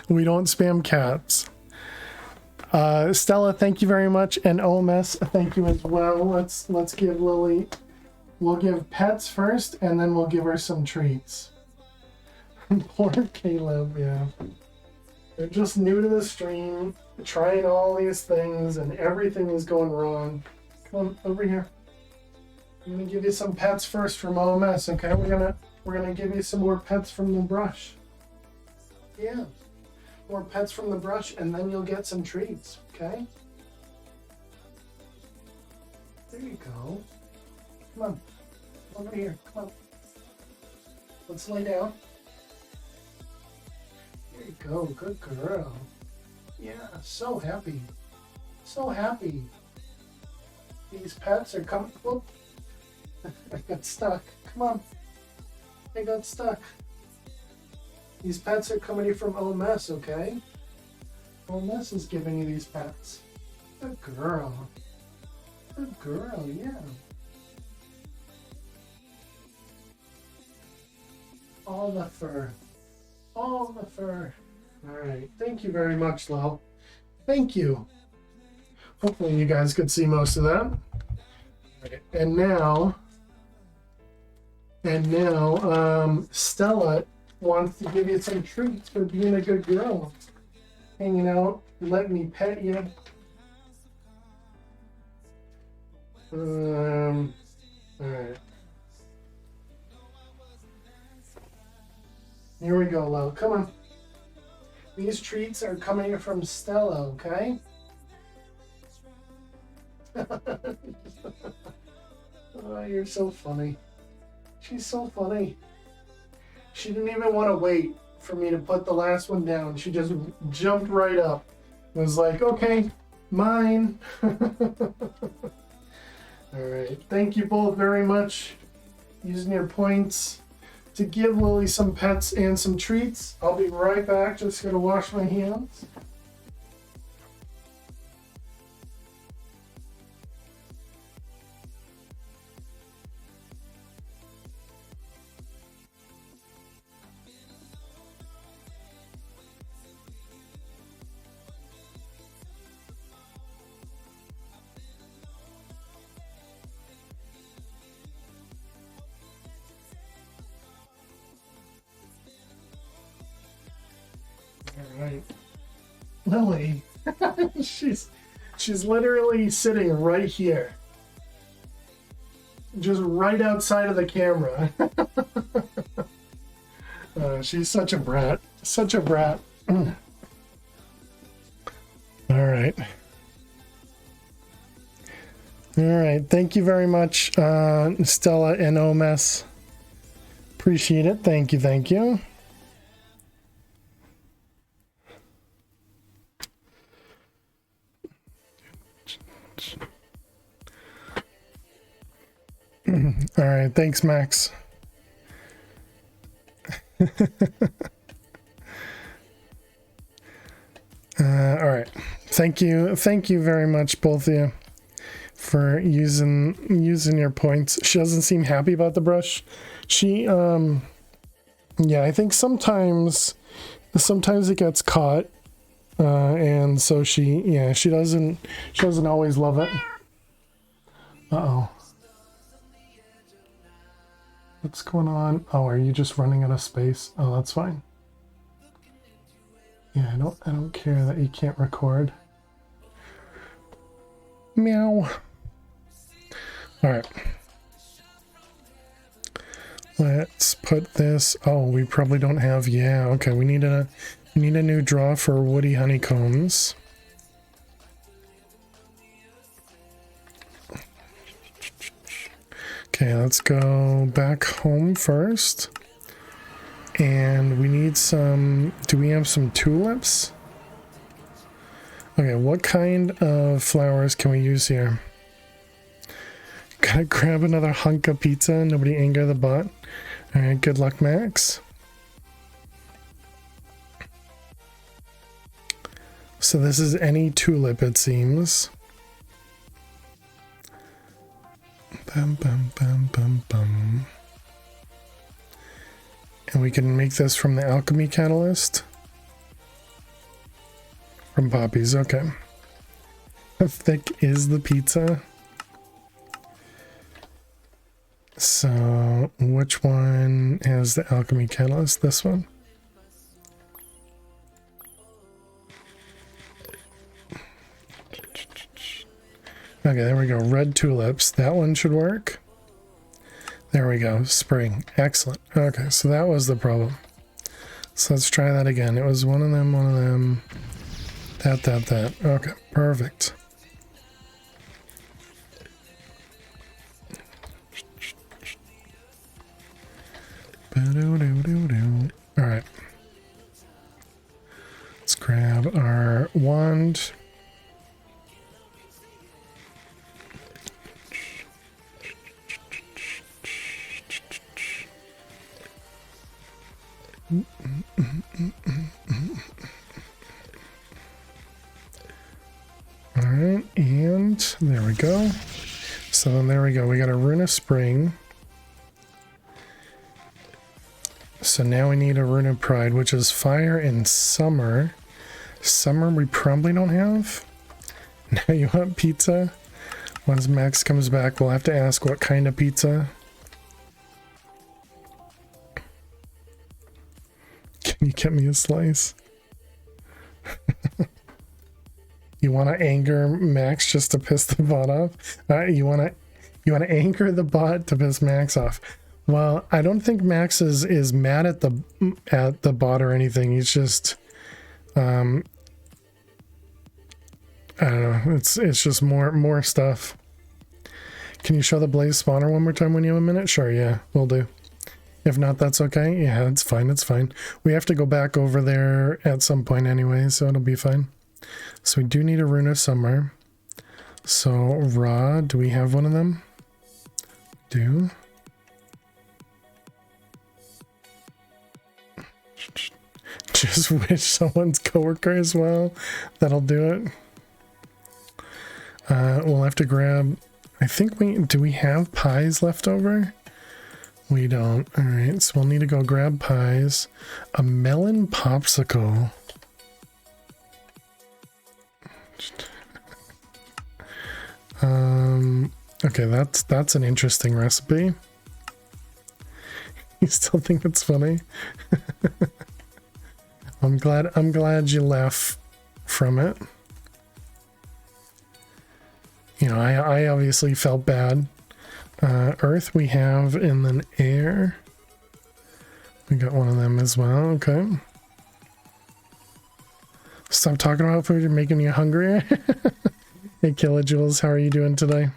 We don't spam cats. Stella, thank you very much. And OMS, thank you as well. Let's give Lily. We'll give pets first, and then we'll give her some treats. Poor Caleb, yeah. They're just new to the stream, trying all these things, and everything is going wrong. Come on, over here. I'm gonna give you some pets first from OMS, okay? We're gonna give you some more pets from the brush. Yeah. More pets from the brush, and then you'll get some treats, okay? There you go. Come on. Over here. Come on. Let's lay down. There you go. Good girl. Yeah, so happy. So happy. These pets are coming. Whoop. I got stuck. Come on. I got stuck. These pets are coming from OMS, okay? OMS is giving you these pets. Good girl. Good girl, yeah. All the fur. All the fur. Alright. Thank you very much, Lil. Thank you. Hopefully you guys could see most of that. Right. And now, Stella wants to give you some treats for being a good girl. Hanging out, letting me pet you. Alright. Here we go, Lo. Come on. These treats are coming from Stella, okay? Oh, you're so funny. She's so funny. She didn't even want to wait for me to put the last one down. She just jumped right up. Was like, okay, mine. Alright, thank you both very much. Using your points to give Lily some pets and some treats. I'll be right back. Just gonna wash my hands. Alright. Lily. she's literally sitting right here. Just right outside of the camera. She's such a brat. Such a brat. Alright. Alright. Thank you very much, Stella and OMS. Appreciate it. Thank you. Thank you. All right, thanks, Max. All right, thank you very much, both of you, for using your points. She doesn't seem happy about the brush. She yeah, I think sometimes it gets caught, and so she doesn't always love it. Uh-oh. What's going on? Oh, are you just running out of space? Oh, that's fine. Yeah, I don't care that you can't record. Meow. All right. Let's put this. Oh, we probably don't have. Yeah, okay. We need a new draw for woody honeycombs. Okay, let's go back home first. And we need some. Do we have some tulips? Okay, what kind of flowers can we use here? Gotta grab another hunk of pizza. Nobody anger the bot. Alright, good luck, Max. So this is any tulip, it seems. Bum, bum, bum, bum, bum. And we can make this from the alchemy catalyst. From poppies, okay. How thick is the pizza? So, which one has the alchemy catalyst? This one? Okay, there we go. Red tulips. That one should work. There we go. Spring. Excellent. Okay, so that was the problem. So let's try that again. It was one of them, that. Okay, perfect. Alright. Let's grab our wand. Alright, and there we go. So then there we go. We got a rune of spring. So now we need a rune of pride, which is fire and summer. Summer we probably don't have. Now you want pizza? Once Max comes back, we'll have to ask what kind of pizza. Can you get me a slice? You want to anger Max just to piss the bot off? You want to anger the bot to piss Max off? Well, I don't think Max is mad at the bot or anything. He's just I don't know. It's just more stuff. Can you show the blaze spawner one more time when you have a minute? Sure, yeah, we'll do. If not, that's okay. Yeah, it's fine. It's fine. We have to go back over there at some point anyway, so it'll be fine. So we do need a rune of summer. So raw, do we have one of them? Do. Just wish someone's coworker as well. That'll do it. We'll have to grab. I think do we have pies left over? We don't. All right, so we'll need to go grab pies. A melon popsicle. Okay, that's an interesting recipe. You still think it's funny? I'm glad you laugh from it. You know, I obviously felt bad. Earth we have, and then air. We got one of them as well. Okay. Stop talking about food. You're making me hungrier. Hey, Killajules, how are you doing today?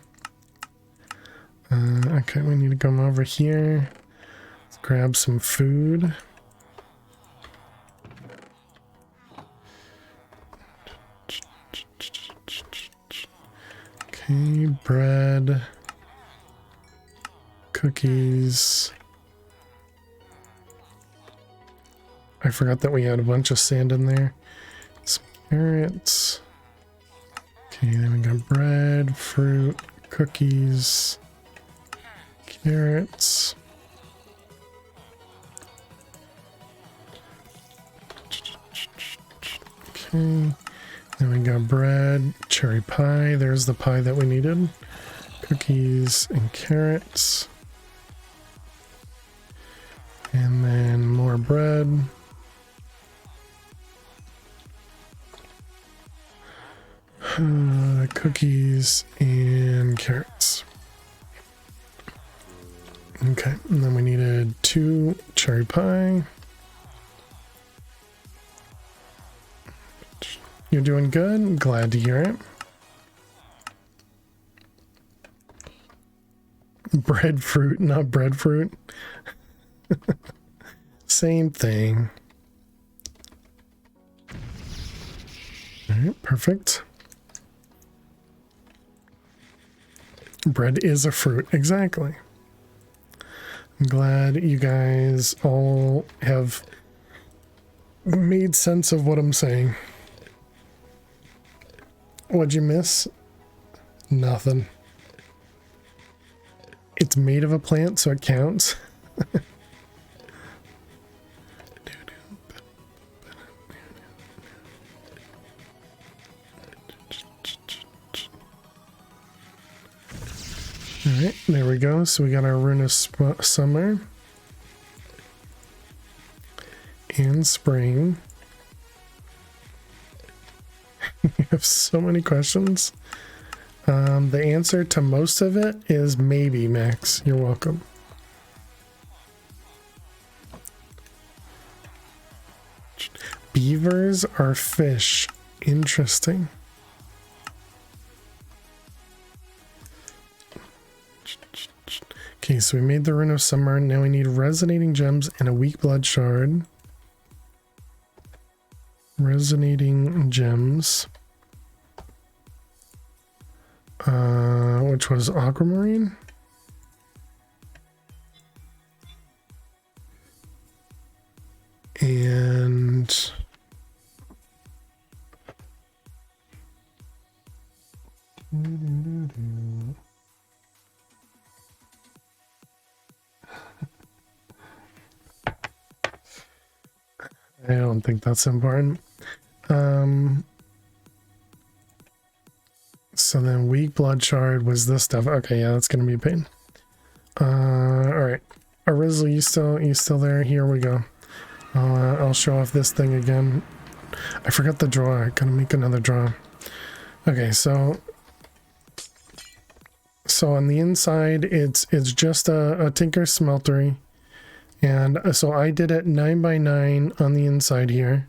Okay, we need to come over here. Let's grab some food. Okay, bread. cookies. I forgot that we had a bunch of sand in there. Some carrots. Okay, then we got bread, fruit, cookies, carrots. Okay, then we got bread, cherry pie. There's the pie that we needed. Cookies and carrots. And then more bread. Cookies and carrots. Okay, and then we needed 2 cherry pie. You're doing good. Glad to hear it. Breadfruit, not breadfruit. Same thing. All right, perfect. Bread is a fruit, exactly. I'm glad you guys all have made sense of what I'm saying. What'd you miss? Nothing. It's made of a plant, so it counts. Alright, there we go. So we got our Rune of Summer and Spring. We have so many questions. The answer to most of it is maybe, Max. You're welcome. Beavers are fish. Interesting. Okay, so we made the Rune of Summer. Now we need resonating gems and a weak blood shard. Resonating gems. Which was aquamarine. And I don't think that's important. So then weak blood shard was this stuff. Okay, yeah, that's gonna be a pain. All right, Arizzle, you still there? Here we go. I'll show off this thing again. I forgot the drawer. I gotta make another drawer. Okay, so on the inside, it's just a Tinker Smeltery, and so I did it 9x9 on the inside here.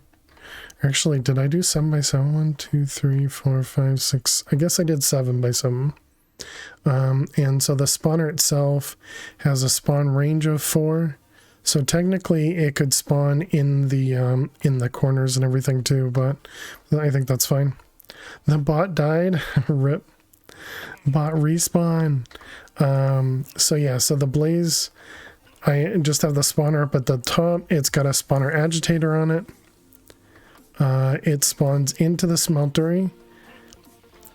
Actually, did I do 7x7? 1, 2, 3, 4, 5, 6. I guess I did 7x7. And so the spawner itself has a spawn range of 4. So technically, it could spawn in the corners and everything too, but I think that's fine. The bot died. Rip. Bot respawn. So yeah, so the blaze, I just have the spawner up at the top. It's got a spawner agitator on it. It spawns into the smeltery,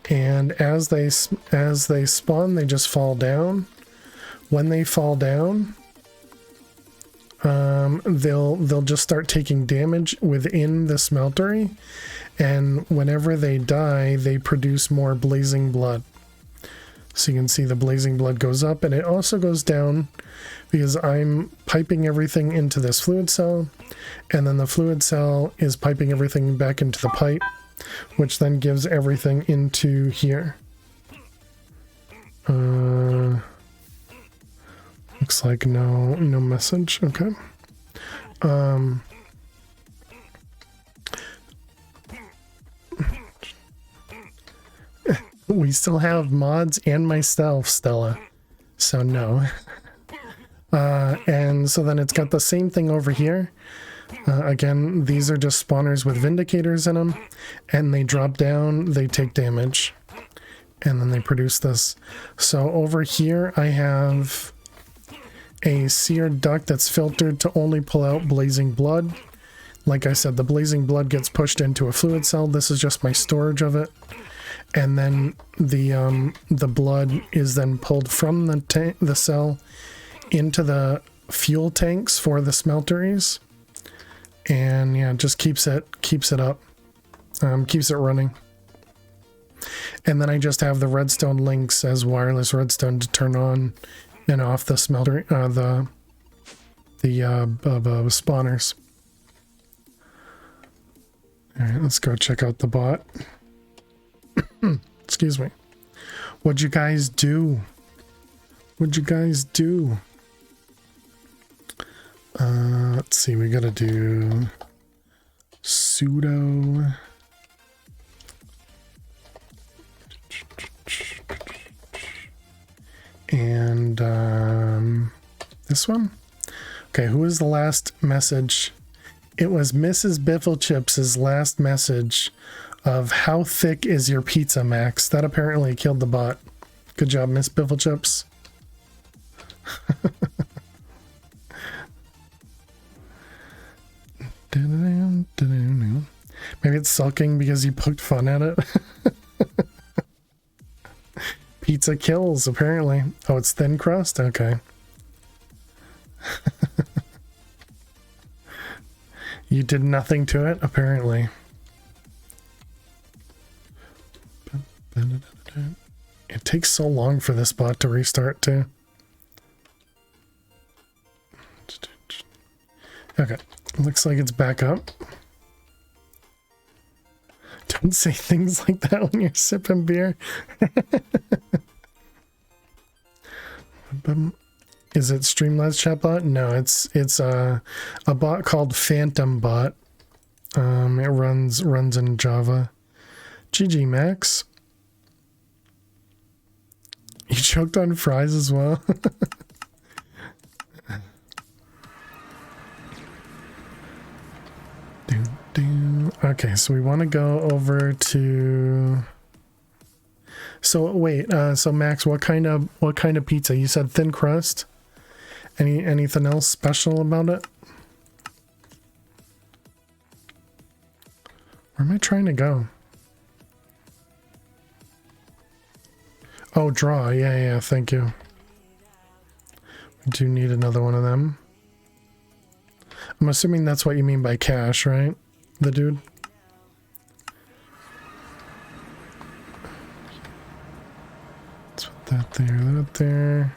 and as they spawn, they just fall down. When they fall down, they'll just start taking damage within the smeltery, and whenever they die, they produce more blazing blood. So you can see the blazing blood goes up, and it also goes down because I'm piping everything into this fluid cell, and then the fluid cell is piping everything back into the pipe, which then gives everything into here. Looks like no message. Okay. We still have mods and myself, Stella. So no. And so then it's got the same thing over here. Again, these are just spawners with vindicators in them, and they drop down, they take damage, and then they produce this. So over here I have a seared duct that's filtered to only pull out blazing blood. Like I said, the blazing blood gets pushed into a fluid cell. This is just my storage of it. And then the blood is then pulled from the cell into the fuel tanks for the smelteries. And yeah, just keeps it up. Keeps it running. And then I just have the redstone links as wireless redstone to turn on and off the smelter, the spawners. All right, let's go check out the bot. Excuse me. What'd you guys do? What'd you guys do? Let's see, we gotta do sudo and this one. Okay, who was the last message? It was Mrs. Bifflechips' last message of how thick is your pizza, Max? That apparently killed the bot. Good job, Miss Bifflechips. Maybe it's sulking because you poked fun at it. Pizza kills, apparently. Oh, it's thin crust? Okay. You did nothing to it, apparently. It takes so long for this bot to restart, too. Okay, looks like it's back up. Don't say things like that when you're sipping beer. Is it Streamlabs chatbot? No, it's a bot called Phantom Bot. It runs in Java. GG Max. You choked on fries as well. Okay, so we want to go over to. So wait, so Max, what kind of pizza? You said thin crust. Anything else special about it? Where am I trying to go? Oh, draw. Yeah, thank you. We do need another one of them. I'm assuming that's what you mean by cash, right? The dude? Let's put that there, that there.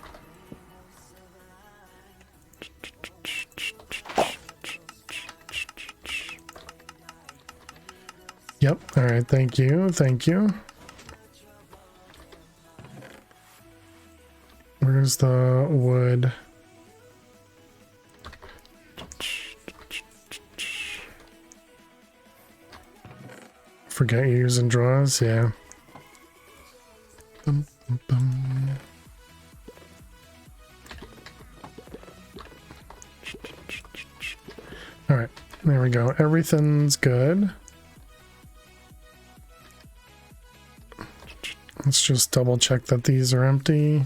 Yep, alright, thank you, thank you. Where's the wood? Forget you're using draws, yeah. Bum, bum, bum. All right, there we go. Everything's good. Let's just double check that these are empty.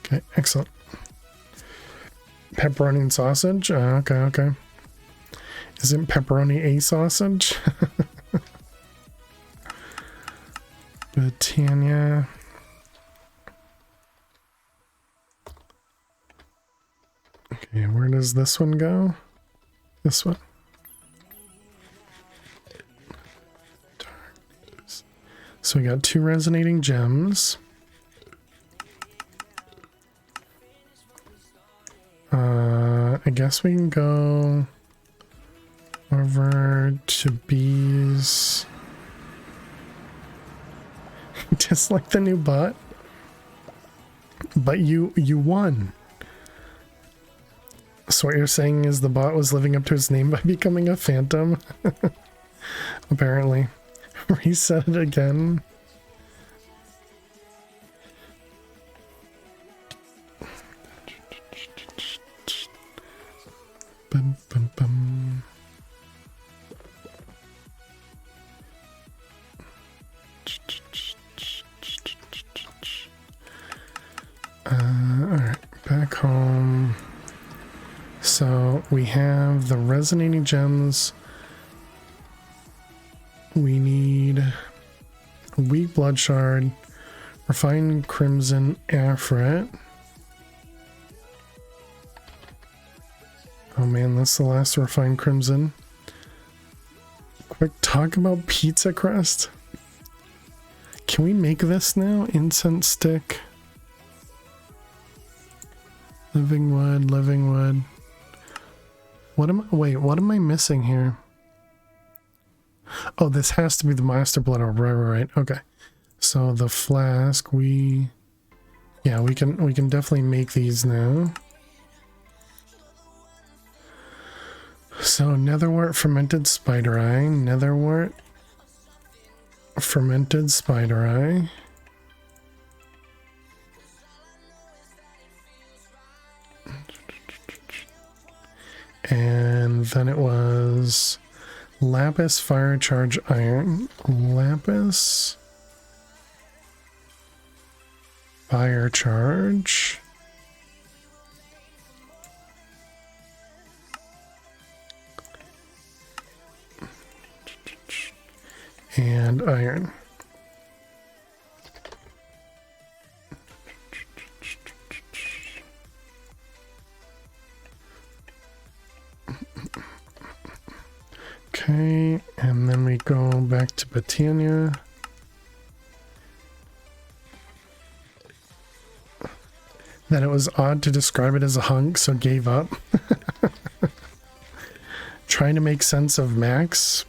Okay, excellent. Pepperoni and sausage? Okay. Isn't pepperoni a sausage? Britannia. Okay, where does this one go? This one. So we got 2 resonating gems. I guess we can go over to bees. Just like the new bot. But you won. So what you're saying is the bot was living up to its name by becoming a phantom? Apparently. Reset it again. Bum, bum, bum. Alright, back So we have the resonating gems. We need a weak blood shard, refined crimson aphrit. Oh man, that's the last refined crimson. Quick talk about pizza crust. Can we make this now? Incense stick. Living wood, living wood. What am I, wait, what am I missing here? Oh, this has to be the master blood orb, right. Okay. So the flask, we can definitely make these now. So netherwort, fermented spider eye, netherwort, fermented spider eye. And then it was lapis fire charge iron, lapis fire charge, and iron. Okay, and then we go back to Botania. Then it was odd to describe it as a hunk, so gave up. Trying to make sense of Max.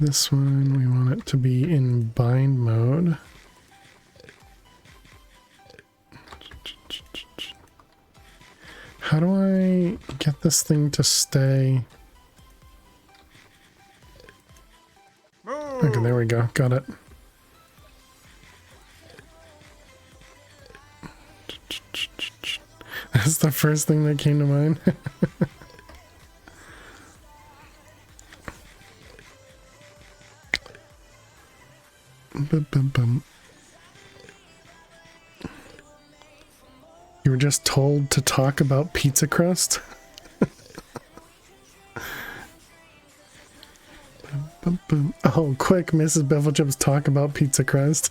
This one, we want it to be in bind mode. How do I get this thing to stay? Okay, there we go. Got it. That's the first thing that came to mind. Bum, bum, bum. You were just told to talk about pizza crust? Bum, bum. Oh, quick, Mrs. Bevelchips, talk about pizza crust.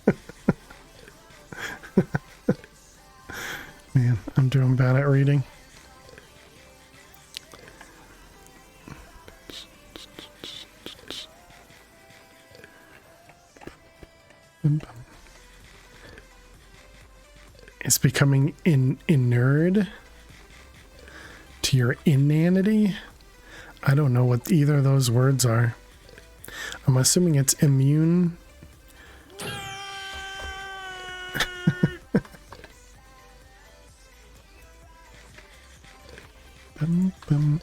Man, I'm doing bad at reading. It's becoming inured to your inanity. I don't know what either of those words are. I'm assuming it's immune. Bum, bum.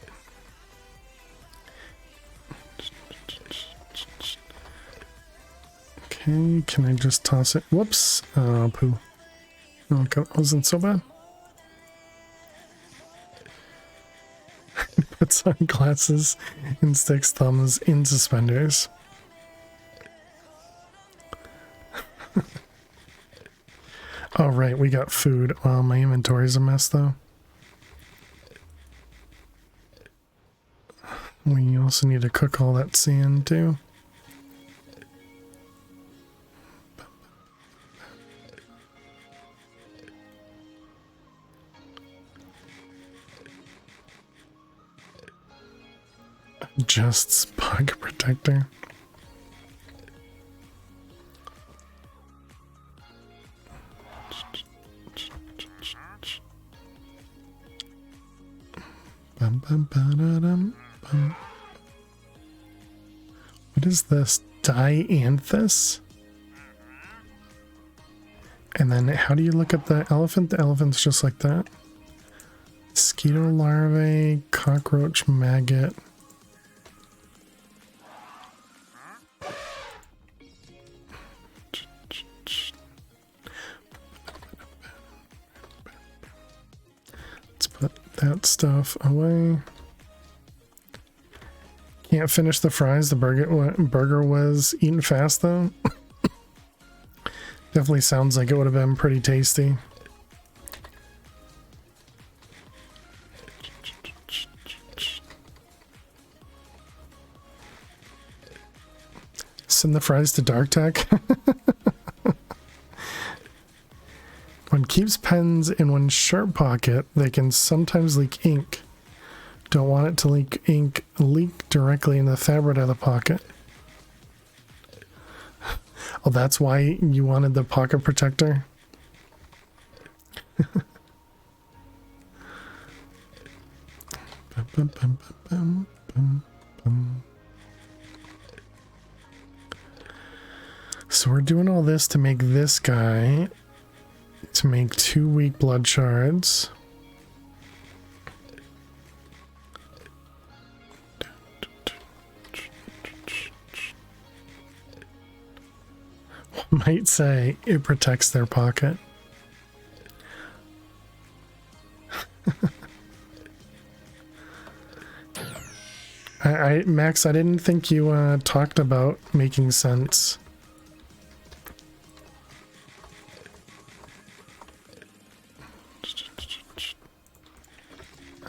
Okay, can I just toss it? Whoops. Oh, poo. Okay, that wasn't so bad. Put sunglasses and sticks thumbs in suspenders. Oh, right, we got food. Well, my inventory's a mess, though. We also need to cook all that sand, too. Just pocket protector. Bum, bum, ba-da-dum, bum. What is this? Dianthus? And then how do you look at the elephant? The elephant's just like that. Mosquito larvae, cockroach maggot. Let's put that stuff away. Can't finish the fries. The burger was eaten fast though. Definitely sounds like it would have been pretty tasty. Send the fries to Dark Tech. When keeps pens in one shirt pocket, they can sometimes leak ink. Don't want it to leak ink, leak directly in the fabric of the pocket. Oh, that's why you wanted the pocket protector? So we're doing all this to make this guy, to make 2 weak blood shards. One might say it protects their pocket. Max, I didn't think you talked about making sense.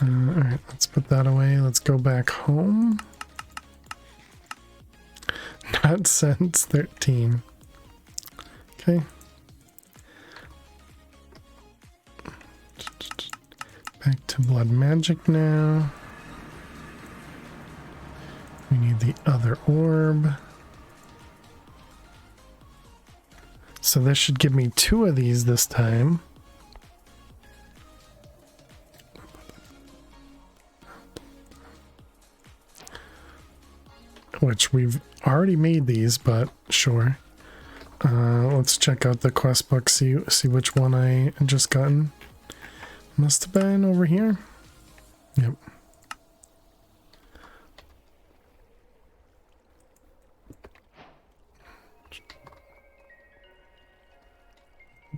Alright, let's put that away. Let's go back home. Not since 13. Okay. Back to blood magic now. We need the other orb. So this should give me 2 of these this time. Which we've already made these, but sure. Let's check out the quest book, see which one I just gotten. Must have been over here. Yep.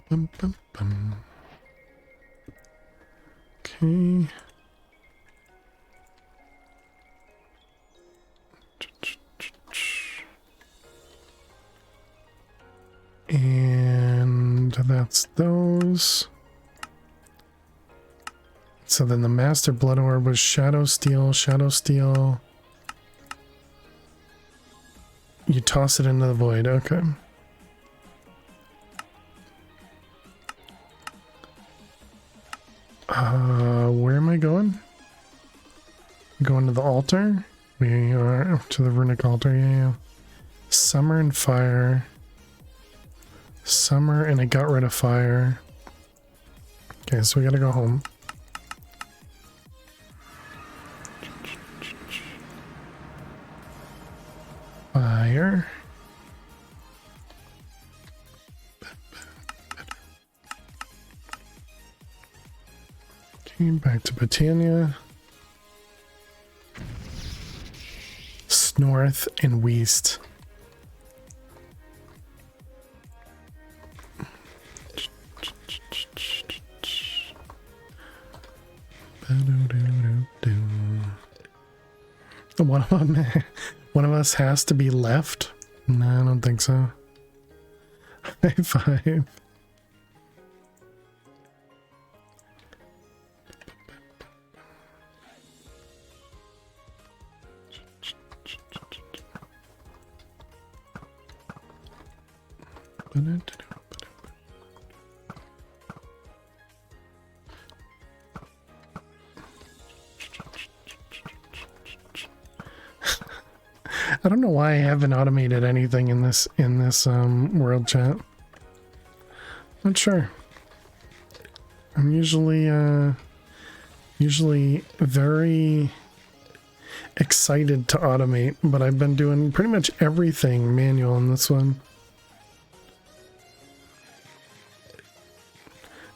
Bum, bum, bum. Okay. And that's those. So then the Master Blood Orb was Shadow Steel, Shadow Steel. You toss it into the void, okay. Where am I going? Going to the altar? We are to the runic altar, yeah. Summer and fire. Summer and I got rid of fire. Okay, so we gotta go home. Fire. Okay, back to Britannia. Snorth and Weast. One of us has to be left? No, I don't think so. High five. I don't know why I haven't automated anything in this world chat. Not sure. I'm usually very excited to automate, but I've been doing pretty much everything manual in this one.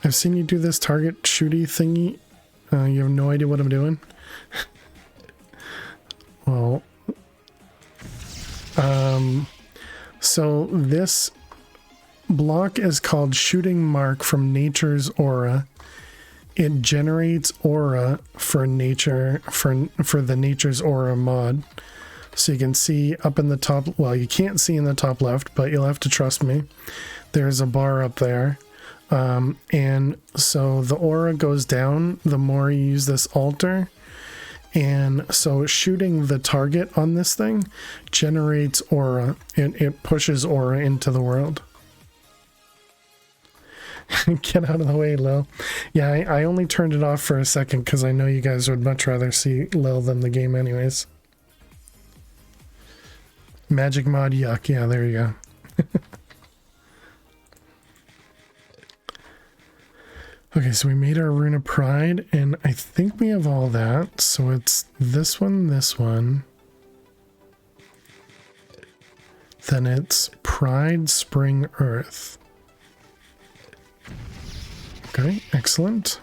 I've seen you do this target shooty thingy. You have no idea what I'm doing. Well, so this block is called Shooting Mark from Nature's Aura. It generates aura for nature, for the Nature's Aura mod. So you can see up in the top, well, you can't see in the top left, but you'll have to trust me. there's a bar up there. And so the aura goes down the more you use this altar. And so shooting the target on this thing generates aura. It pushes aura into the world. Get out of the way, Lil. Yeah, I only turned it off for a second because I know you guys would much rather see Lil than the game anyways. Magic mod, yuck. Yeah, there you go. Okay, so we made our Rune of Pride, and I think we have all that. So it's this one, then it's Pride, Spring, Earth. Okay, excellent.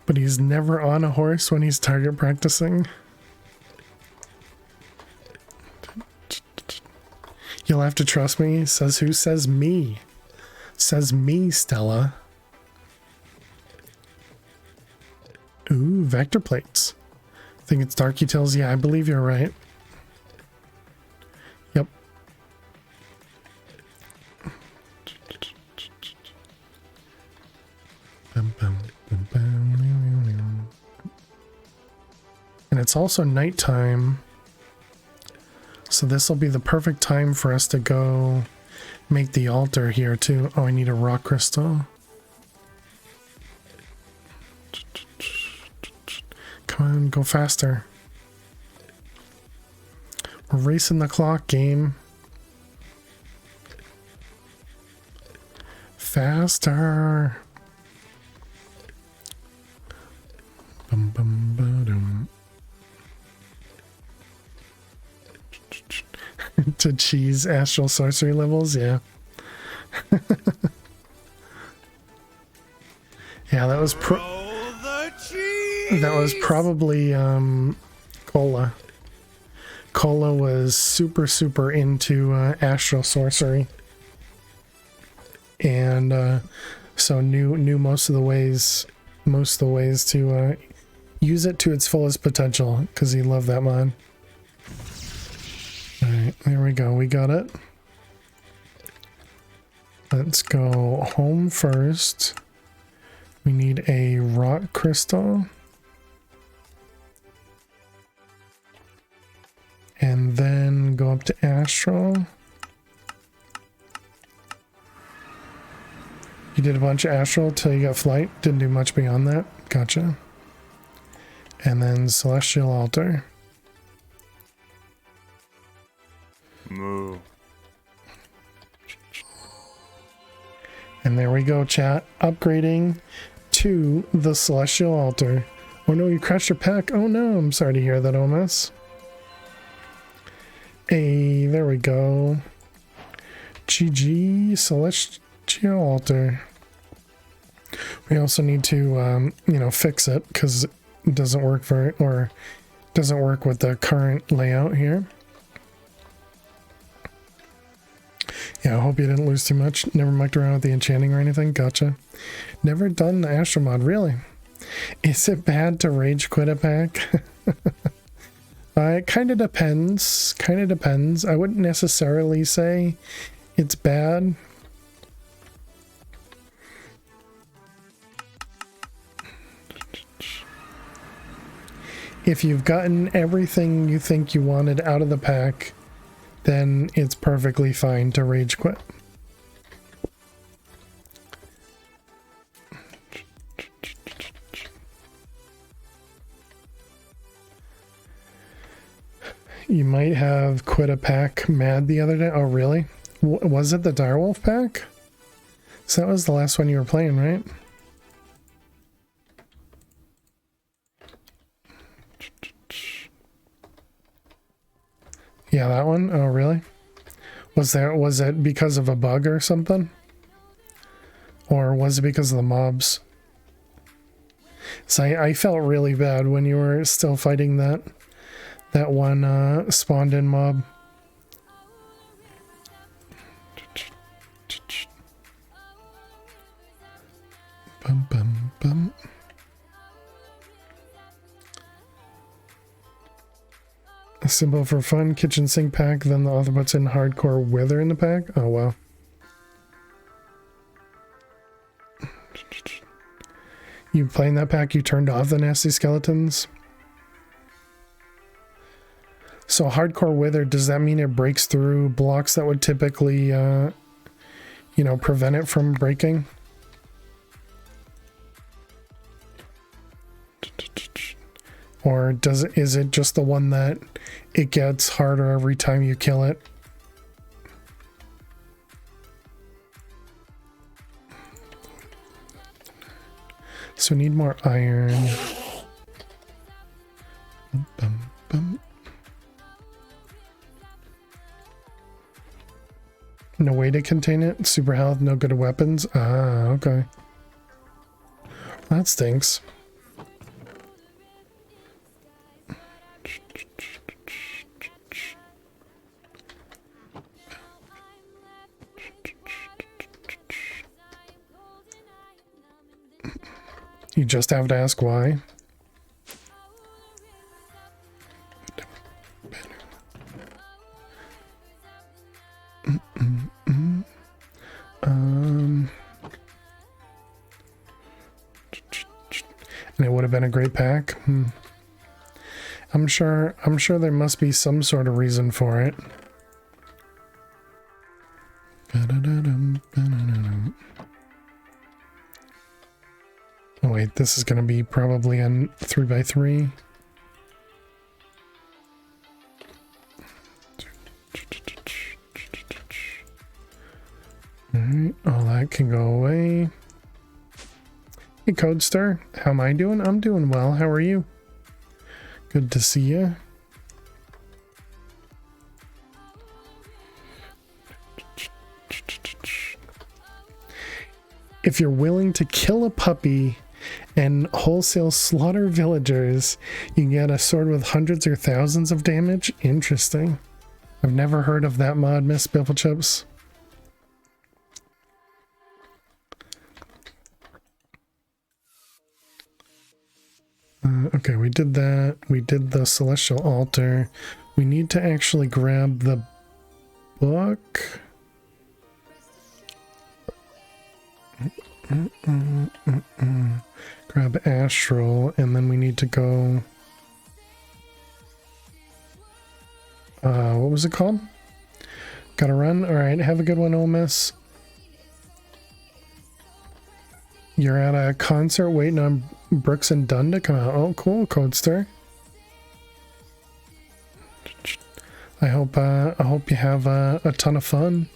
But he's never on a horse when he's target practicing. You'll have to trust me. Says who? Says me. Says me, Stella. Ooh, vector plates. I think it's Darky Tales. Yeah, I believe you're right. Yep. And it's also nighttime. So this will be the perfect time for us to go make the altar here too. Oh, I need a rock crystal. Come on, go faster. We're racing the clock, game. Faster. Bum, bum, ba-dum. To cheese astral sorcery levels, yeah. Yeah, that was probably Cola. Cola was super into astral sorcery, and so knew most of the ways to use it to its fullest potential because he loved that mod. Alright, there we go. We got it. Let's go home first. We need a rock crystal. And then go up to Astral. You did a bunch of Astral till you got Flight. Didn't do much beyond that. Gotcha. And then Celestial Altar. Moo. And there we go, chat. Upgrading to the Celestial Altar. Oh no, you crashed your pack. Oh no, I'm sorry to hear that, Omas. Hey, there we go. GG Celestial Altar. We also need to, fix it because it doesn't work doesn't work with the current layout here. Yeah, I hope you didn't lose too much. Never mucked around with the enchanting or anything. Gotcha. Never done the Astral mod, really. Is it bad to rage quit a pack? It kind of depends. I wouldn't necessarily say it's bad. If you've gotten everything you think you wanted out of the pack, then it's perfectly fine to rage quit. You might have quit a pack mad the other day. Oh, really? Was it the Direwolf pack? So that was the last one you were playing, right? Yeah, that one? Oh, really? Was it because of a bug or something? Or was it because of the mobs? So I felt really bad when you were still fighting that one spawned in mob. Bum, bum, bum. A symbol for fun, kitchen sink pack, then the author puts in hardcore wither in the pack. Oh wow. You playing that pack, you turned off the nasty skeletons? So hardcore wither, does that mean it breaks through blocks that would typically, you know, prevent it from breaking? Or is it just the one that it gets harder every time you kill it? So we need more iron. Bum, bum. No way to contain it? Super health, no good at weapons? Ah, okay. That stinks. You just have to ask why. And it would have been a great pack. I'm sure there must be some sort of reason for it. Oh wait, this is gonna be probably a 3x3. Alright, all that can go away. Hey Codestar, how am I doing? I'm doing well, how are you? Good to see you. If you're willing to kill a puppy and wholesale slaughter villagers, you can get a sword with hundreds or thousands of damage. Interesting. I've never heard of that mod, Miss Bifflechips. Okay, we did that. We did the celestial altar. We need to actually grab the book. Grab astral, and then we need to go. What was it called? Gotta run. All right, have a good one, Ole Miss. You're at a concert waiting on Brooks and Dunn to come out. Oh, cool, Codestar. I hope you have a ton of fun.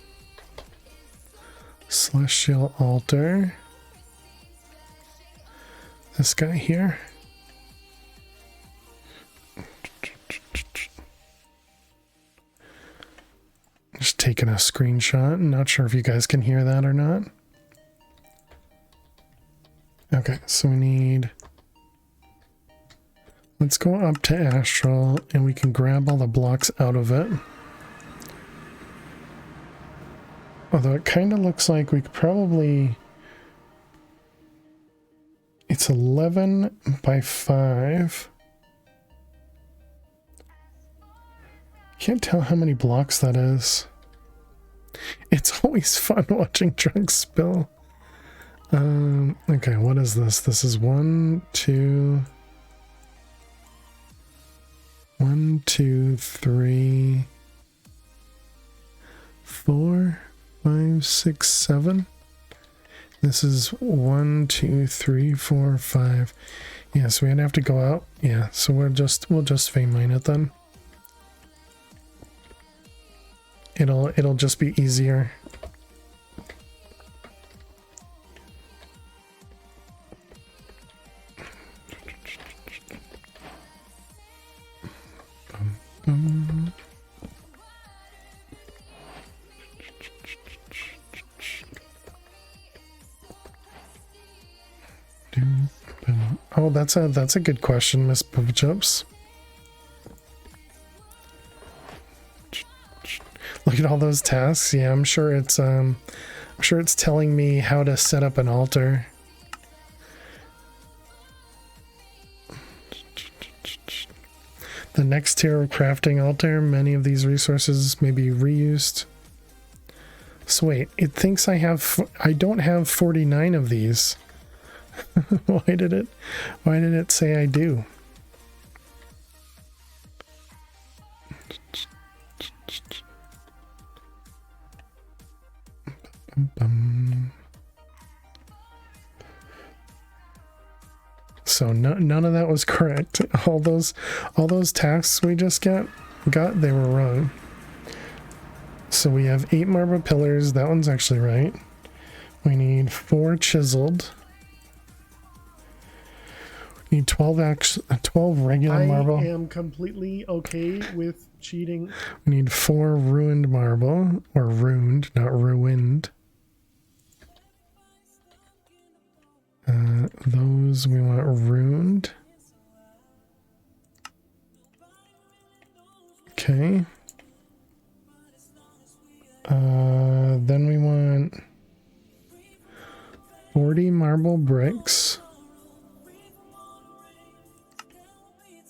Celestial altar. This guy here. Just taking a screenshot. Not sure if you guys can hear that or not. Okay, so we need... Let's go up to astral and we can grab all the blocks out of it. Although it kind of looks like we could probably... It's 11 by 5. Can't tell how many blocks that is. It's always fun watching Drunk spill. Okay, what is this? This is 1, 2... 1, 2, 3, 4, 5, 6, 7. This is 1, 2, 3, 4, 5. Yeah, so we'd have to go out. Yeah, so we'll just fame mine it then. It'll just be easier. Oh, that's a good question, Miss Puppetchips. Look at all those tasks. Yeah, I'm sure it's telling me how to set up an altar. The next tier of crafting altar, many of these resources may be reused. So wait, it thinks I don't have 49 of these. Why did it say I do? So none of that was correct. All those tasks we just got, they were wrong. So we have 8 marble pillars. That one's actually right. We need 4 chiseled. We need 12 regular marble. I am completely okay with cheating. We need 4 ruined marble, or ruined, not ruined. Those we want ruined. Okay. Then we want 40 marble bricks.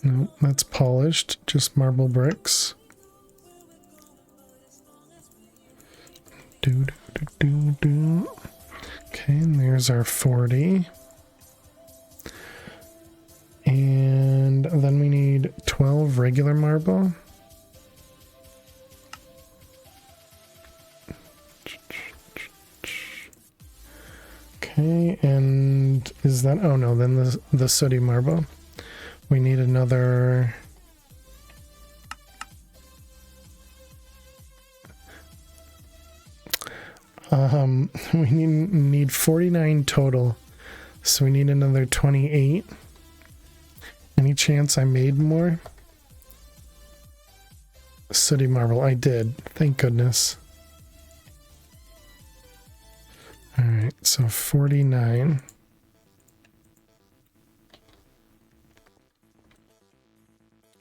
No, that's polished, just marble bricks. Do. Okay, and there's our 40. And then we need 12 regular marble. Okay, and is that, oh no, then the sooty marble. We need another we need 49 total, so we need another 28. Any chance I made more? Sooty marble, I did, thank goodness. All right, so 49.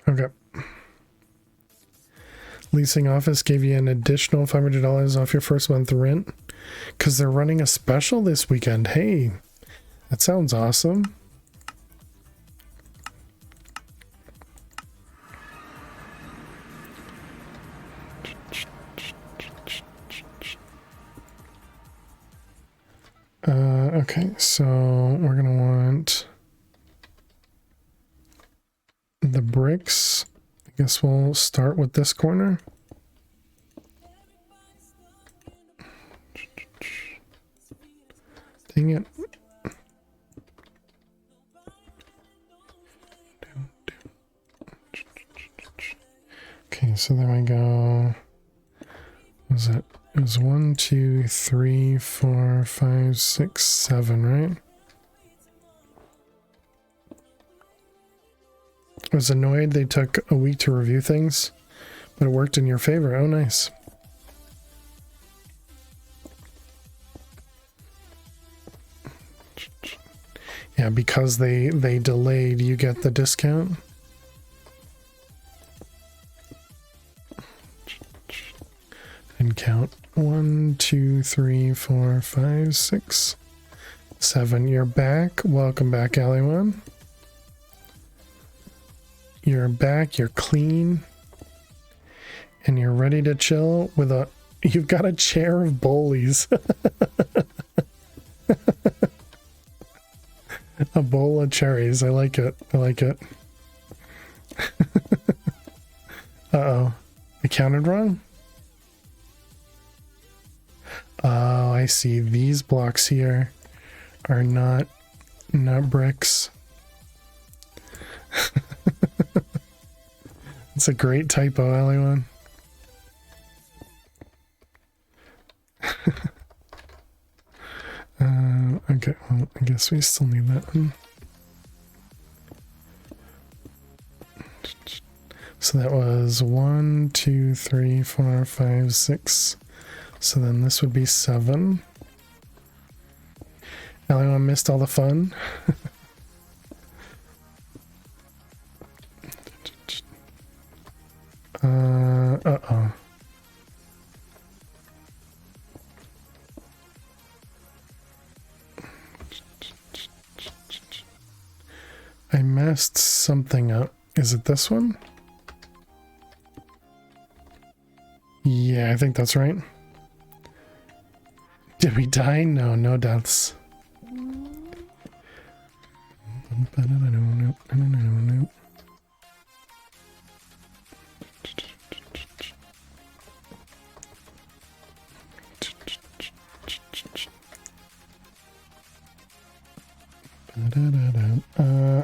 Okay. Leasing office gave you an additional $500 off your first month rent because they're running a special this weekend. Hey, that sounds awesome. Okay, so we're gonna want the bricks. I guess we'll start with this corner. Dang it. Okay, so there we go. What was it? It was 1, 2, 3, 4, 5, 6, 7, right? I was annoyed they took a week to review things, but it worked in your favor. Oh, nice. Yeah, because they delayed, you get the discount. And count 1, 2, 3, 4, 5, 6, 7. You're back. Welcome back, Aliwan. You're back, you're clean, and you're ready to chill with you've got a chair of bowlies. A bowl of cherries. I like it. I like it. Uh-oh. I counted wrong? Oh, I see. These blocks here are not bricks. It's a great typo, Aliwan. Okay, well, I guess we still need that one. So that was 1, 2, 3, 4, 5, 6. So then this would be 7. Aliwan missed all the fun. Uh-oh. I messed something up. Is it this one? Yeah, I think that's right. Did we die? No, no deaths.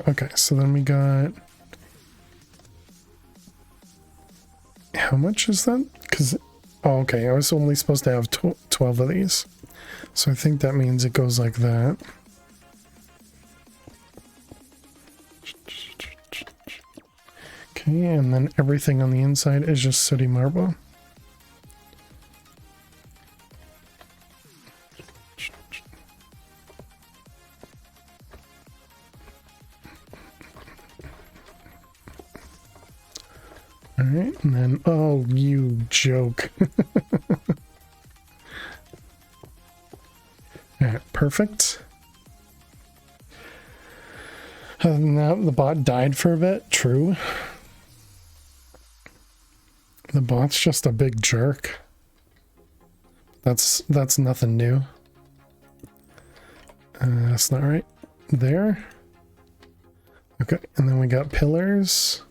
Okay, so then we got... How much is that? Because... Oh, okay, I was only supposed to have 12 of these. So I think that means it goes like that. Okay, and then everything on the inside is just sooty marble. Alright, and then, oh, you joke. Alright, perfect. Other than that, the bot died for a bit, true. The bot's just a big jerk. That's nothing new. That's not right. There. Okay, and then we got pillars.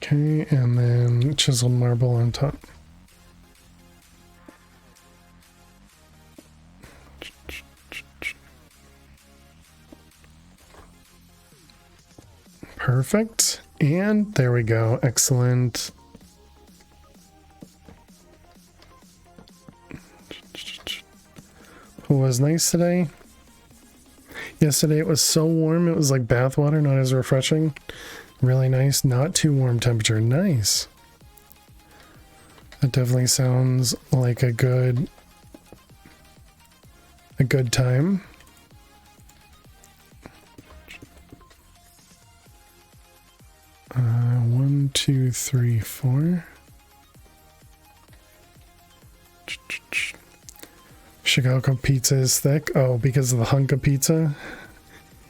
Okay, and then chiseled marble on top. Perfect. And there we go. Excellent. It was nice today. Yesterday it was so warm, it was like bath water, not as refreshing. Really nice, not too warm temperature. Nice. That definitely sounds like a good time. One, two, three, four. Chicago pizza is thick. Oh, because of the hunk of pizza.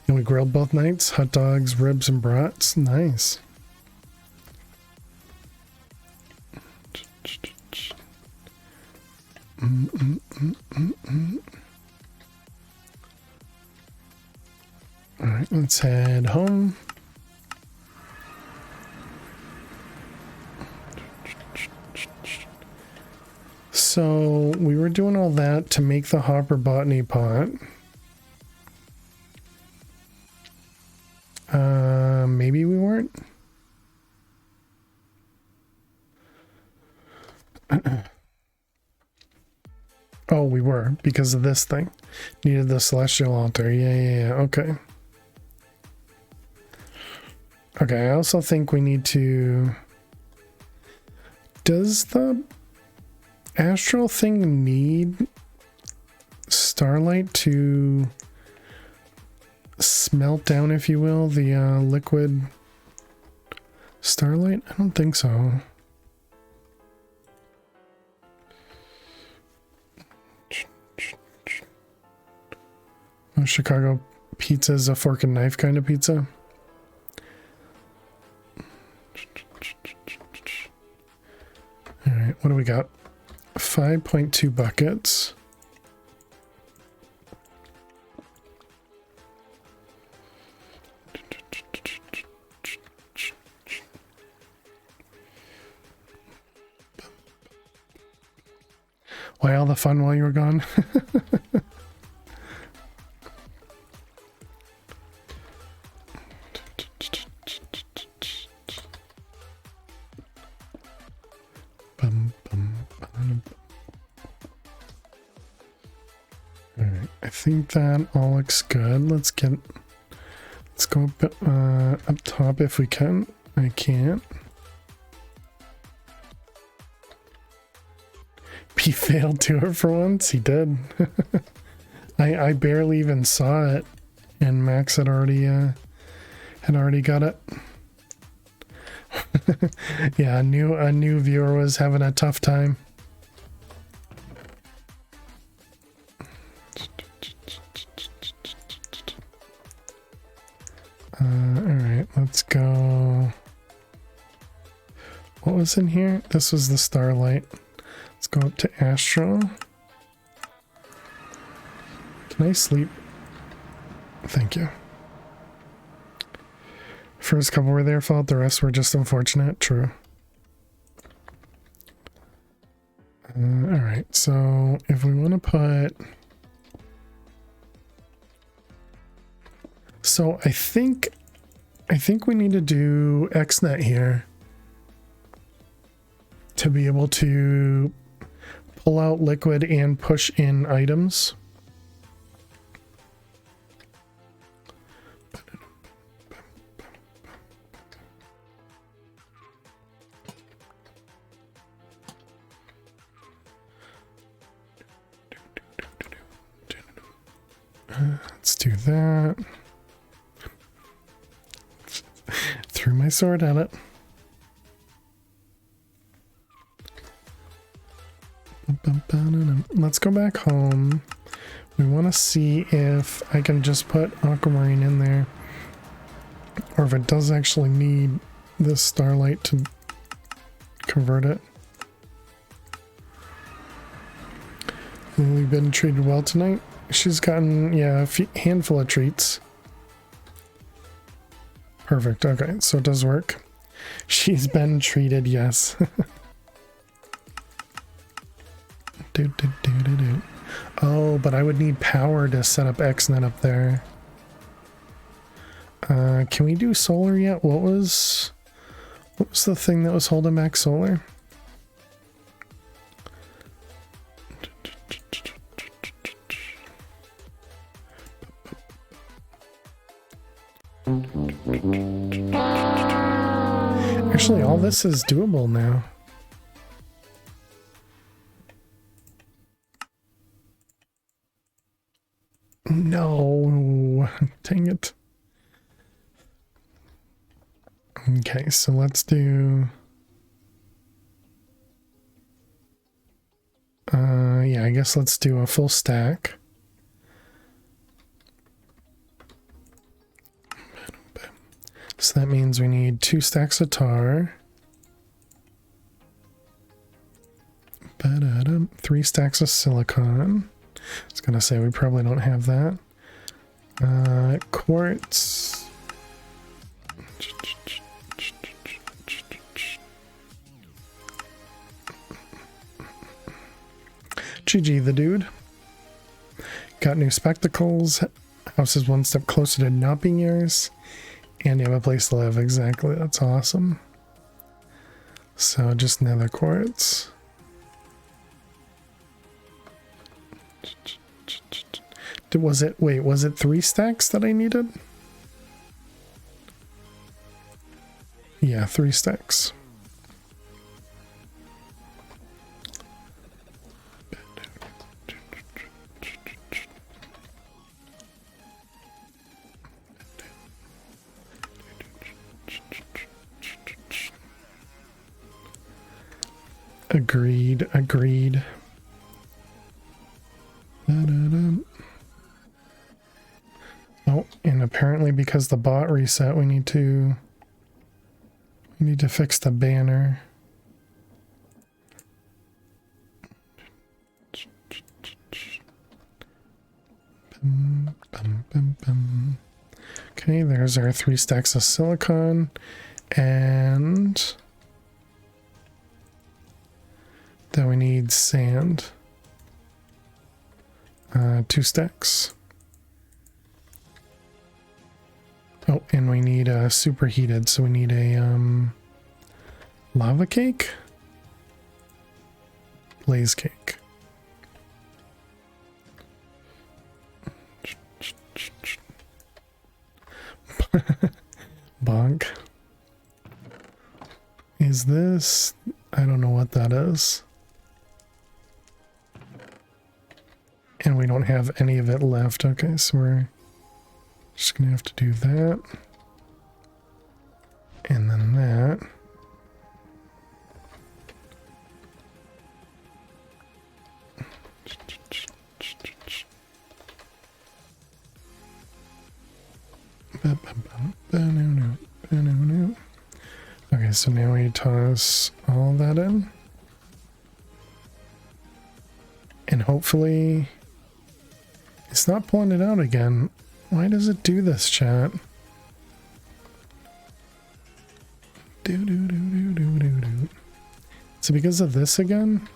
And we grilled both nights. Hot dogs, ribs, and brats. Nice. Alright, let's head home. So we were doing all that to make the hopper botany pot. Maybe we weren't. Oh, we were because of this thing. Needed the celestial altar. Yeah. Okay. Okay, I also think we need to... Does the astral thing need starlight to smelt down, if you will, the liquid starlight? I don't think so. Chicago pizza is a fork and knife kind of pizza. All right, what do we got? 5.2 buckets. Why all the fun while you were gone? Alright, I think that all looks good. Let's go up top if we can. I can't. He failed to it for once. He did. I barely even saw it, and Max had already got it. Yeah, a new viewer was having a tough time. Alright, let's go. What was in here? This was the starlight. Let's go up to Astro. Can I sleep? Thank you. First couple were their fault, the rest were just unfortunate. True. Alright, so if we want to put... So I think we need to do XNet here to be able to pull out liquid and push in items. Let's do that. Threw my sword at it. Let's go back home. We want to see if I can just put aquamarine in there, or if it does actually need this starlight to convert it. Lily been treated well tonight? She's gotten, yeah, a handful of treats. Perfect. Okay, so it does work. She's been treated, yes. Oh, but I would need power to set up XNet up there. Can we do solar yet? What was the thing that was holding back solar? Actually, all this is doable now. No, dang it. Okay, so let's do... yeah, I guess let's do a full stack. So that means we need 2 stacks of tar. 3 stacks of silicon. I was gonna say we probably don't have that. Quartz. GG the dude. Got new spectacles. House is one step closer to not being yours. And you have a place to live. Exactly. That's awesome. So just nether quartz. Was it 3 stacks that I needed? Yeah, 3 stacks. Agreed. Oh, and apparently because the bot reset, we need to fix the banner. Okay, there's our 3 stacks of silicon, and then we need sand. 2 stacks. Oh, and we need superheated, so we need a lava cake? Blaze cake. Bonk. Is this... I don't know what that is. And we don't have any of it left. Okay, so we're just gonna have to do that. And then that. Okay, so now we toss all that in. And hopefully it's not pulling it out again. Why does it do this, chat? Is it because of this again?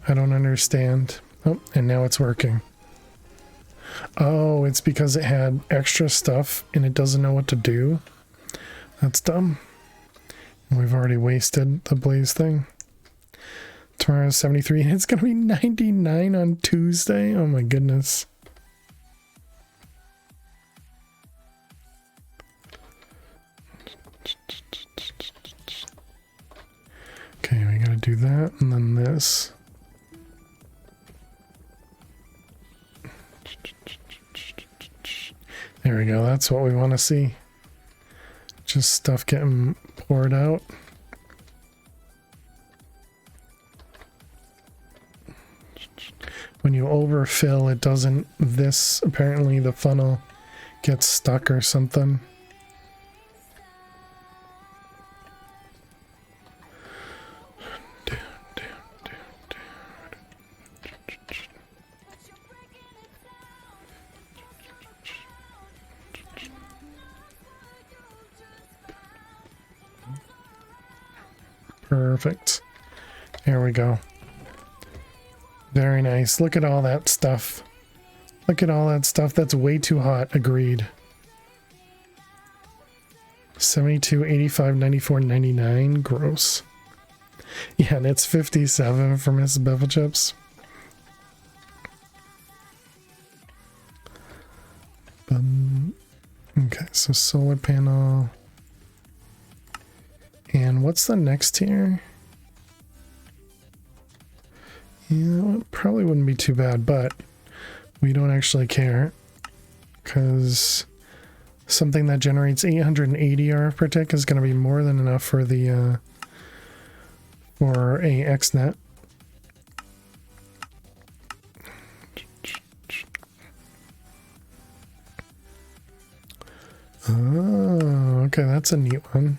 I don't understand. Oh, and now it's working. Oh, it's because it had extra stuff and it doesn't know what to do. That's dumb. And we've already wasted the blaze thing. Tomorrow's 73 and it's gonna be 99 on Tuesday. Oh my goodness. Okay, we gotta do that and then this. There we go, that's what we want to see. Just stuff getting poured out. When you overfill, it doesn't, this, apparently the funnel gets stuck or something. Perfect. There we go. Very nice. Look at all that stuff. Look at all that stuff. That's way too hot. Agreed. 72, 85, 94, 99. Gross. Yeah, and it's 57 for Miss Bevel Chips. Okay, so solar panel. And what's the next tier? Yeah, it probably wouldn't be too bad, but we don't actually care because something that generates 880 RF per tick is going to be more than enough for the for a XNet. Oh, okay, that's a neat one.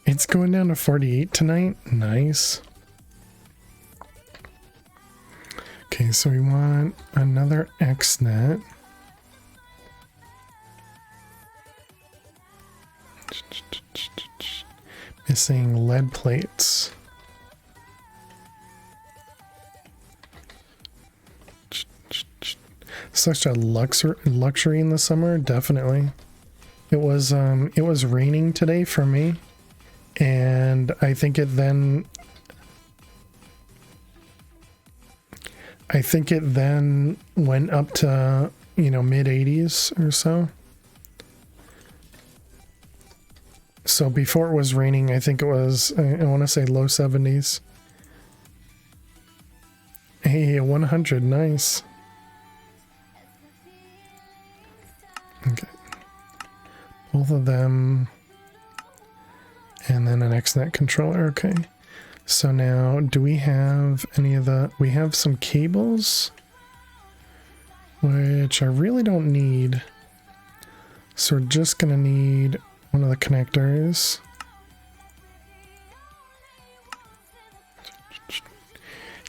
It's going down to 48 tonight. Nice. Okay, so we want another XNet. Missing lead plates. Such a luxury in the summer, definitely. It was raining today for me. And I think it then went up to, you know, mid 80s or so. So before it was raining, I think it was, I want to say low 70s. Hey, 100, nice. Okay. Both of them. And then an XNet controller, okay. So now, do we have any of the... We have some cables, which I really don't need. So we're just gonna need one of the connectors.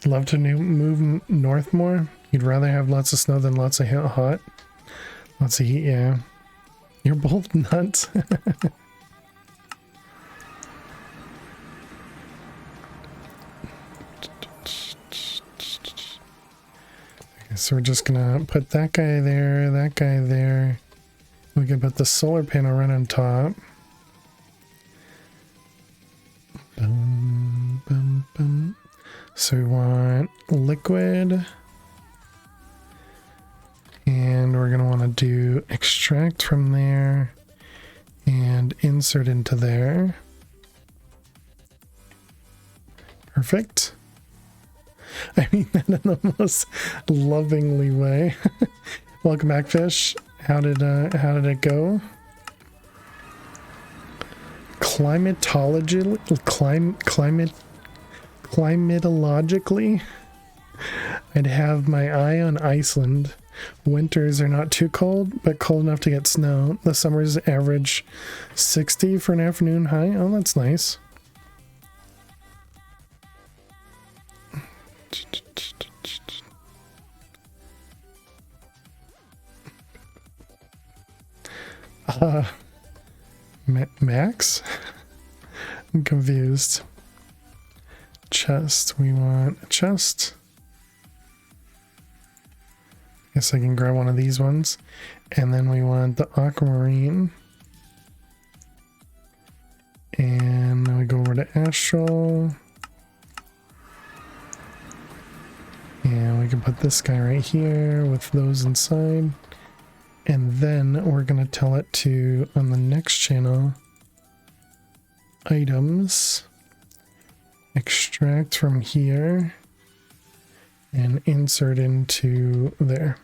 Love to move north more? You'd rather have lots of snow than lots of hot? Lots of heat, yeah. You're both nuts. So we're just gonna put that guy there, that guy there. We can put the solar panel right on top. Boom, boom, boom. So we want liquid. And we're gonna want to do extract from there and insert into there. Perfect. I mean that in the most lovingly way. Welcome back, Fish. How did it go? climatologically, I'd have my eye on Iceland. Winters are not too cold, but cold enough to get snow. The summers average 60 for an afternoon high. Oh, that's nice. Max? I'm confused. Chest. We want a chest. Guess I can grab one of these ones. And then we want the aquamarine. And then we go over to astral. And we can put this guy right here with those inside. And then we're going to tell it to, on the next channel, items, extract from here, and insert into there.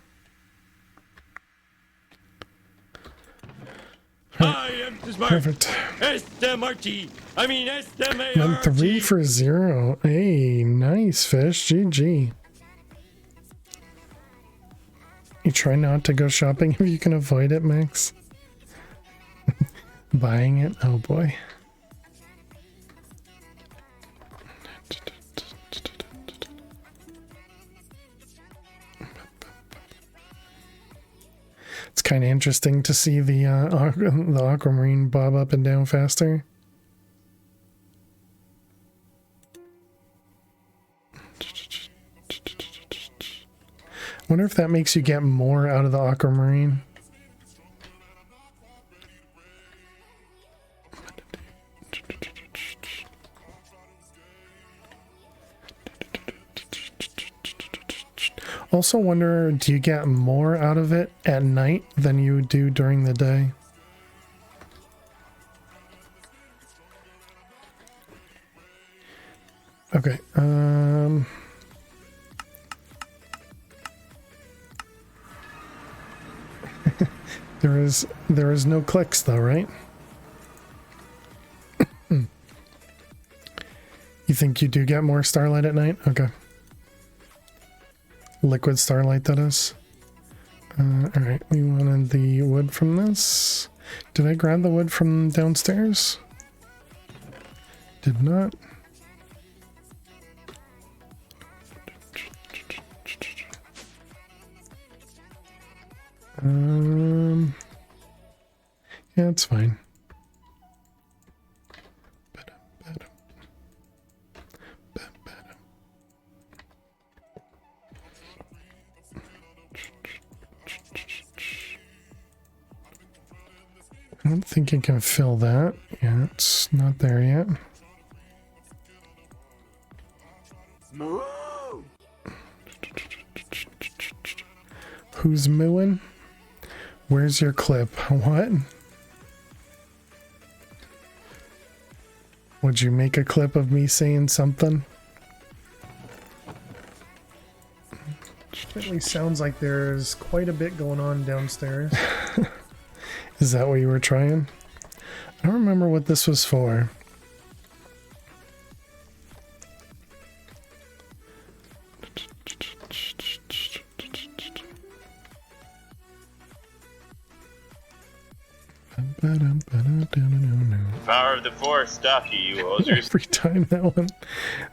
I am smart. Perfect. SMRT. I mean SMART. Then 3 for 0. Hey, nice fish. GG. You try not to go shopping if you can avoid it, Max. Buying it? Oh boy. It's kind of interesting to see the aquamarine bob up and down faster. Wonder if that makes you get more out of the aquamarine. Also wonder, do you get more out of it at night than you do during the day? Okay, there is no clicks though, right? You think you do get more starlight at night? Okay. Liquid starlight, that is. Alright, we wanted the wood from this. Did I grab the wood from downstairs? Did not. Yeah, it's fine. I don't think you can fill that. Yeah, it's not there yet. Who's mooing? Where's your clip? What? Would you make a clip of me saying something? Certainly sounds like there's quite a bit going on downstairs. Is that what you were trying? I don't remember what this was for. Power of the Force, stop you hosers. Every time that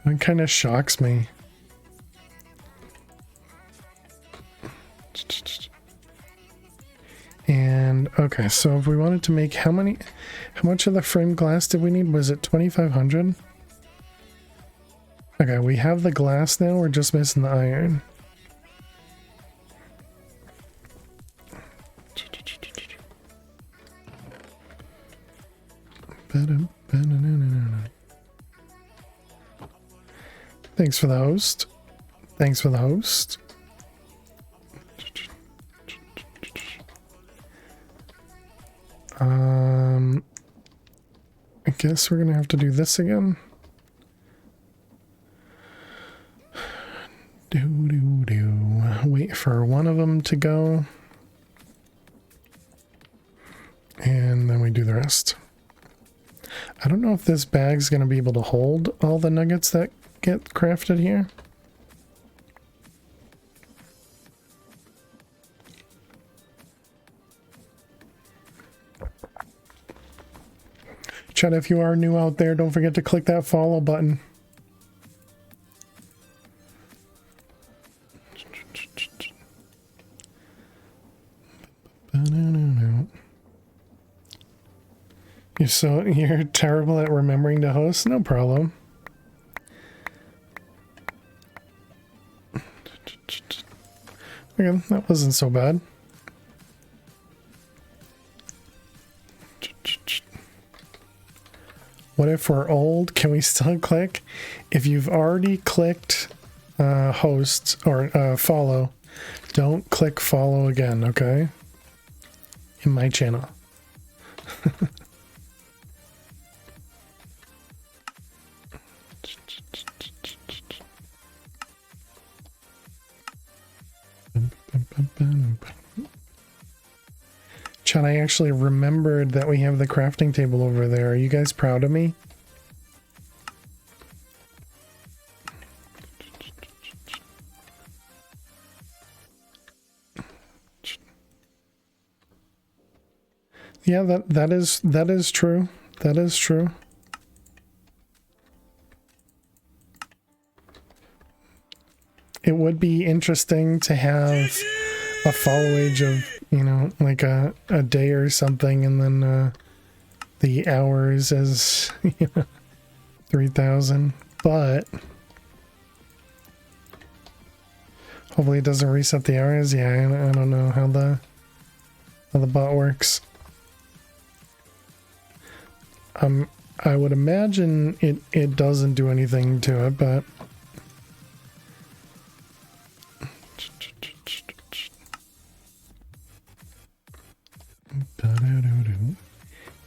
one kind of shocks me. And okay, so if we wanted to make how much of the frame glass did we need? Was it 2,500? Okay, we have the glass now, we're just missing the iron. Thanks for the host. Thanks for the host. I guess we're gonna have to do this again. Wait for one of them to go. And then we do the rest. I don't know if this bag's going to be able to hold all the nuggets that get crafted here. Chat, if you are new out there, don't forget to click that follow button. You're terrible at remembering to host? No problem. Okay, that wasn't so bad. What if we're old? Can we still click? If you've already clicked host or follow, don't click follow again, okay? In my channel. Chan, I actually remembered that we have the crafting table over there. Are you guys proud of me? Yeah, that is true. That is true. It would be interesting to have a follow age of, you know, like a day or something, and then the hours as, you know, 3,000. But hopefully it doesn't reset the hours. Yeah, I don't know how the bot works. I would imagine it doesn't do anything to it, but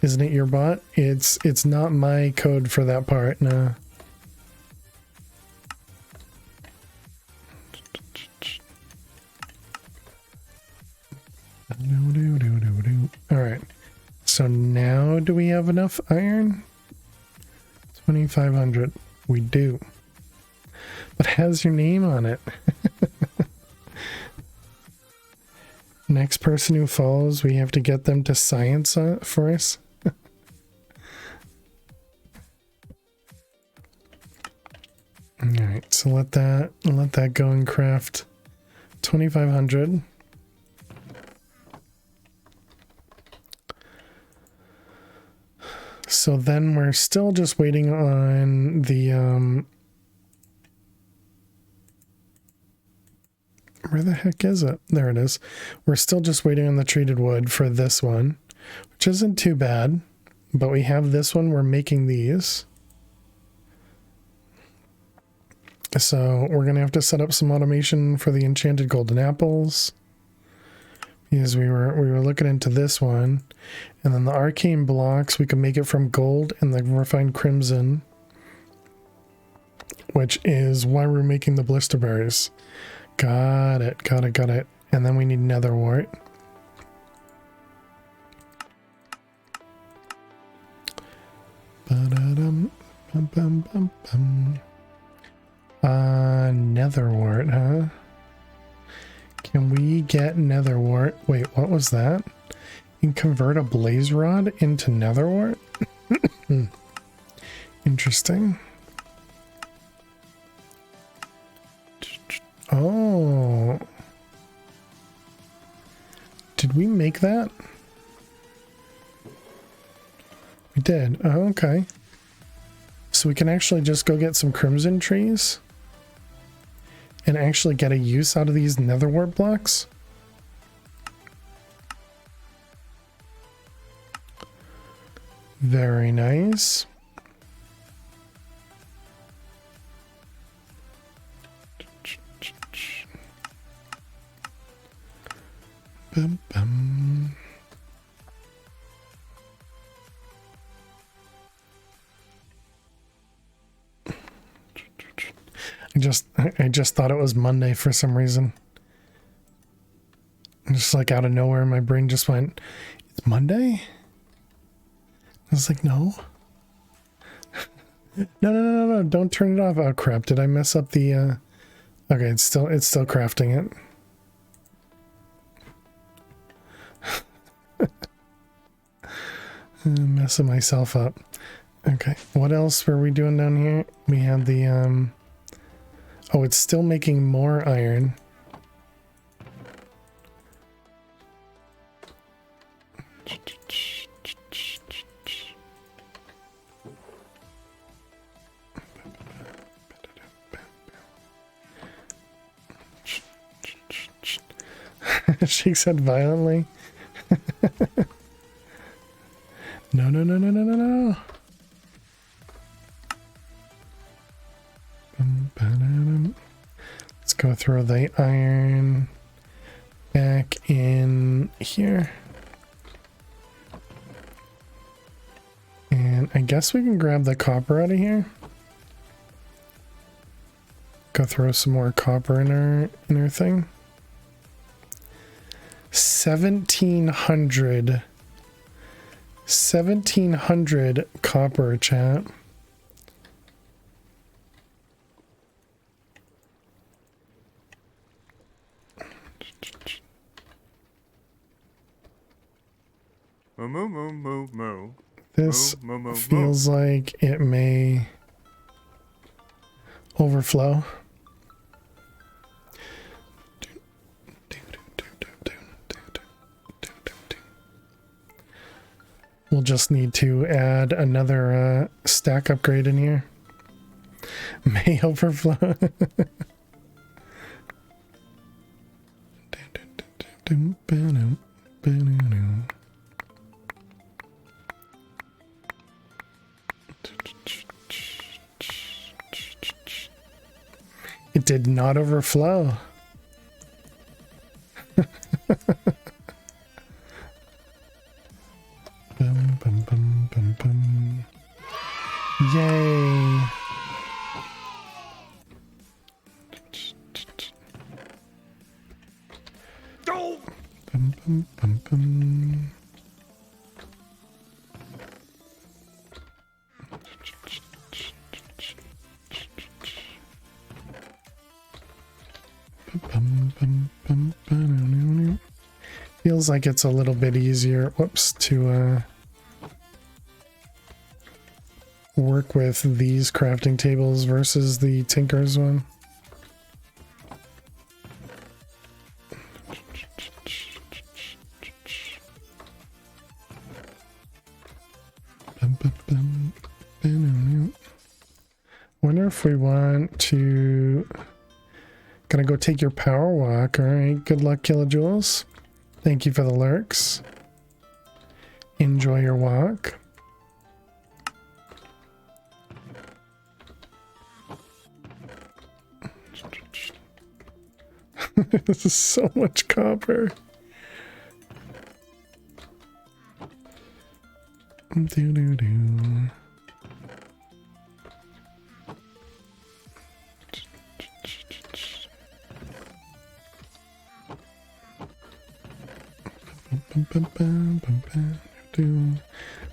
isn't it your bot? It's not my code for that part, no. Alright. So now do we have enough iron? 2,500. We do. But has your name on it? Next person who follows, we have to get them to science for us. Alright, so let that go and craft 2,500. So then we're still just waiting on the where the heck is it? There it is. We're still just waiting on the treated wood for this one, which isn't too bad, but we have this one. We're making these. So we're going to have to set up some automation for the enchanted golden apples, because we were looking into this one, and then the arcane blocks, we can make it from gold and the refined crimson, which is why we're making the blister berries. Got it. And then we need nether wart. Nether wart, huh? Can we get nether wart? Wait, what was that? You can convert a blaze rod into nether wart? Interesting. Oh. Did we make that? We did. Oh, okay. So we can actually just go get some crimson trees and actually get a use out of these nether wart blocks. Very nice. Bum, bum. I just thought it was Monday for some reason. Just like out of nowhere, my brain just went, "It's Monday?" I was like, "No." No, don't turn it off. Oh crap, did I mess up the okay, it's still crafting it. Messing myself up. Okay, what else were we doing down here? We had the oh, it's still making more iron. She said violently. No. Let's go throw the iron back in here. And I guess we can grab the copper out of here. Go throw some more copper in our thing. 1700 copper, chat. Moo. This Moo. feels like it may overflow. We'll just need to add another stack upgrade in here. May overflow. It did not overflow. Bum. Yay. Bum. Feels like it's a little bit easier, whoops, to work with these crafting tables versus the Tinker's one. Wonder if we want to... Gonna go take your power walk. Alright, good luck, Kilojoules. Thank you for the lurks. Enjoy your walk. This is so much copper.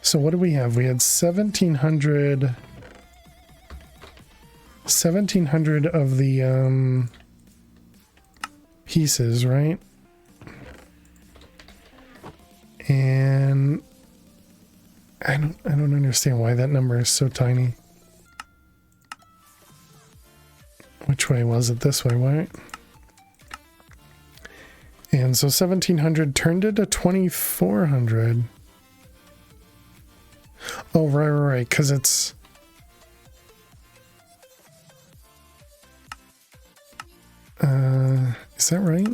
So what do we have? We had 1700 of the pieces, right? And I don't understand why that number is so tiny. Which way was it? This way, right? And so 1700 turned into 2400. Oh, right, because it's... is that right?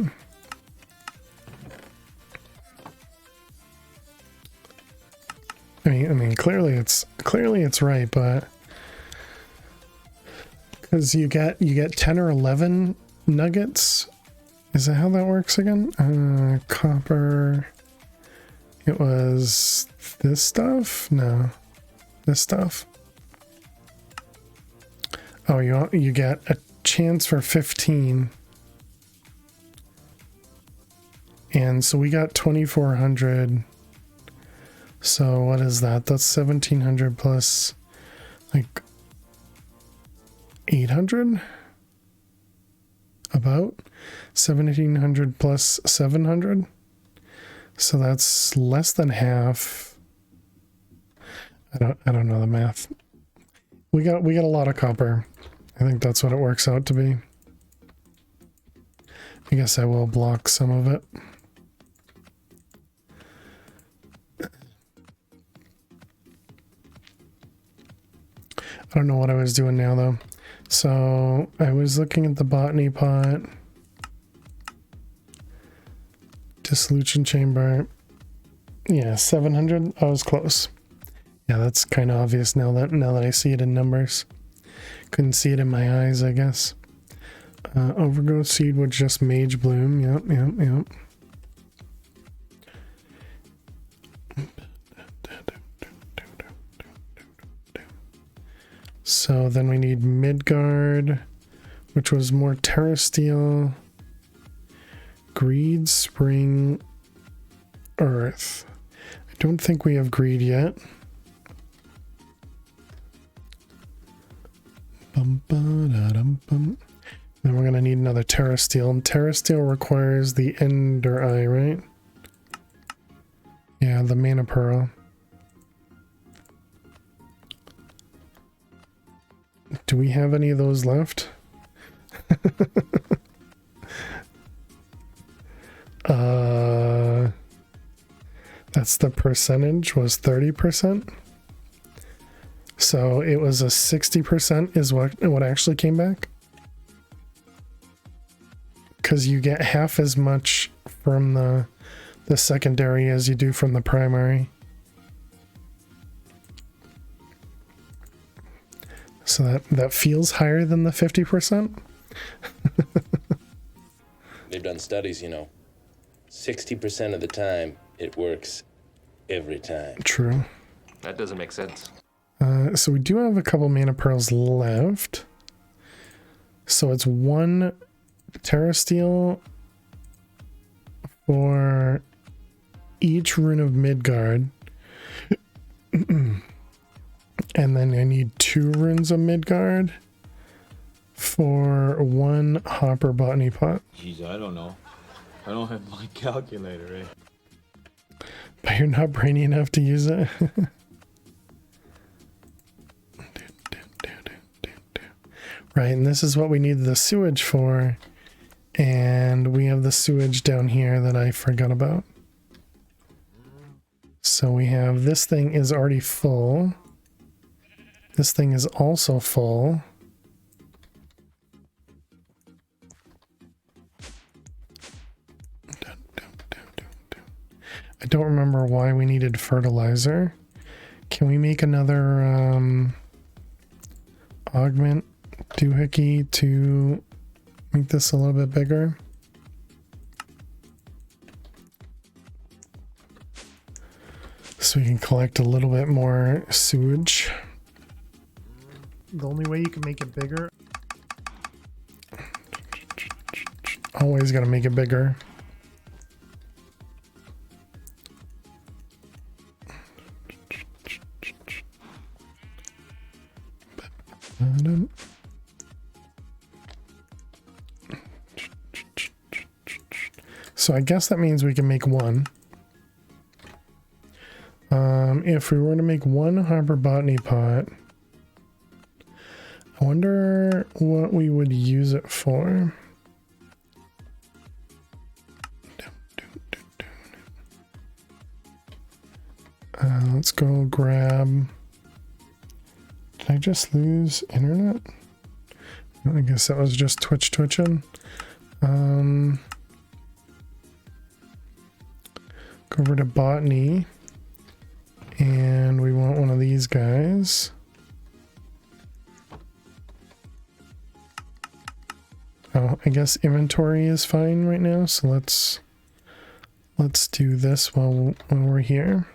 I mean, clearly it's right, but because you get 10 or 11 nuggets. Is that how that works again? Copper. It was this stuff? No, this stuff. Oh, you get a chance for 15. And so we got 2400. So what is that? That's 1700 plus like 800? About 1700 plus 700? So that's less than half. I don't know the math. We got a lot of copper. I think that's what it works out to be. I guess I will block some of it. I don't know what I was doing now though. So I was looking at the botany pot. Dissolution chamber. Yeah, 700. I was close. Yeah, that's kind of obvious now that I see it in numbers. Couldn't see it in my eyes, I guess. Overgrowth seed was just mage bloom. Yep. So then we need Midgard, which was more terrasteel. Greed, spring, earth. I don't think we have greed yet. Bum, ba, da, dum, bum. Then we're going to need another terrasteel. And terrasteel requires the ender eye, right? Yeah, the mana pearl. Do we have any of those left? That's the percentage was 30%. So it was a 60% is what actually came back. Because you get half as much from the secondary as you do from the primary. So that feels higher than the 50%. They've done studies, 60% of the time, it works every time. True. That doesn't make sense. So we do have a couple mana pearls left. So it's one terrasteel for each rune of Midgard. And then I need 2 runes of Midgard for 1 hopper botany pot. Jeez, I don't know. I don't have my calculator, eh? But you're not brainy enough to use it. Right, and this is what we need the sewage for. And we have the sewage down here that I forgot about. So we have, this thing is already full. This thing is also full. I don't remember why we needed fertilizer. Can we make another augment doohickey to make this a little bit bigger? So we can collect a little bit more sewage. The only way you can make it bigger. Always gotta make it bigger. So I guess that means we can make 1. If we were to make 1 hopper botany pot, I wonder what we would use it for. Let's go grab... Did I just lose internet? I guess that was just Twitch twitching. Go over to botany. And we want one of these guys. Oh, I guess inventory is fine right now, so let's do this while we're here.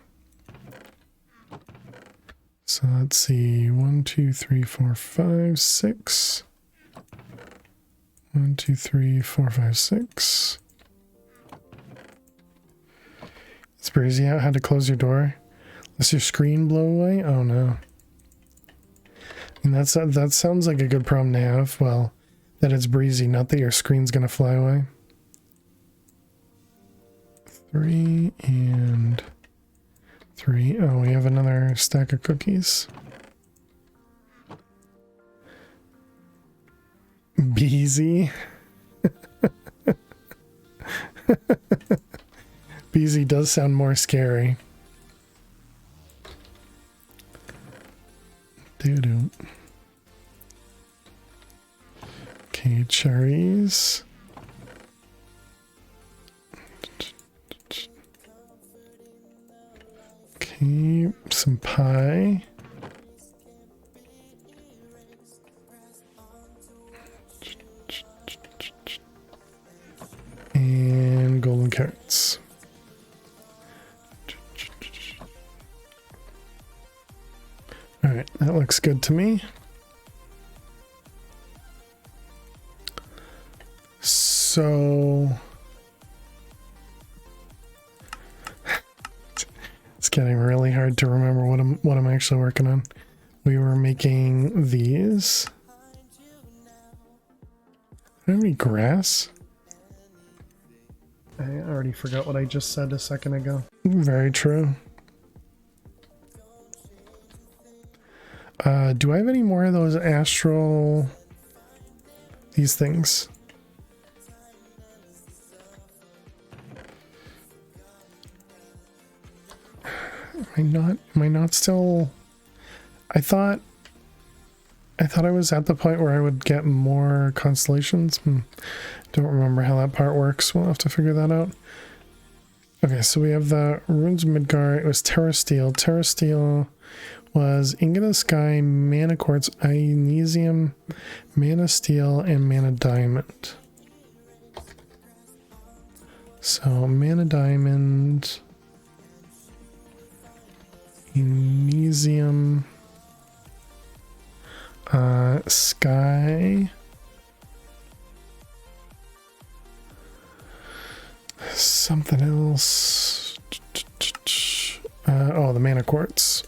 So let's see, 1, 2, 3, 4, 5, 6. 1, 2, 3, 4, 5, 6. It's breezy out. Had to close your door. Does your screen blow away? Oh no. And that sounds like a good problem to have. Well, that it's breezy, not that your screen's gonna fly away. 3 and 3. Oh, we have another stack of cookies. Beezy. Beezy does sound more scary. Doo-doo. Okay, cherries. Okay, some pie. And golden carrots. All right, that looks good to me. So it's getting really hard to remember what I'm actually working on. We were making these. Do I have any grass? I already forgot what I just said a second ago. Very true. Do I have any more of those astral... these things? Am I not still... I thought I was at the point where I would get more constellations. Don't remember how that part works. We'll have to figure that out. Okay, so we have the Runes of Midgar. It was Terra Steel. Terra Steel was Ingot of the Sky, Mana Quartz, Ionium, Mana Steel, and Mana Diamond. So Mana Diamond, Ionium, Sky, something else. Oh, the Mana Quartz.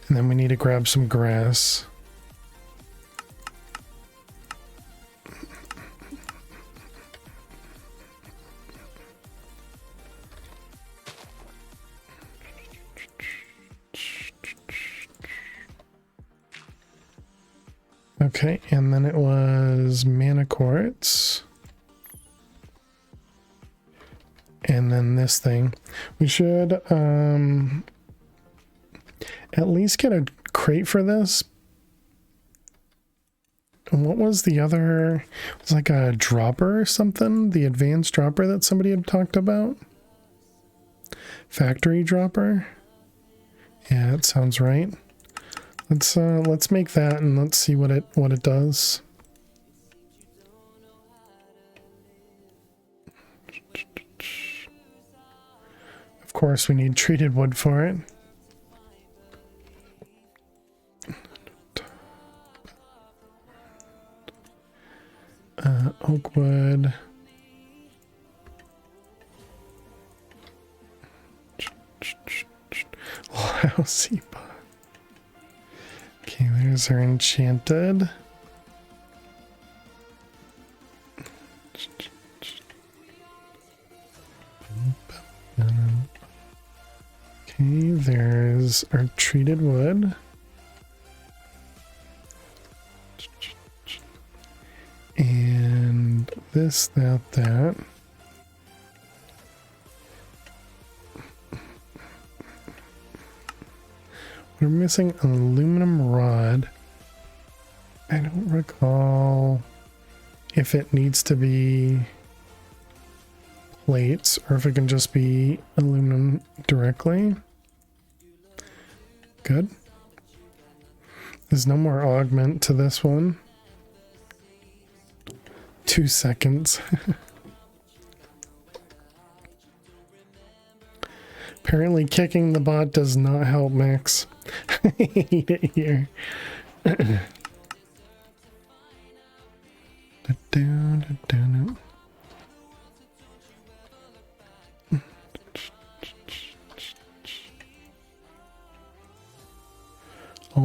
And then we need to grab some grass. Okay, and then it was Mana Quartz. And then this thing. We should at least get a crate for this. And what was the other? It was like a dropper or something? The advanced dropper that somebody had talked about? Factory dropper? Yeah, that sounds right. Let's make that and let's see what it does. Of course, we need treated wood for it. Oak wood. Lousy pot. Okay, there's our enchanted. Okay, there's our treated wood. And this, that. We're missing an aluminum rod. I don't recall if it needs to be plates or if it can just be aluminum directly. Good. There's no more augment to this one. 2 seconds. Apparently kicking the bot does not help, Max. I hate it here.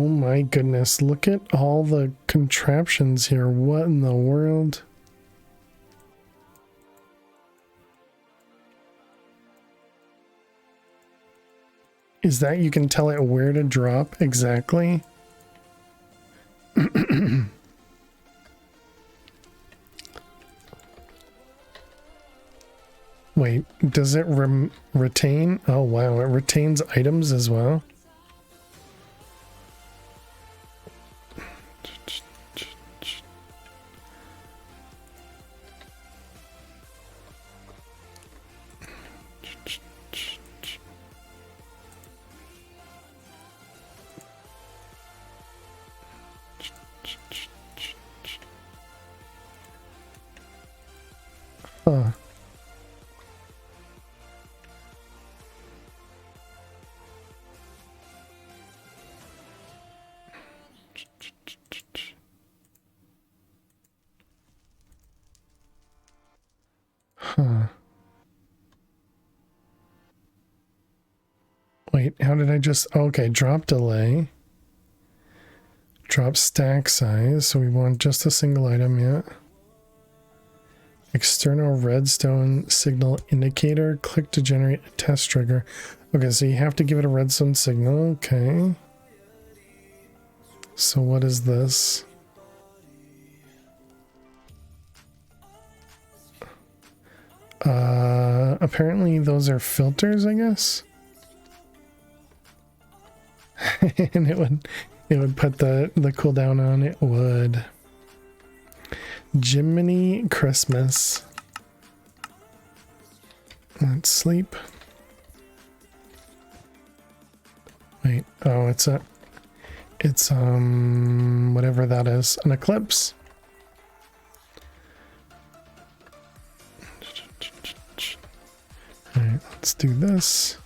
Oh my goodness, look at all the contraptions here. What in the world? Is that you can tell it where to drop exactly? Wait, does it retain? Oh wow, it retains items as well. Huh. Huh. Wait, how did I just... Okay, drop delay. Drop stack size, so we want just a single item, yeah. External redstone signal indicator. Click to generate a test trigger. Okay, so you have to give it a redstone signal. Okay. So what is this? Apparently those are filters, I guess. And it would put the cooldown on. It would. Jiminy Christmas. Let's sleep. Wait, oh, it's whatever that is, an eclipse. All right, let's do this.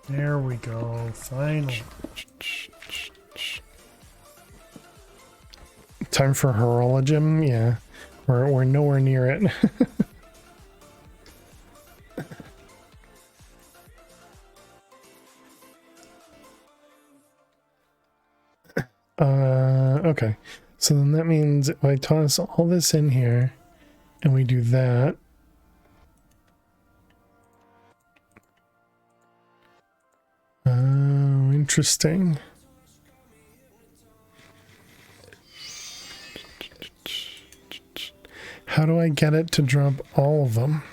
There we go. Finally. Time for Horologim. Yeah, we're nowhere near it. Okay. So then that means if I toss all this in here and we do that. Oh, interesting. How do I get it to drop all of them?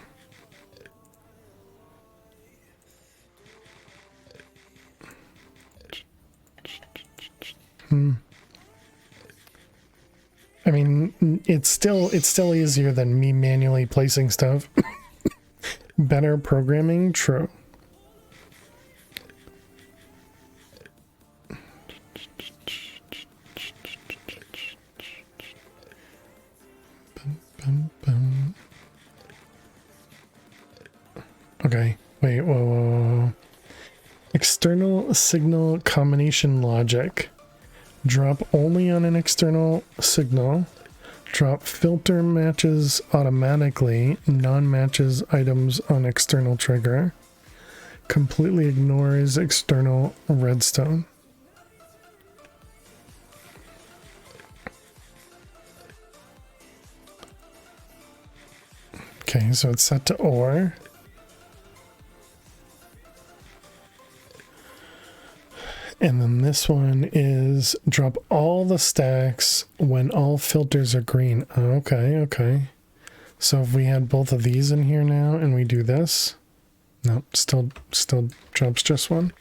I mean, it's still easier than me manually placing stuff. Better programming, true. Okay, wait, whoa. External signal combination logic. Drop only on an external signal. Drop filter matches automatically. Non-matches items on external trigger. Completely ignores external redstone. Okay, so it's set to OR. And then this one is drop all the stacks when all filters are green. Okay. So if we had both of these in here now and we do this, no, still drops just one.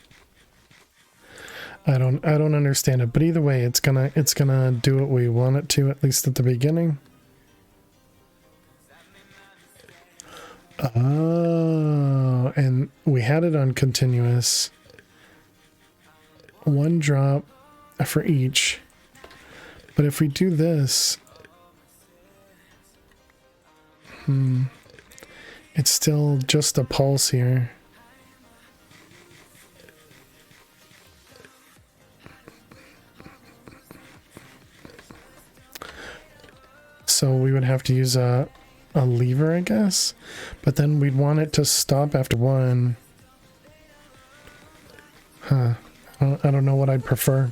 I don't understand it, but either way, it's gonna do what we want it to, at least at the beginning. Oh, and we had it on continuous. One drop for each. But if we do this, it's still just a pulse here. So we would have to use a a lever, I guess. But then we'd want it to stop after one. Huh. I don't know what I'd prefer.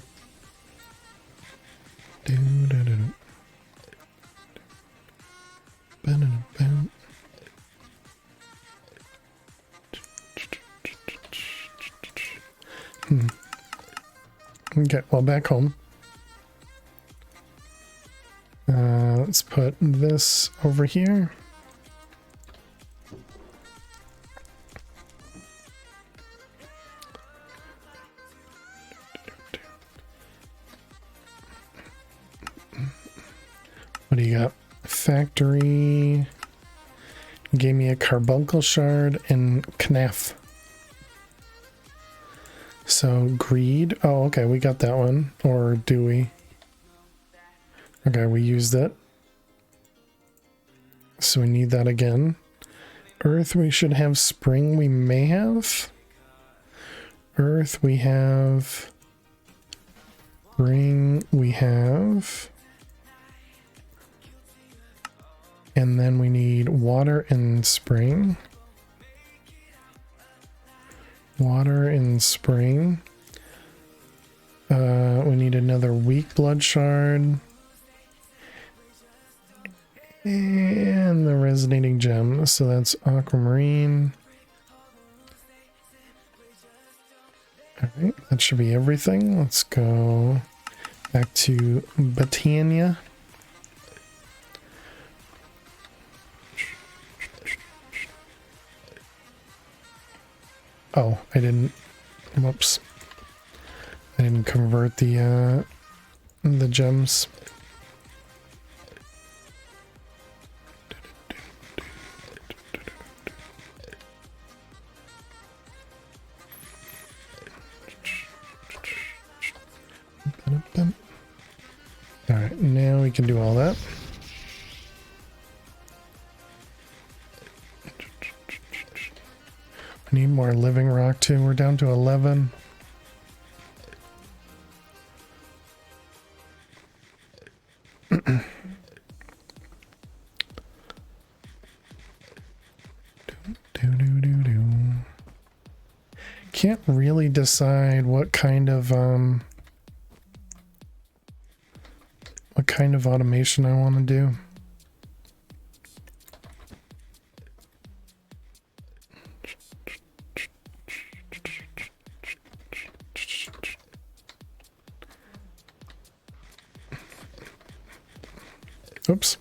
Okay, well, back home. Let's put this over here. What do you got? Factory. Gave me a carbuncle shard and knaf. So greed. Oh, okay, we got that one. Or do we? Okay, we used it. So we need that again. Earth, we should have. Spring, we may have. Earth, we have. Spring, we have. And then we need water and spring. Water and spring. We need another weak blood shard. And the resonating gem. So that's aquamarine. Alright, that should be everything. Let's go back to Botania. Oh, I didn't. Whoops. I didn't convert the gems. Alright, now we can do all that. I need more living rock too. We're down to 11. Can't really decide what kind of automation I want to do. Oops.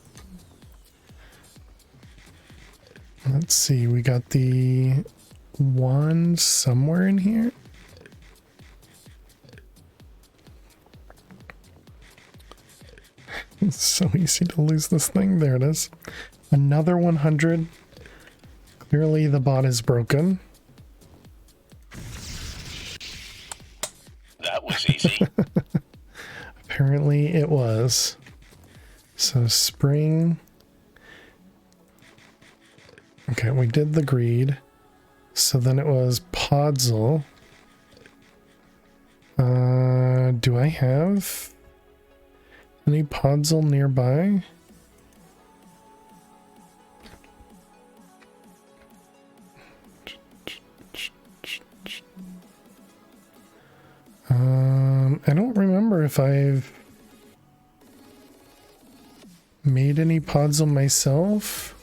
Let's see, we got the one somewhere in here. It's so easy to lose this thing. There it is. Another 100. Clearly the bot is broken. That was easy. Apparently it was. So spring. Okay, we did the greed. So then it was Podzol. Do I have any Podzol nearby? I don't remember if I've made any Podzol myself.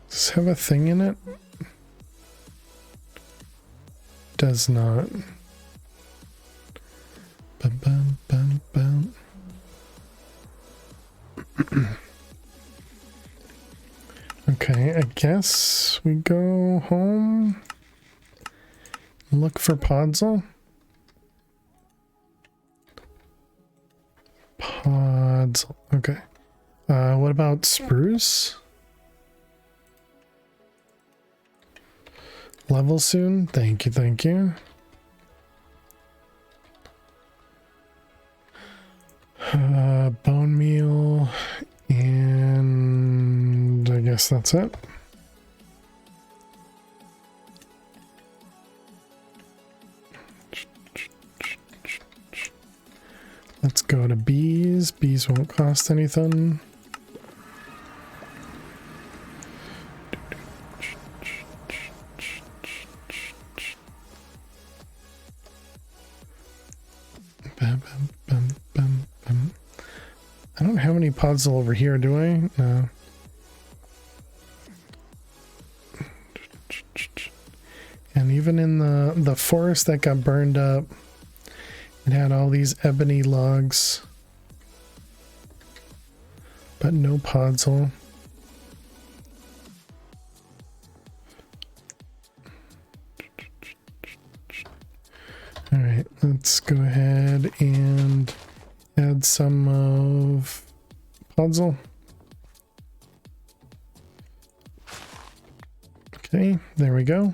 Does this have a thing in it? Does not. Bum, bum, bum, bum. Okay, I guess we go home. Look for Podzol. Podzol. Okay. What about spruce? Level soon? Thank you, thank you. Bone meal, and I guess that's it. go to bees. Bees won't cost anything. I don't have any pods over here, do I? No. And even in the forest that got burned up, it had all these ebony logs, but no podzol. All right, let's go ahead and add some of podzol. Okay, there we go.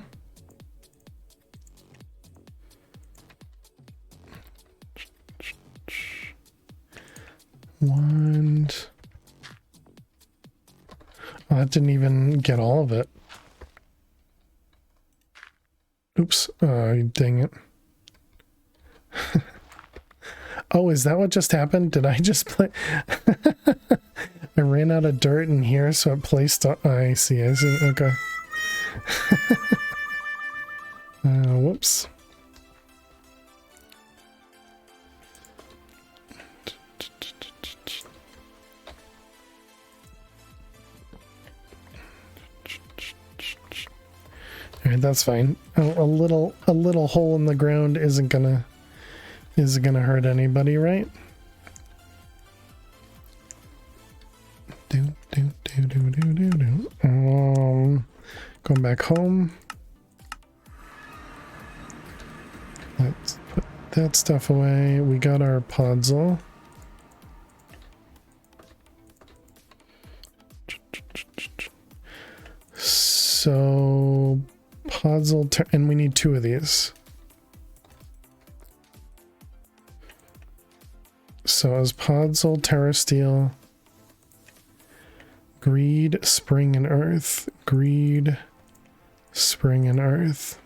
One. Oh, that didn't even get all of it. Oops. Dang it. Oh, is that what just happened? Did I just play? I ran out of dirt in here, so it placed. I see. Okay. Whoops. All right, that's fine. A little hole in the ground isn't gonna hurt anybody, right? Going back home. Let's put that stuff away. We got our podzol. So podzol, and we need 2 of these. So as podzol, terra steel, greed, spring, and earth. Greed, spring, and earth.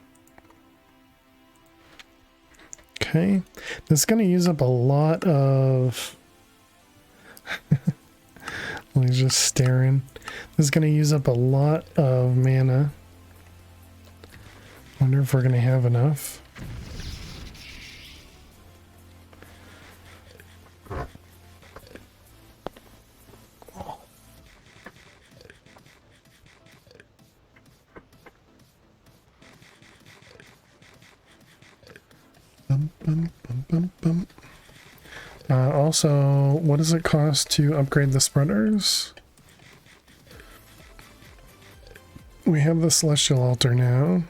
Okay, this is going to use up a lot of. He's just staring. This is going to use up a lot of mana. Wonder if we're going to have enough. Also, what does it cost to upgrade the spreaders? We have the celestial altar now.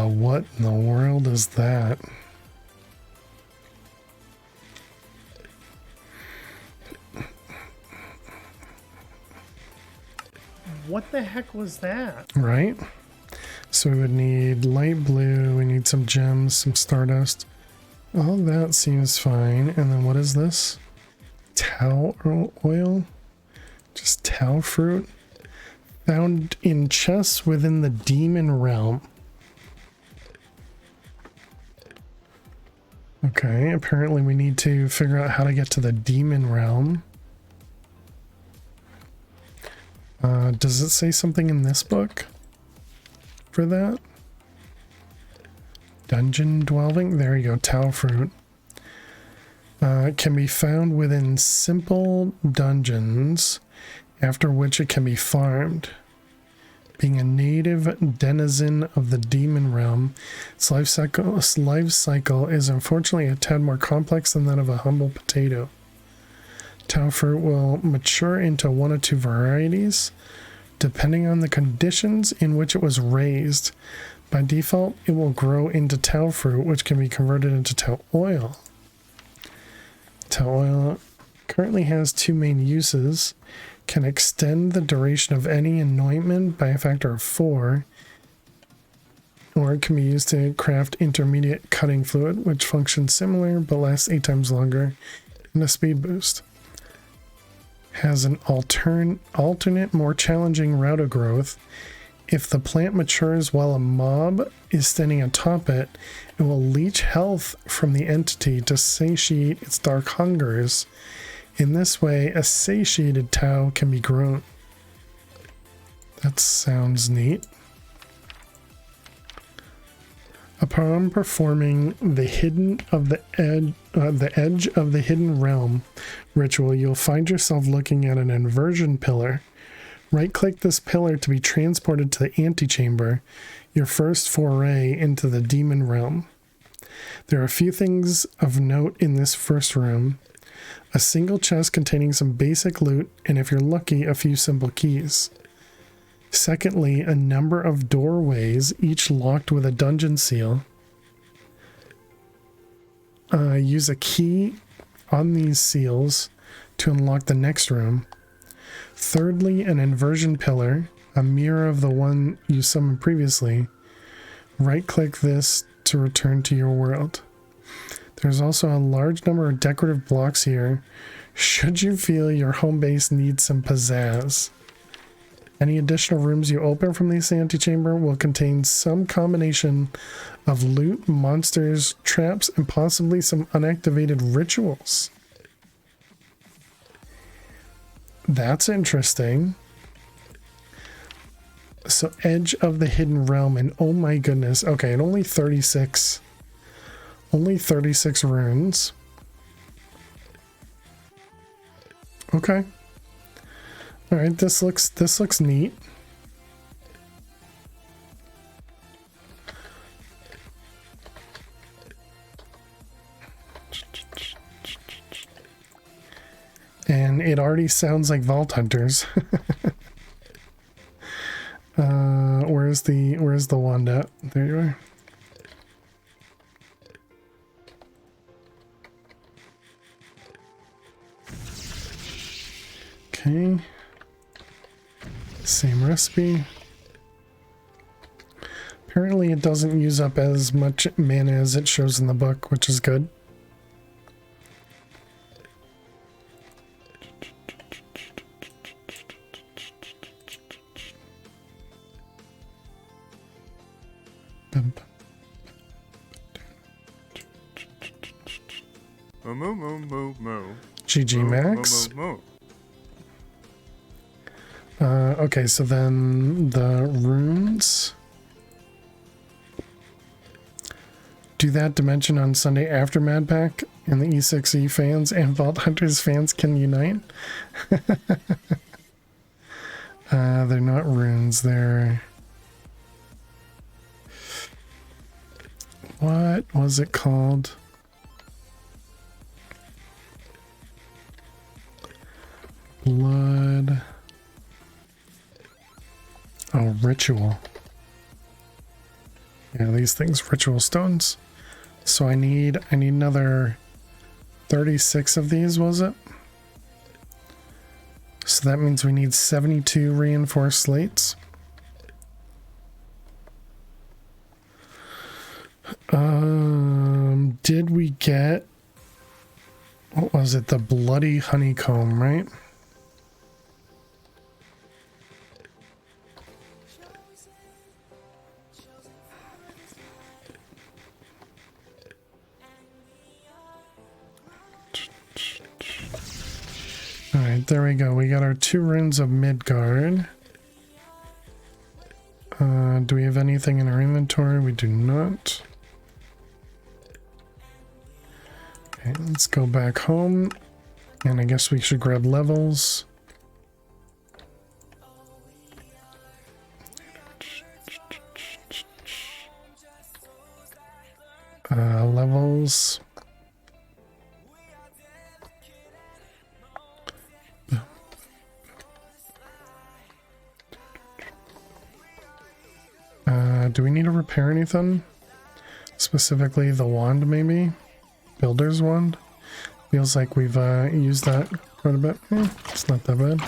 What in the world is that? What the heck was that? Right? So we would need light blue, we need some gems, some stardust. All that seems fine. And then what is this? Tau oil? Just tau fruit? Found in chests within the demon realm. Okay, apparently we need to figure out how to get to the demon realm. Does it say something in this book for that? Dungeon dwelling? There you go, tau fruit. It can be found within simple dungeons, after which it can be farmed. Being a native denizen of the demon realm, its life cycle is unfortunately a tad more complex than that of a humble potato. Tau fruit will mature into 1 or 2 varieties, depending on the conditions in which it was raised. By default, it will grow into tau fruit, which can be converted into tau oil. Tau oil currently has 2 main uses. Can extend the duration of any anointment by a factor of 4, or it can be used to craft intermediate cutting fluid, which functions similar but lasts 8 times longer, and a speed boost. Has an alternate, more challenging route of growth. If the plant matures while a mob is standing atop it, it will leech health from the entity to satiate its dark hungers. In this way, a satiated Tau can be grown. That sounds neat. Upon performing the edge of the hidden realm ritual, you'll find yourself looking at an inversion pillar. Right-click this pillar to be transported to the antechamber, your first foray into the demon realm. There are a few things of note in this first room. A single chest containing some basic loot, and if you're lucky, a few simple keys. Secondly, a number of doorways, each locked with a dungeon seal. Use a key on these seals to unlock the next room. Thirdly, an inversion pillar, a mirror of the one you summoned previously. Right-click this to return to your world. There's also a large number of decorative blocks here, should you feel your home base needs some pizzazz. Any additional rooms you open from this antechamber will contain some combination of loot, monsters, traps, and possibly some unactivated rituals. That's interesting. So, Edge of the Hidden Realm, and oh my goodness. Okay, and only 36 runes. Okay. All right, this looks neat. And it already sounds like Vault Hunters. Where's the wand at? There you are. Okay. Same recipe. Apparently it doesn't use up as much mana as it shows in the book, which is good. GG Max. Okay, so then the runes. Do that dimension on Sunday after Mad Pack, and the E6E fans and Vault Hunters fans can unite. They're not runes, they're... What was it called? Blood... Oh, ritual. Yeah, these things, ritual stones. So I need another 36 of these, was it? So that means we need 72 reinforced slates. Did we get, what was it? The bloody honeycomb, right? Alright, there we go. We got our 2 runes of Midgard. Do we have anything in our inventory? We do not. Okay, let's go back home. And I guess we should grab levels. Levels. Do we need to repair anything? Specifically the wand, maybe? Builder's wand? Feels like we've used that quite a bit. It's not that bad.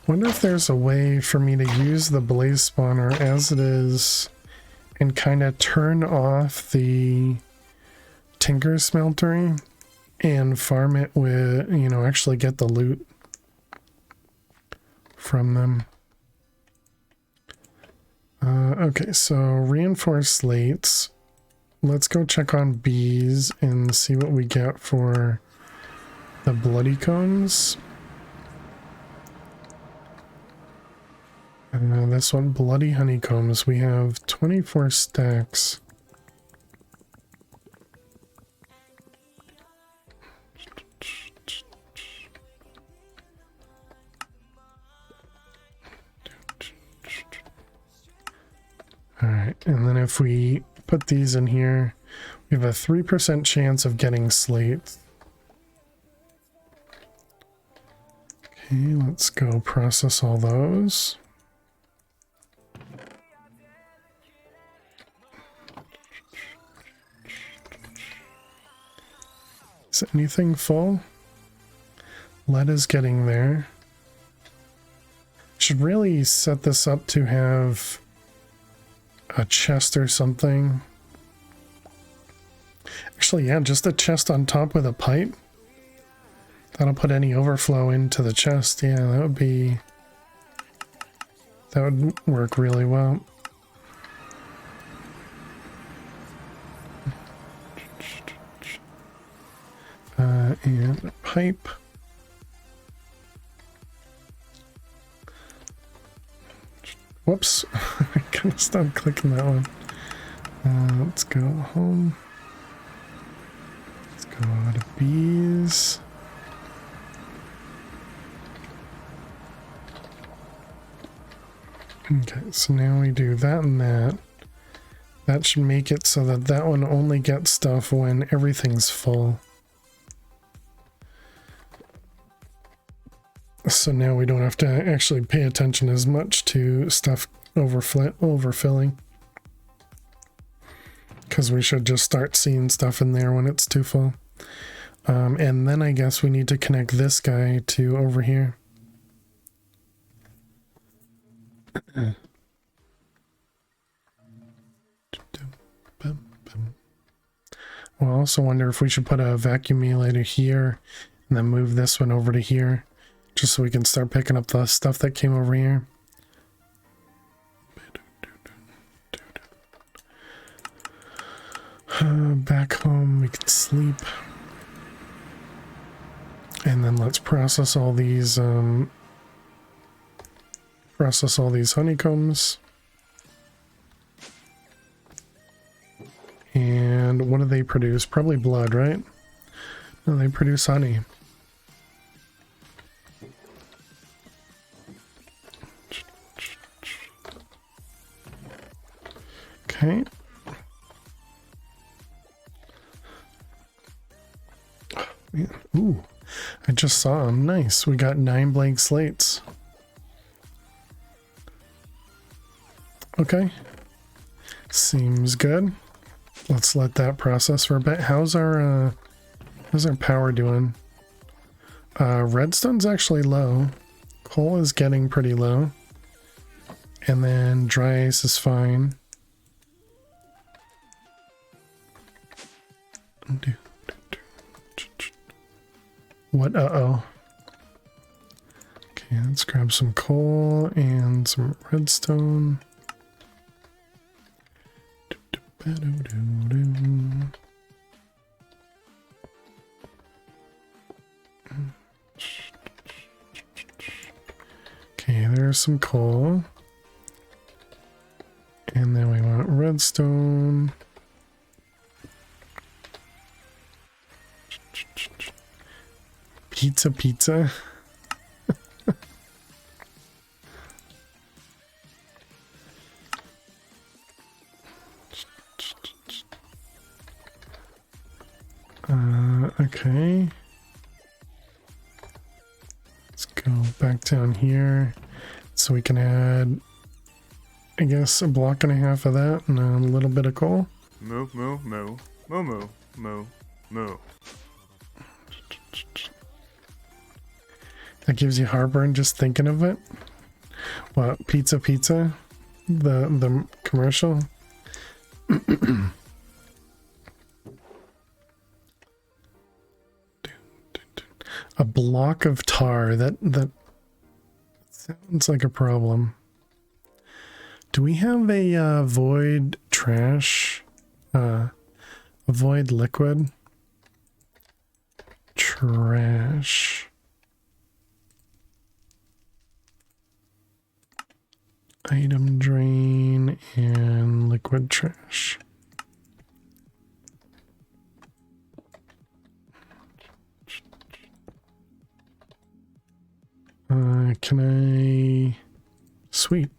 Wonder if there's a way for me to use the blaze spawner as it is and kind of turn off the tinker smeltery and farm it with, you know, actually get the loot from them. Okay, so reinforced slates. Let's go check on bees and see what we get for the bloody cones. This one, bloody honeycombs. We have 24 stacks. Alright, and then if we put these in here, we have a 3% chance of getting slates. Okay, let's go process all those. Is anything full? Lead is getting there. Should really set this up to have a chest or something. Actually, yeah, just a chest on top with a pipe. That'll put any overflow into the chest. Yeah, that would work really well. And a pipe. Whoops, I gotta stop clicking that one. Let's go home. Let's go to bees. Okay, so now we do that and that. That should make it so that that one only gets stuff when everything's full. So now we don't have to actually pay attention as much to stuff overfilling. Because we should just start seeing stuff in there when it's too full. And then I guess we need to connect this guy to over here. I also wonder if we should put a vacuumulator here and then move this one over to here. Just so we can start picking up the stuff that came over here. Back home, we can sleep. And then let's process all these honeycombs. And what do they produce? Probably blood, right? No, they produce honey. Okay. Ooh, I just saw them. Nice. We got 9 blank slates. Okay. Seems good. Let's let that process for a bit. How's our power doing? Redstone's actually low. Coal is getting pretty low. And then dry ice is fine. What? Uh-oh. Okay, let's grab some coal and some redstone. Okay, there's some coal. And then we want redstone. Pizza. Okay. Let's go back down here so we can add, I guess, a block and a half of that and a little bit of coal. Moo, moo, moo, moo, moo, moo, moo. That gives you heartburn just thinking of it. What, pizza pizza? The commercial? A block of tar. That sounds like a problem. Do we have a void trash? A void liquid? Trash. Item drain and liquid trash. Can I... Sweet.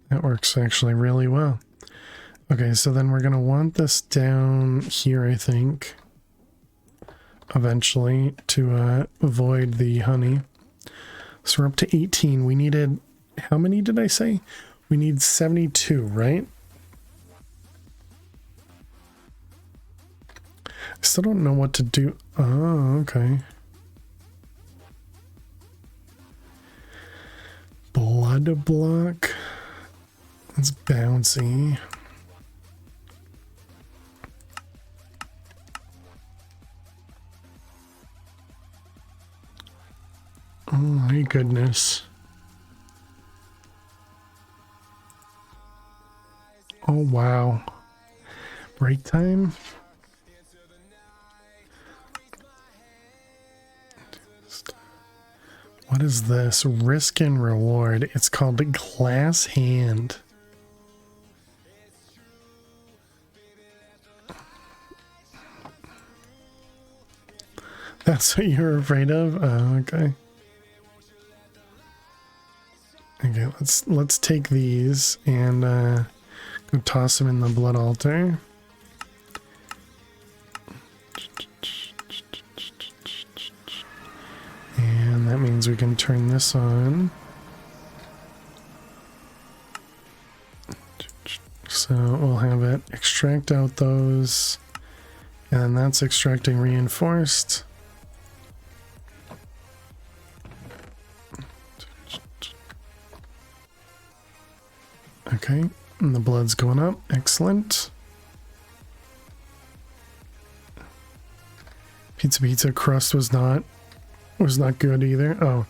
That works actually really well. Okay, so then we're gonna want this down here, I think. Eventually, to avoid the honey. So we're up to 18. We needed... How many did I say? We need 72, right? I still don't know what to do. Oh, okay. Blood block. It's bouncy. Oh my goodness. Oh wow. Break time? What is this? Risk and reward. It's called Glass Hand. That's what you're afraid of? Oh, okay. Okay, let's take these and go toss them in the blood altar. And that means we can turn this on. So we'll have it extract out those, and that's extracting reinforced. Okay, and the blood's going up. Excellent. Pizza crust was not good either. Oh,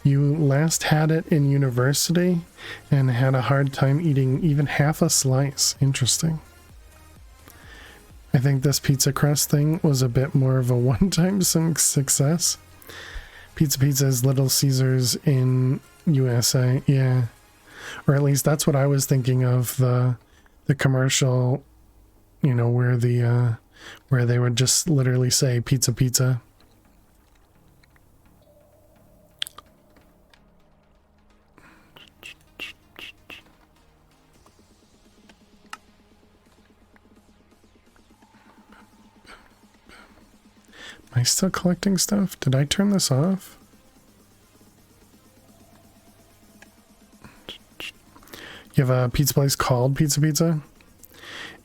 you last had it in university and had a hard time eating even half a slice. Interesting. I think this pizza crust thing was a bit more of a one-time success. Pizza is Little Caesars in USA. Yeah. Or at least that's what I was thinking of, the commercial, you know, where where they would just literally say pizza. Am I still collecting stuff? Did I turn this off? You have a pizza place called Pizza.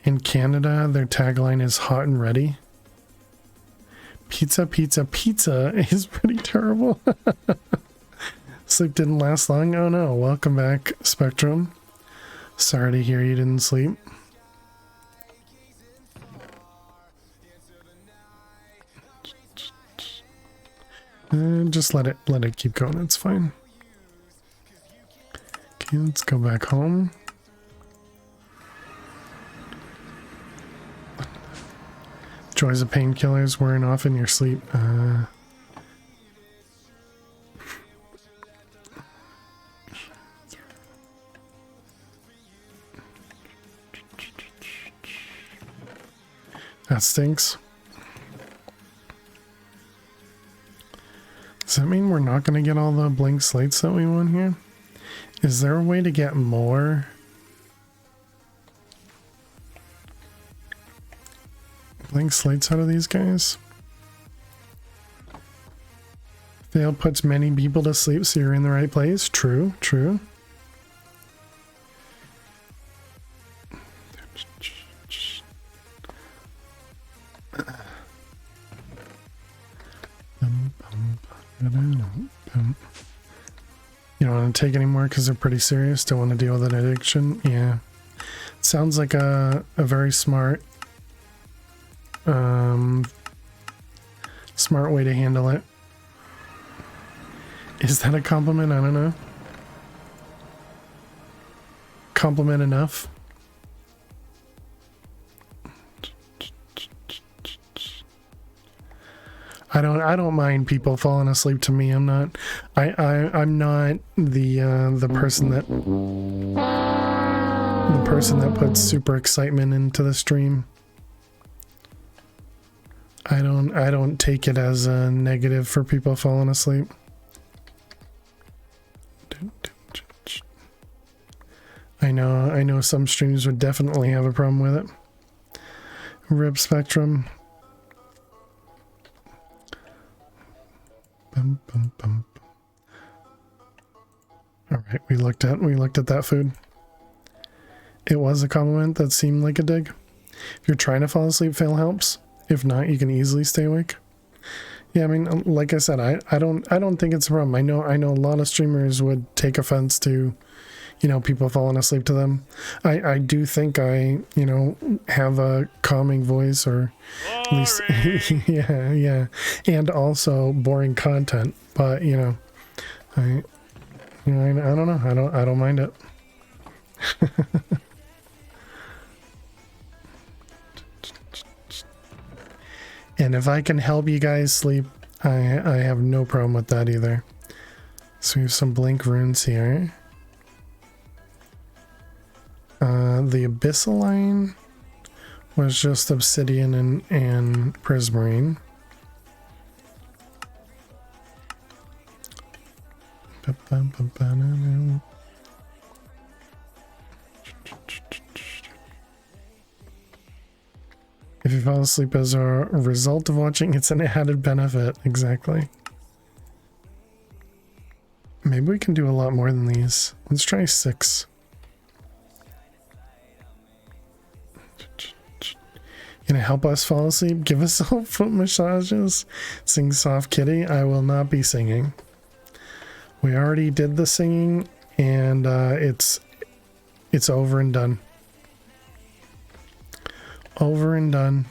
In Canada, their tagline is hot and ready. Pizza is pretty terrible. Sleep didn't last long. Oh no. Welcome back, Spectrum. Sorry to hear you didn't sleep. Just let it keep going. It's fine. Okay, let's go back home. Joys of painkillers wearing off in your sleep. That stinks. Does that mean we're not going to get all the blank slates that we want here? Is there a way to get more? Blank slates out of these guys? Fail puts many people to sleep, so you're in the right place. True. You don't want to take any more because they're pretty serious. Don't want to deal with an addiction. Yeah. Sounds like a very smart smart way to handle it. Is that a compliment? I don't know. Compliment enough? I don't mind people falling asleep to me. I'm not the person that puts super excitement into the stream. I don't take it as a negative for people falling asleep. I know some streams would definitely have a problem with it. RIP Spectrum. Bum, bum, bum. All right, we looked at that food. It was a compliment that seemed like a dig. If you're trying to fall asleep, fail helps. If not, you can easily stay awake. Yeah, I mean, like I said, I don't think it's a problem. I know a lot of streamers would take offense to, people falling asleep to them. I do think I, have a calming voice, or at least yeah, and also boring content. But I don't know. I don't mind it. And if I can help you guys sleep, I have no problem with that either. So we have some blink runes here. The Abyssaline was just obsidian and prismarine. If you fall asleep as a result of watching, it's an added benefit. Exactly. Maybe we can do a lot more than these. Let's try 6. Gonna help us fall asleep? Give us all foot massages? Sing Soft Kitty? I will not be singing. We already did the singing, and it's over and done. Over and done.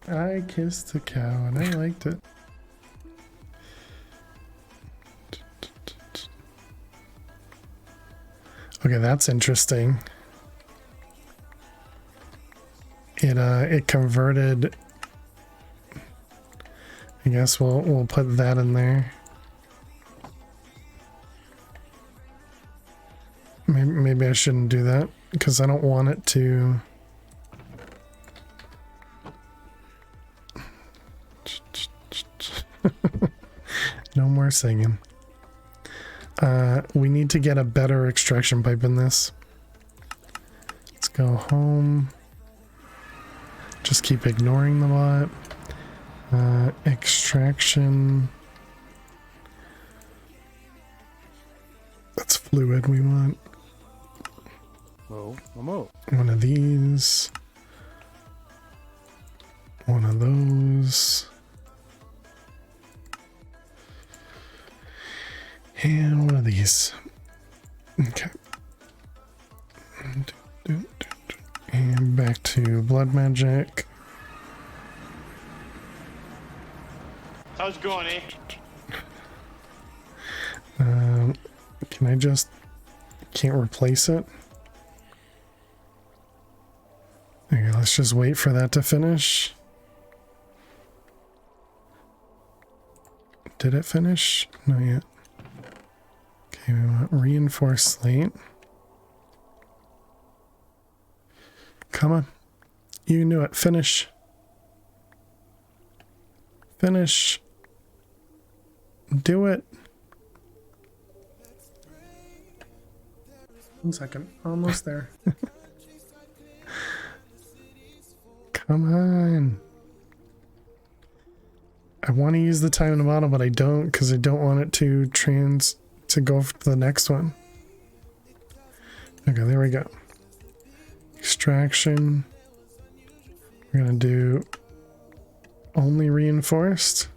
I kissed a cow and I liked it. Okay, that's interesting. It converted. I guess we'll put that in there. Maybe I shouldn't do that, because I don't want it to... No more singing. We need to get a better extraction pipe in this. Let's go home. Just keep ignoring the bot. Extraction. That's fluid we want. Oh, I'm out. One of these. One of those. And one of these. Okay. And back to blood magic. How's it going, eh? Can I just... Can't replace it? Okay, let's just wait for that to finish. Did it finish? Not yet. Okay, we want reinforced slate. Come on. You can do it. Finish. Finish. Do it. 1 second. Almost there. Come on. I want to use the time in the bottle, but I don't, because I don't want it to go to the next one. Okay, there we go. Extraction. We're gonna do only reinforced.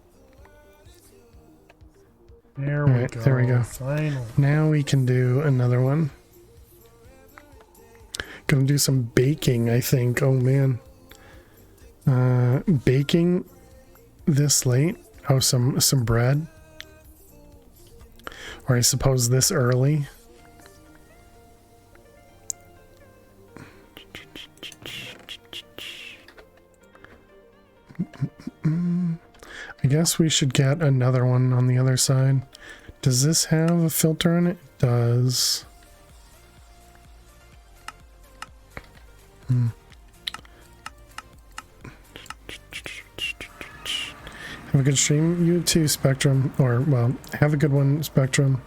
There All we right, go. there we go. Finally. Now we can do another one. Gonna do some baking, I think. Oh man. Baking this late. Oh, some bread. Or I suppose this early. I guess we should get another one on the other side. Does this have a filter in it? It does. Have a good stream. You too, Spectrum. Or, well, have a good one, Spectrum.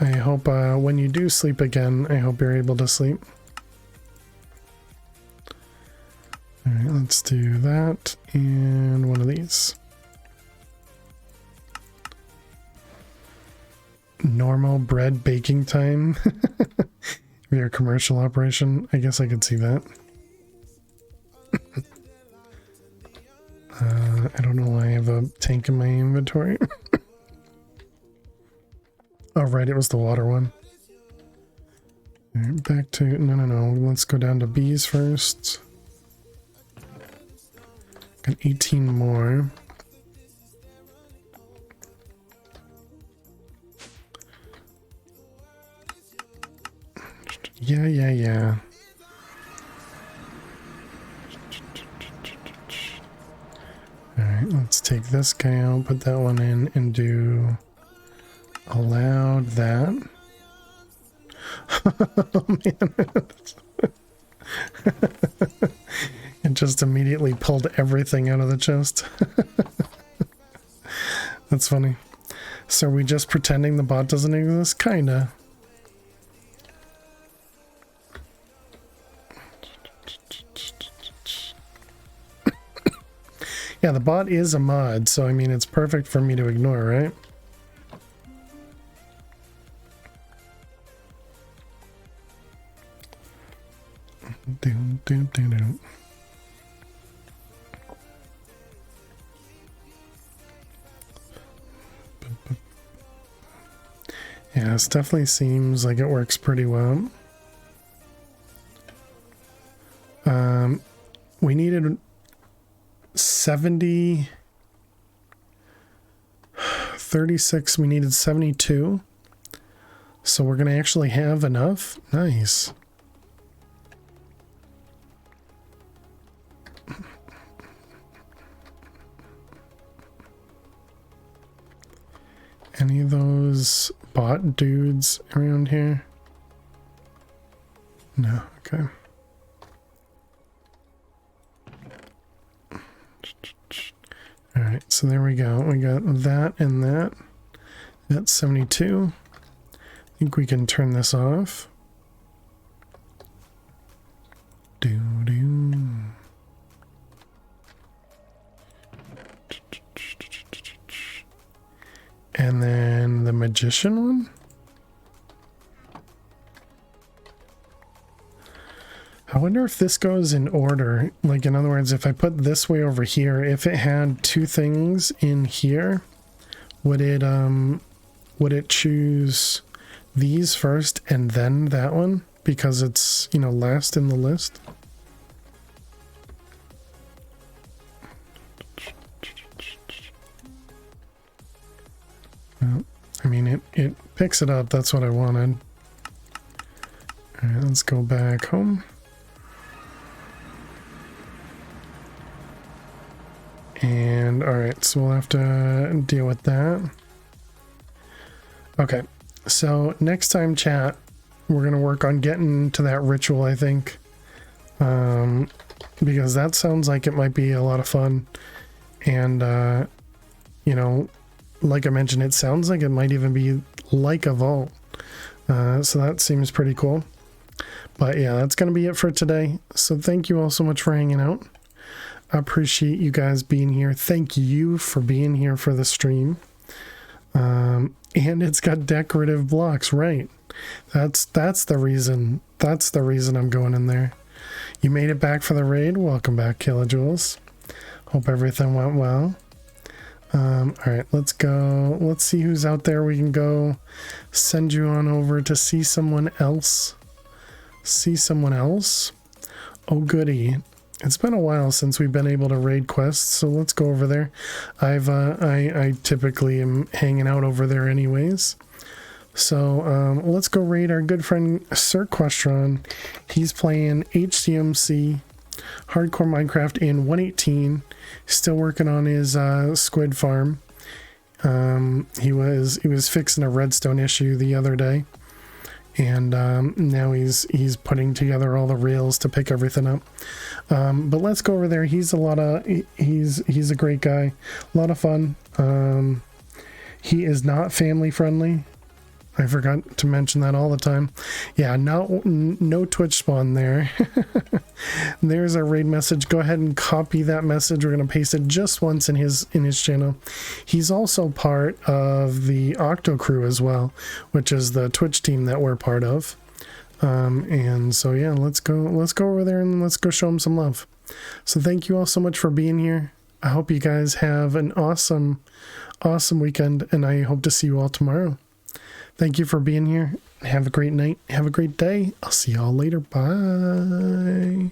I hope when you do sleep again, I hope you're able to sleep. Alright, let's do that and one of these. Normal bread baking time. Your commercial operation. I guess I could see that. I don't know why I have a tank in my inventory. Oh, right, it was the water one. All right, back to... No. Let's go down to bees first. Got 18 more. Yeah. Alright, let's take this guy out, put that one in, and do allowed that. Oh man. It just immediately pulled everything out of the chest. That's funny. So are we just pretending the bot doesn't exist? Kinda. Yeah, the bot is a mod, so I mean it's perfect for me to ignore, right? Yeah, this definitely seems like it works pretty well. We needed 70, 36, we needed 72. So we're going to actually have enough. Nice. Any of those bot dudes around here? No, okay. Alright, so there we go. We got that and that. That's 72. I think we can turn this off. Doo-doo. And then the magician one? I wonder if this goes in order. Like, in other words, if I put this way over here, if it had two things in here, would it choose these first and then that one? Because it's, you know, last in the list? Well, I mean, it picks it up. That's what I wanted. All right, let's go back home. And alright, so we'll have to deal with that. Okay, so next time, chat, we're going to work on getting to that ritual, I think. Because that sounds like it might be a lot of fun. And, you know, like I mentioned, it sounds like it might even be like a vault. So that seems pretty cool. But yeah, that's going to be it for today. So thank you all so much for hanging out. I appreciate you guys being here. Thank you for being here for the stream. And it's got decorative blocks, right? That's the reason. That's the reason I'm going in there. You made it back for the raid. Welcome back, Kilojoules. Hope everything went well. All right, let's go. Let's see who's out there. We can go send you on over to see someone else. See someone else. Oh, goody. It's been a while since we've been able to raid quests, so let's go over there. I typically am hanging out over there anyways. So let's go raid our good friend Sir Questron. He's playing HDMC, Hardcore Minecraft in 1.18. Still working on his squid farm. He was fixing a redstone issue the other day, and now he's putting together all the rails to pick everything up. But let's go over there. He's a great guy, a lot of fun. He is not family friendly. I forgot to mention that all the time. Yeah, no Twitch spawn there. There's our raid message. Go ahead and copy that message. We're going to paste it just once in his channel. He's also part of the Octo crew as well, which is the Twitch team that we're part of. And so yeah, let's go over there and let's go show him some love. So thank you all so much for being here. I hope you guys have an awesome weekend, and I hope to see you all tomorrow. Thank you for being here. Have a great night. Have a great day. I'll see y'all later. Bye.